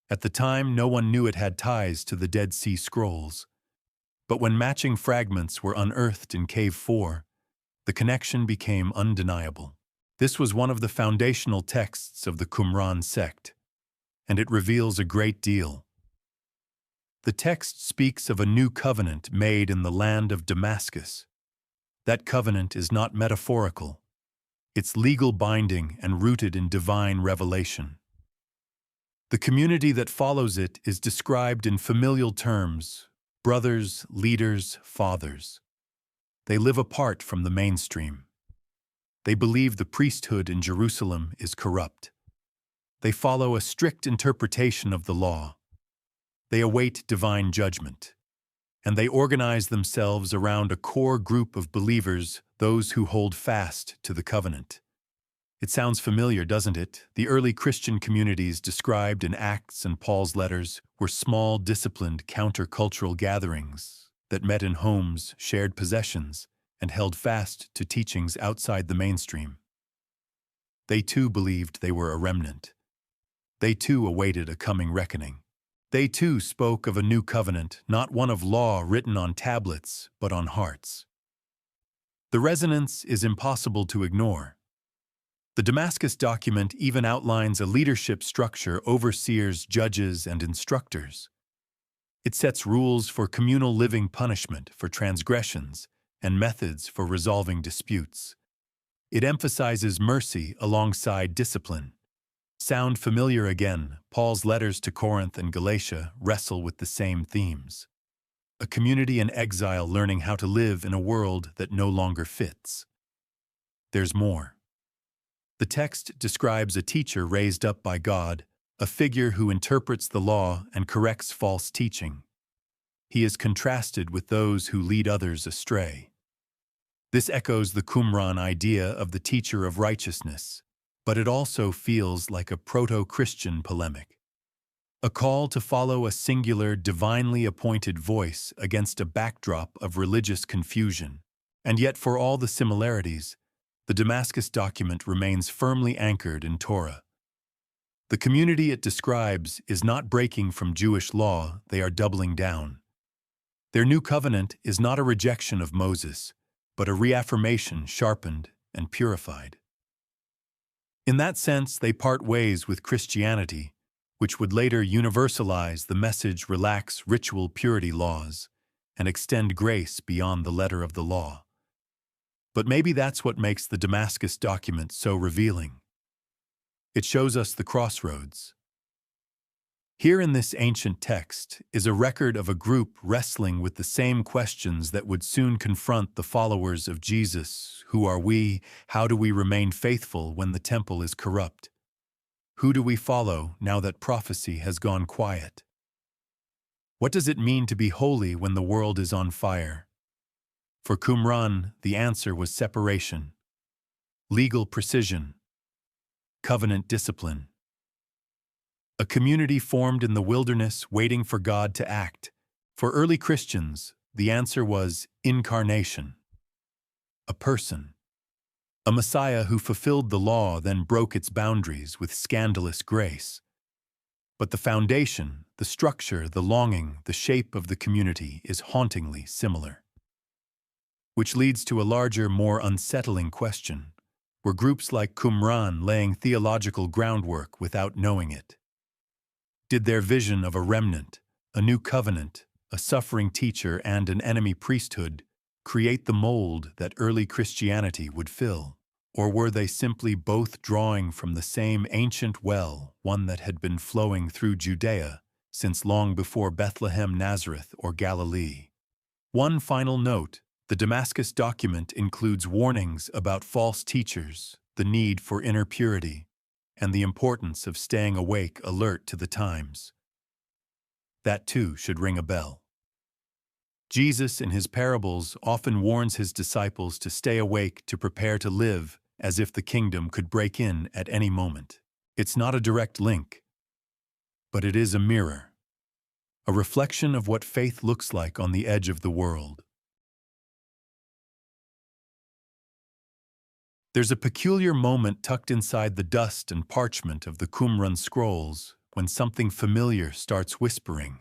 [SPEAKER 1] At the time, no one knew it had ties to the Dead Sea Scrolls. But when matching fragments were unearthed in Cave 4, the connection became undeniable. This was one of the foundational texts of the Qumran sect, and it reveals a great deal. The text speaks of a new covenant made in the land of Damascus. That covenant is not metaphorical. It's legal binding and rooted in divine revelation. The community that follows it is described in familial terms: brothers, leaders, fathers. They live apart from the mainstream. They believe the priesthood in Jerusalem is corrupt. They follow a strict interpretation of the law. They await divine judgment. And they organize themselves around a core group of believers, those who hold fast to the covenant. It sounds familiar, doesn't it? The early Christian communities described in Acts and Paul's letters were small, disciplined, countercultural gatherings that met in homes, shared possessions, and held fast to teachings outside the mainstream. They too believed they were a remnant. They too awaited a coming reckoning. They too spoke of a new covenant, not one of law written on tablets, but on hearts. The resonance is impossible to ignore. The Damascus document even outlines a leadership structure: overseers, judges, and instructors. It sets rules for communal living, punishment for transgressions, and methods for resolving disputes. It emphasizes mercy alongside discipline. Sound familiar again? Paul's letters to Corinth and Galatia wrestle with the same themes. A community in exile learning how to live in a world that no longer fits. There's more. The text describes a teacher raised up by God, a figure who interprets the law and corrects false teaching. He is contrasted with those who lead others astray. This echoes the Qumran idea of the teacher of righteousness, but it also feels like a proto-Christian polemic. A call to follow a singular, divinely appointed voice against a backdrop of religious confusion. And yet, for all the similarities, the Damascus document remains firmly anchored in Torah. The community it describes is not breaking from Jewish law, they are doubling down. Their new covenant is not a rejection of Moses, but a reaffirmation sharpened and purified. In that sense, they part ways with Christianity, which would later universalize the message, relax ritual purity laws, and extend grace beyond the letter of the law. But maybe that's what makes the Damascus document so revealing. It shows us the crossroads. Here in this ancient text is a record of a group wrestling with the same questions that would soon confront the followers of Jesus. Who are we? How do we remain faithful when the temple is corrupt? Who do we follow now that prophecy has gone quiet? What does it mean to be holy when the world is on fire? For Qumran, the answer was separation, legal precision, covenant discipline. A community formed in the wilderness waiting for God to act. For early Christians, the answer was incarnation. A person. A Messiah who fulfilled the law, then broke its boundaries with scandalous grace. But the foundation, the structure, the longing, the shape of the community is hauntingly similar. Which leads to a larger, more unsettling question. Were groups like Qumran laying theological groundwork without knowing it? Did their vision of a remnant, a new covenant, a suffering teacher, and an enemy priesthood create the mold that early Christianity would fill? Or were they simply both drawing from the same ancient well, one that had been flowing through Judea since long before Bethlehem, Nazareth, or Galilee? One final note: the Damascus document includes warnings about false teachers, the need for inner purity, and the importance of staying awake, alert to the times. That too should ring a bell. Jesus, in his parables, often warns his disciples to stay awake, to prepare to live, as if the kingdom could break in at any moment. It's not a direct link, but it is a mirror, a reflection of what faith looks like on the edge of the world. There's a peculiar moment tucked inside the dust and parchment of the Qumran scrolls when something familiar starts whispering.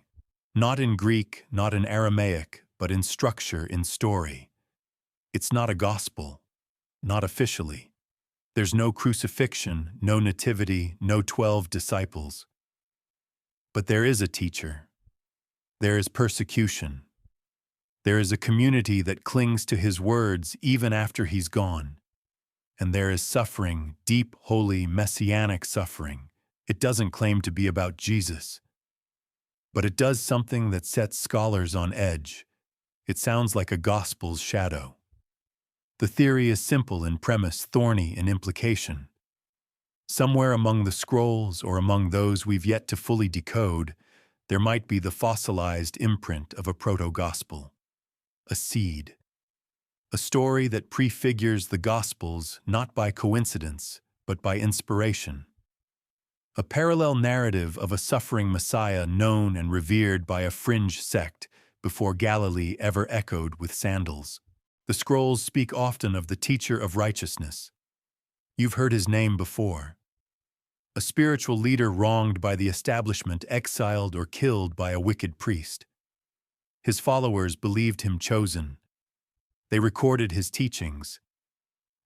[SPEAKER 1] Not in Greek, not in Aramaic, but in structure, in story. It's not a gospel, not officially. There's no crucifixion, no nativity, no 12 disciples. But there is a teacher. There is persecution. There is a community that clings to his words even after he's gone. And there is suffering, deep, holy, messianic suffering. It doesn't claim to be about Jesus. But it does something that sets scholars on edge. It sounds like a gospel's shadow. The theory is simple in premise, thorny in implication. Somewhere among the scrolls or among those we've yet to fully decode, there might be the fossilized imprint of a proto-gospel. A seed. A story that prefigures the Gospels not by coincidence, but by inspiration. A parallel narrative of a suffering Messiah known and revered by a fringe sect before Galilee ever echoed with sandals. The scrolls speak often of the teacher of righteousness. You've heard his name before. A spiritual leader wronged by the establishment, exiled or killed by a wicked priest. His followers believed him chosen. They recorded his teachings.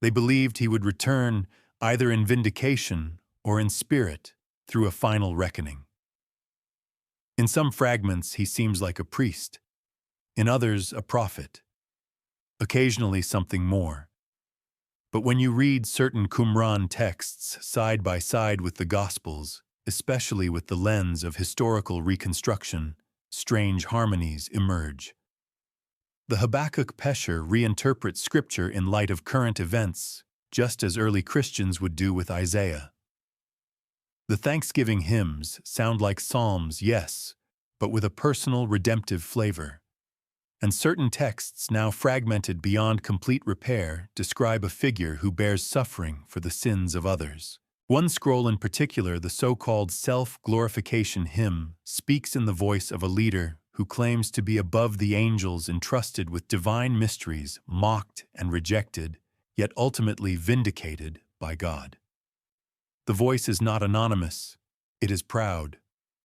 [SPEAKER 1] They believed he would return either in vindication or in spirit through a final reckoning. In some fragments, he seems like a priest. In others, a prophet. Occasionally something more. But when you read certain Qumran texts side by side with the Gospels, especially with the lens of historical reconstruction, strange harmonies emerge. The Habakkuk Pesher reinterprets Scripture in light of current events, just as early Christians would do with Isaiah. The Thanksgiving hymns sound like psalms, yes, but with a personal redemptive flavor. And certain texts, now fragmented beyond complete repair, describe a figure who bears suffering for the sins of others. One scroll in particular, the so-called self-glorification hymn, speaks in the voice of a leader who claims to be above the angels entrusted with divine mysteries, mocked and rejected, yet ultimately vindicated by God. The voice is not anonymous. It is proud,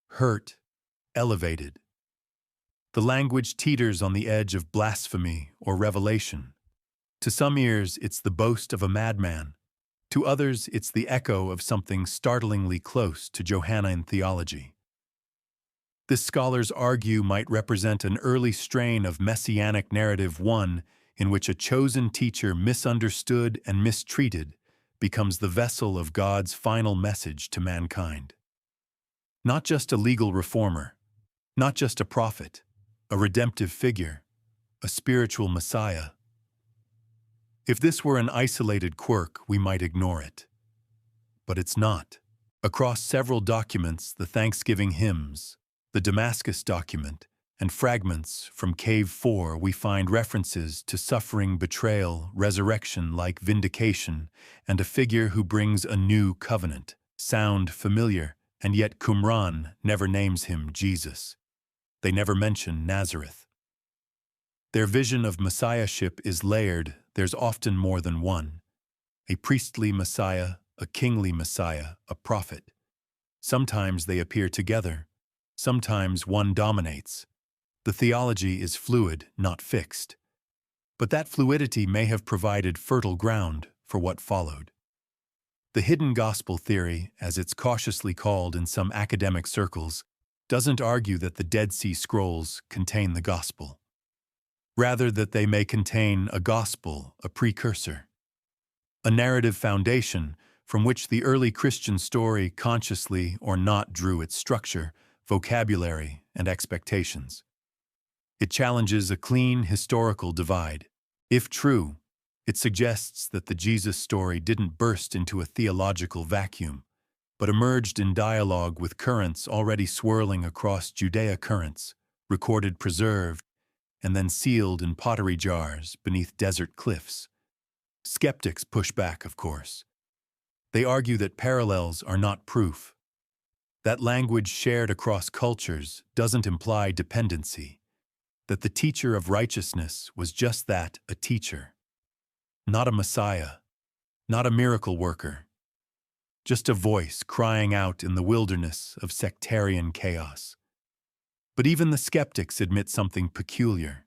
[SPEAKER 1] hurt, elevated. The language teeters on the edge of blasphemy or revelation. To some ears, it's the boast of a madman. To others, it's the echo of something startlingly close to Johannine theology. This, scholars argue, might represent an early strain of messianic narrative, one in which a chosen teacher, misunderstood and mistreated, becomes the vessel of God's final message to mankind. Not just a legal reformer, not just a prophet, a redemptive figure, a spiritual Messiah. If this were an isolated quirk, we might ignore it. But it's not. Across several documents, the Thanksgiving hymns, the Damascus document, and fragments from Cave 4, we find references to suffering, betrayal, resurrection-like vindication, and a figure who brings a new covenant. Sound familiar, and yet Qumran never names him Jesus. They never mention Nazareth. Their vision of messiahship is layered. There's often more than one. A priestly Messiah, a kingly Messiah, a prophet. Sometimes they appear together. Sometimes one dominates. The theology is fluid, not fixed. But that fluidity may have provided fertile ground for what followed. The hidden gospel theory, as it's cautiously called in some academic circles, doesn't argue that the Dead Sea Scrolls contain the gospel. Rather, that they may contain a gospel, a precursor. A narrative foundation from which the early Christian story, consciously or not, drew its structure, vocabulary, and expectations. It challenges a clean historical divide. If true, it suggests that the Jesus story didn't burst into a theological vacuum, but emerged in dialogue with currents already swirling across Judea, currents, recorded, preserved, and then sealed in pottery jars beneath desert cliffs. Skeptics push back, of course. They argue that parallels are not proof. That language shared across cultures doesn't imply dependency. That the teacher of righteousness was just that, a teacher. Not a Messiah. not a miracle worker, just a voice crying out in the wilderness of sectarian chaos. But even the skeptics admit something peculiar.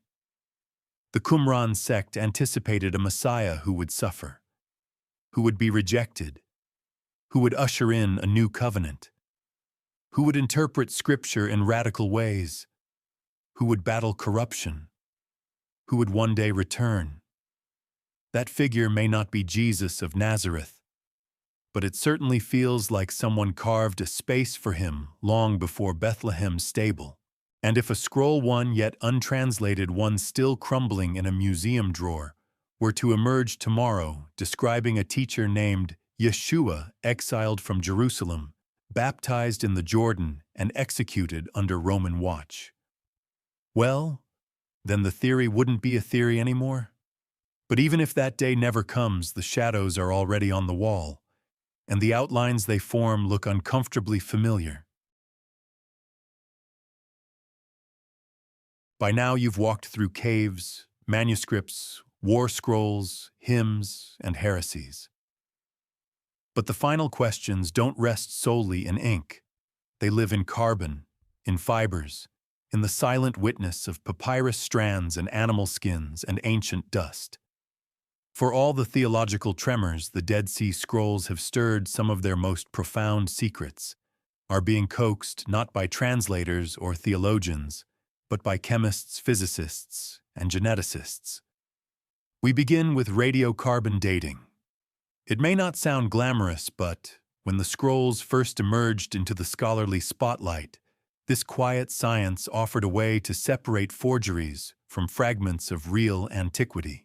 [SPEAKER 1] The Qumran sect anticipated a Messiah who would suffer, who would be rejected, who would usher in a new covenant, who would interpret Scripture in radical ways, who would battle corruption, who would one day return. That figure may not be Jesus of Nazareth, but it certainly feels like someone carved a space for him long before Bethlehem's stable. And if a scroll one yet untranslated one still crumbling in a museum drawer were to emerge tomorrow describing a teacher named Yeshua exiled from Jerusalem, baptized in the Jordan and executed under Roman watch, well, then the theory wouldn't be a theory anymore. But even if that day never comes, the shadows are already on the wall, and the outlines they form look uncomfortably familiar. By now you've walked through caves, manuscripts, war scrolls, hymns, and heresies. But the final questions don't rest solely in ink. They live in carbon, in fibers, in the silent witness of papyrus strands and animal skins and ancient dust. For all the theological tremors the Dead Sea Scrolls have stirred, some of their most profound secrets are being coaxed not by translators or theologians, but by chemists, physicists, and geneticists. We begin with radiocarbon dating. It may not sound glamorous, but when the scrolls first emerged into the scholarly spotlight, this quiet science offered a way to separate forgeries from fragments of real antiquity.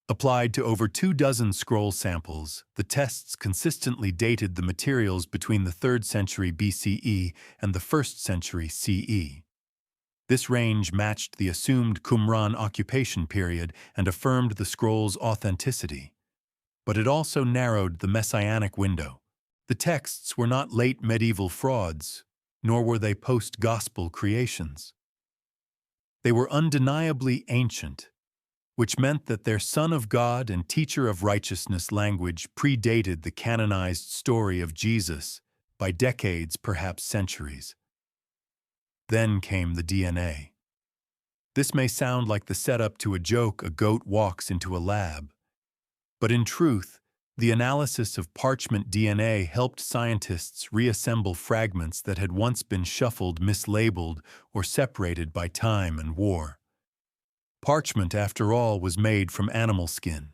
[SPEAKER 1] Applied to over 24 scroll samples, the tests consistently dated the materials between the 3rd century BCE and the 1st century CE. This range matched the assumed Qumran occupation period and affirmed the scroll's authenticity. But it also narrowed the messianic window. The texts were not late medieval frauds, nor were they post-gospel creations. They were undeniably ancient, which meant that their Son of God and Teacher of Righteousness language predated the canonized story of Jesus by decades, perhaps centuries. Then came the DNA. This may sound like the setup to a joke a goat walks into a lab, but in truth, the analysis of parchment DNA helped scientists reassemble fragments that had once been shuffled, mislabeled, or separated by time and war. Parchment, after all, was made from animal skin.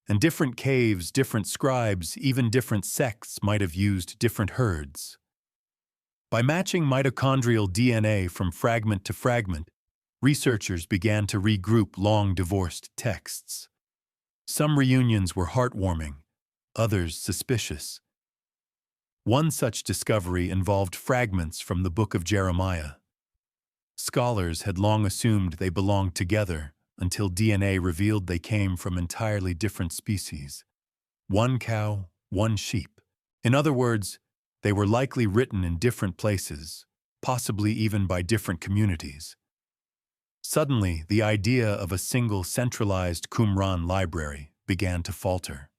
[SPEAKER 1] And different caves, different scribes, even different sects might have used different herds. By matching mitochondrial DNA from fragment to fragment, researchers began to regroup long-divorced texts. Some reunions were heartwarming, others suspicious. One such discovery involved fragments from the book of Jeremiah. Scholars had long assumed they belonged together until DNA revealed they came from entirely different species. One cow, one sheep. In other words, they were likely written in different places, possibly even by different communities. Suddenly, the idea of a single centralized Qumran library began to falter.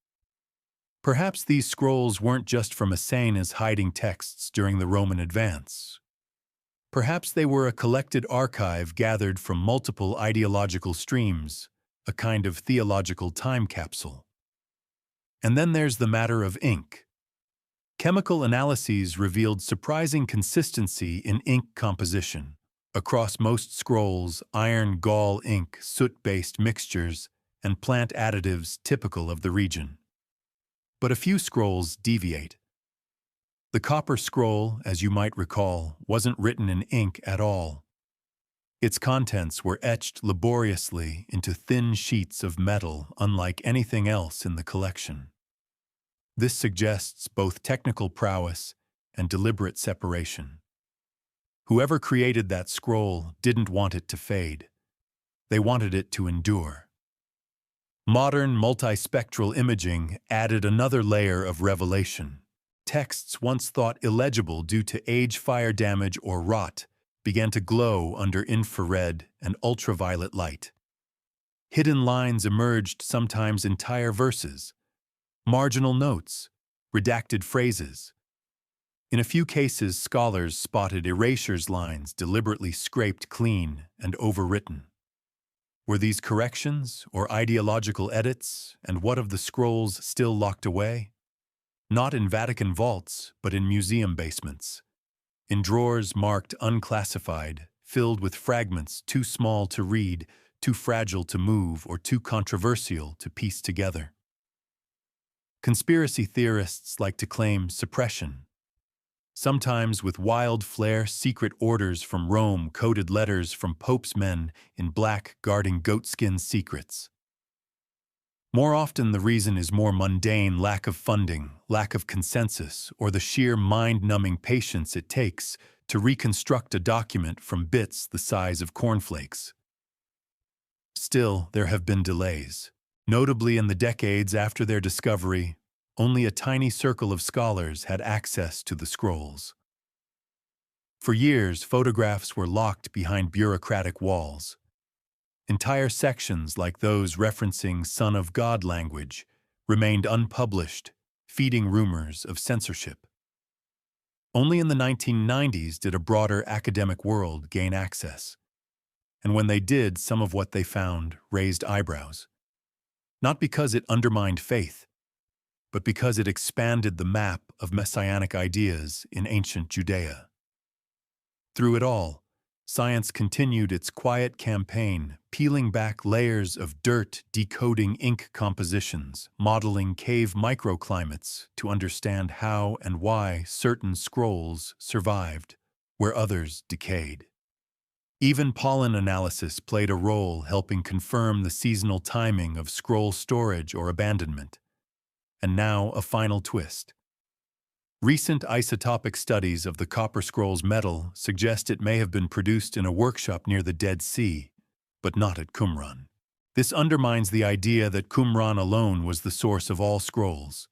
[SPEAKER 1] Perhaps these scrolls weren't just from Essenes hiding texts during the Roman advance. Perhaps they were a collected archive gathered from multiple ideological streams, a kind of theological time capsule. And then there's the matter of ink. Chemical analyses revealed surprising consistency in ink composition. Across most scrolls, iron gall ink, soot-based mixtures, and plant additives typical of the region. But a few scrolls deviate. The copper scroll, as you might recall, wasn't written in ink at all. Its contents were etched laboriously into thin sheets of metal, unlike anything else in the collection. This suggests both technical prowess and deliberate separation. Whoever created that scroll didn't want it to fade. They wanted it to endure. Modern multispectral imaging added another layer of revelation. Texts once thought illegible due to age, fire damage, or rot began to glow under infrared and ultraviolet light. Hidden lines emerged, sometimes entire verses, marginal notes, redacted phrases. In a few cases, scholars spotted erasures lines deliberately scraped clean and overwritten. Were these corrections or ideological edits, and what of the scrolls still locked away? Not in Vatican vaults, but in museum basements. In drawers marked unclassified, filled with fragments too small to read, too fragile to move, or too controversial to piece together. Conspiracy theorists like to claim suppression. Sometimes with wild flair, secret orders from Rome, coded letters from Pope's men in black guarding goatskin secrets. More often the reason is more mundane: lack of funding, lack of consensus, or the sheer mind-numbing patience it takes to reconstruct a document from bits the size of cornflakes. Still, there have been delays. Notably, in the decades after their discovery, only a tiny circle of scholars had access to the scrolls. For years, photographs were locked behind bureaucratic walls. Entire sections, like those referencing Son of God language, remained unpublished, feeding rumors of censorship. Only in the 1990s did a broader academic world gain access. And when they did, some of what they found raised eyebrows. Not because it undermined faith, but because it expanded the map of messianic ideas in ancient Judea. Through it all, science continued its quiet campaign, peeling back layers of dirt, decoding ink compositions, modeling cave microclimates to understand how and why certain scrolls survived, where others decayed. Even pollen analysis played a role, helping confirm the seasonal timing of scroll storage or abandonment. And now a final twist. Recent isotopic studies of the Copper Scroll's metal suggest it may have been produced in a workshop near the Dead Sea, but not at Qumran. This undermines the idea that Qumran alone was the source of all scrolls.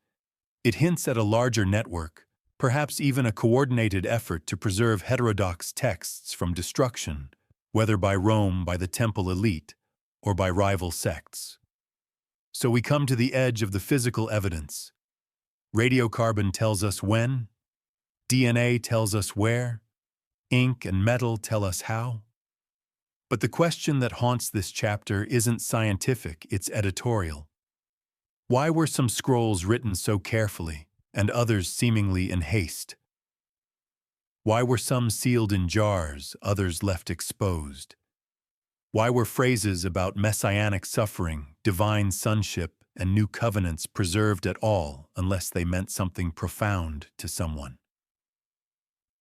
[SPEAKER 1] It hints at a larger network, perhaps even a coordinated effort to preserve heterodox texts from destruction, whether by Rome, by the temple elite, or by rival sects. So we come to the edge of the physical evidence. Radiocarbon tells us when, DNA tells us where, ink and metal tell us how. But the question that haunts this chapter isn't scientific, it's editorial. Why were some scrolls written so carefully, and others seemingly in haste? Why were some sealed in jars, others left exposed? Why were phrases about messianic suffering, divine sonship, and new covenants preserved at all unless they meant something profound to someone?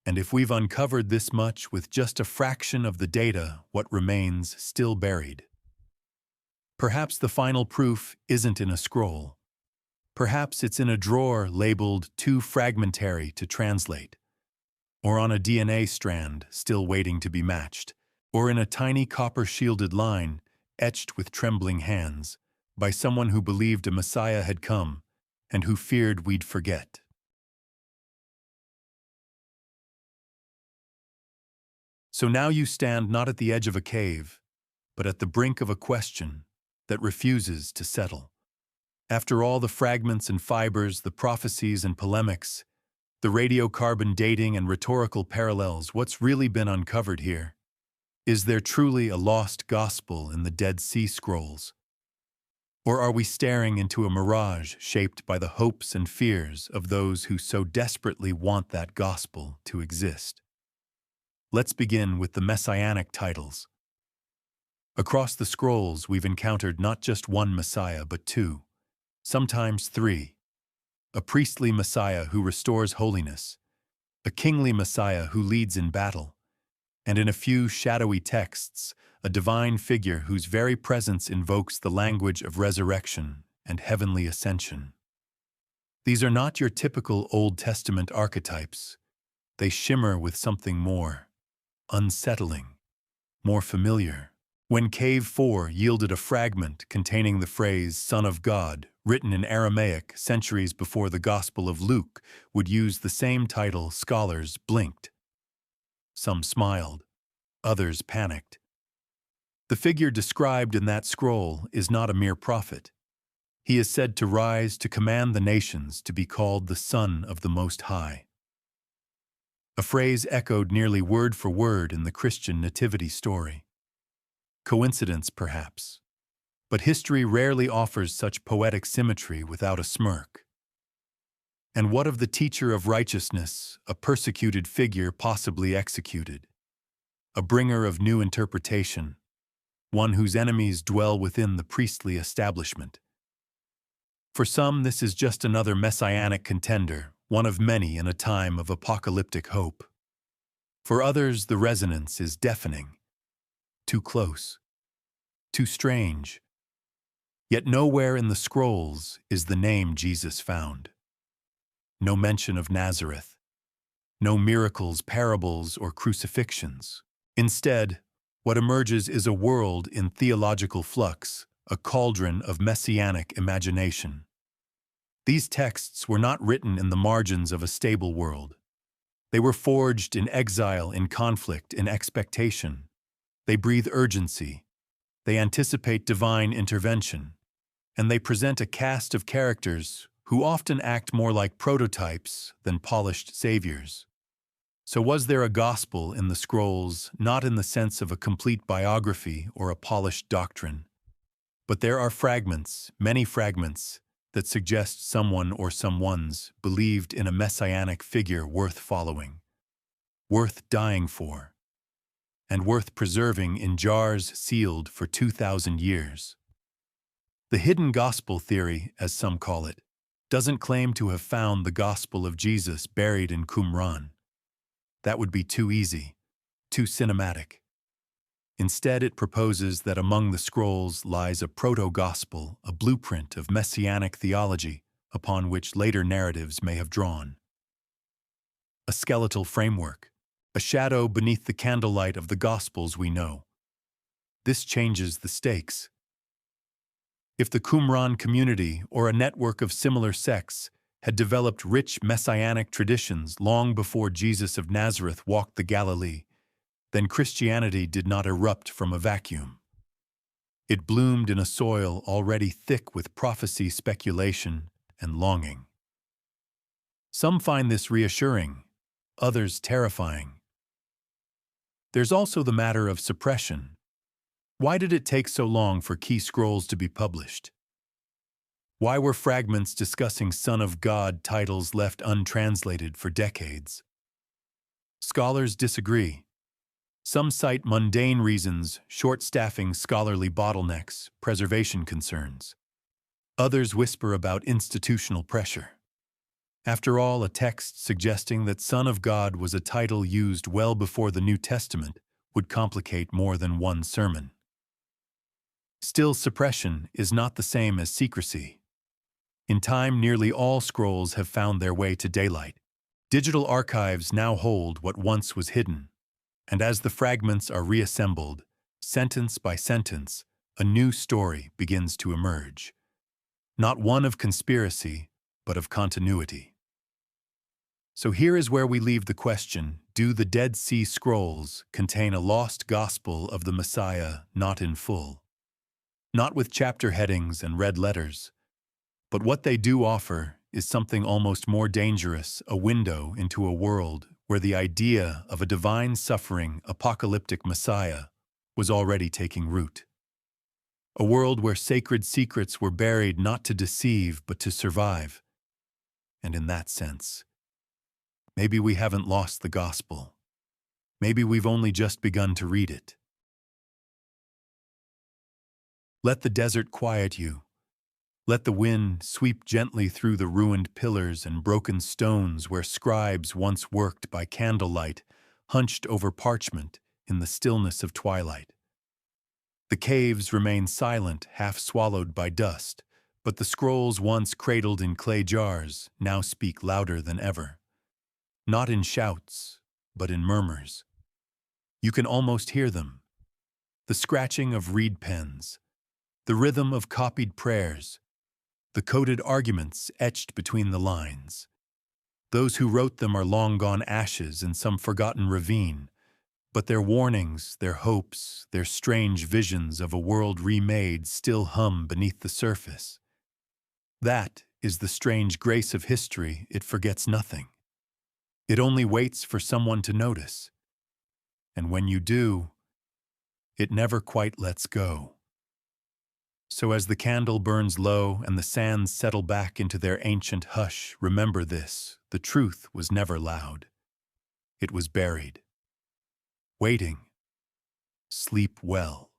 [SPEAKER 1] And if we've uncovered this much with just a fraction of the data, what remains still buried? Perhaps the final proof isn't in a scroll. Perhaps it's in a drawer labeled too fragmentary to translate, or on a DNA strand still waiting to be matched, or in a tiny copper-shielded line etched with trembling hands by someone who believed a Messiah had come and who feared we'd forget. So now you stand not at the edge of a cave, but at the brink of a question that refuses to settle. After all the fragments and fibers, the prophecies and polemics, the radiocarbon dating and rhetorical parallels, what's really been uncovered here? Is there truly a lost gospel in the Dead Sea Scrolls? Or are we staring into a mirage shaped by the hopes and fears of those who so desperately want that gospel to exist? Let's begin with the messianic titles. Across the scrolls, we've encountered not just one Messiah, but two, sometimes three. A priestly Messiah who restores holiness, a kingly Messiah who leads in battle, and in a few shadowy texts, a divine figure whose very presence invokes the language of resurrection and heavenly ascension. These are not your typical Old Testament archetypes. They shimmer with something more unsettling, more familiar. When Cave 4 yielded a fragment containing the phrase Son of God, written in Aramaic centuries before the Gospel of Luke would use the same title, scholars blinked. Some smiled, others panicked. The figure described in that scroll is not a mere prophet. He is said to rise to command the nations to be called the Son of the Most High. A phrase echoed nearly word for word in the Christian nativity story. Coincidence, perhaps, but history rarely offers such poetic symmetry without a smirk. And what of the teacher of righteousness, a persecuted figure possibly executed, a bringer of new interpretation, one whose enemies dwell within the priestly establishment? For some, this is just another messianic contender, one of many in a time of apocalyptic hope. For others, the resonance is deafening, too close, too strange. Yet nowhere in the scrolls is the name Jesus found. No mention of Nazareth, no miracles, parables, or crucifixions. Instead, what emerges is a world in theological flux, a cauldron of messianic imagination. These texts were not written in the margins of a stable world. They were forged in exile, in conflict, in expectation. They breathe urgency. They anticipate divine intervention. And they present a cast of characters who often act more like prototypes than polished saviors. So was there a gospel in the scrolls, not in the sense of a complete biography or a polished doctrine? But there are fragments, many fragments, that suggest someone or someones believed in a messianic figure worth following, worth dying for, and worth preserving in jars sealed for 2,000 years. The hidden gospel theory, as some call it, doesn't claim to have found the gospel of Jesus buried in Qumran. That would be too easy, too cinematic. Instead, it proposes that among the scrolls lies a proto-gospel, a blueprint of messianic theology upon which later narratives may have drawn. A skeletal framework, a shadow beneath the candlelight of the gospels we know. This changes the stakes. If the Qumran community or a network of similar sects had developed rich messianic traditions long before Jesus of Nazareth walked the Galilee, then Christianity did not erupt from a vacuum. It bloomed in a soil already thick with prophecy, speculation, and longing. Some find this reassuring, others terrifying. There's also the matter of suppression. Why did it take so long for key scrolls to be published? Why were fragments discussing Son of God titles left untranslated for decades? Scholars disagree. Some cite mundane reasons, short-staffing scholarly bottlenecks, preservation concerns. Others whisper about institutional pressure. After all, a text suggesting that Son of God was a title used well before the New Testament would complicate more than one sermon. Still, suppression is not the same as secrecy. In time, nearly all scrolls have found their way to daylight. Digital archives now hold what once was hidden. And as the fragments are reassembled, sentence by sentence, a new story begins to emerge. Not one of conspiracy, but of continuity. So here is where we leave the question: do the Dead Sea Scrolls contain a lost gospel of the Messiah not in full? Not with chapter headings and red letters, but what they do offer is something almost more dangerous, a window into a world where the idea of a divine suffering, apocalyptic Messiah was already taking root. A world where sacred secrets were buried not to deceive but to survive. And in that sense, maybe we haven't lost the gospel. Maybe we've only just begun to read it. Let the desert quiet you. Let the wind sweep gently through the ruined pillars and broken stones where scribes once worked by candlelight, hunched over parchment in the stillness of twilight. The caves remain silent, half swallowed by dust, but the scrolls once cradled in clay jars now speak louder than ever. Not in shouts, but in murmurs. You can almost hear them. The scratching of reed pens, the rhythm of copied prayers, the coded arguments etched between the lines. Those who wrote them are long gone ashes in some forgotten ravine, but their warnings, their hopes, their strange visions of a world remade still hum beneath the surface. That is the strange grace of history. It forgets nothing. It only waits for someone to notice. And when you do, it never quite lets go. So as the candle burns low and the sands settle back into their ancient hush, remember this: the truth was never loud. It was buried. Waiting. Sleep well.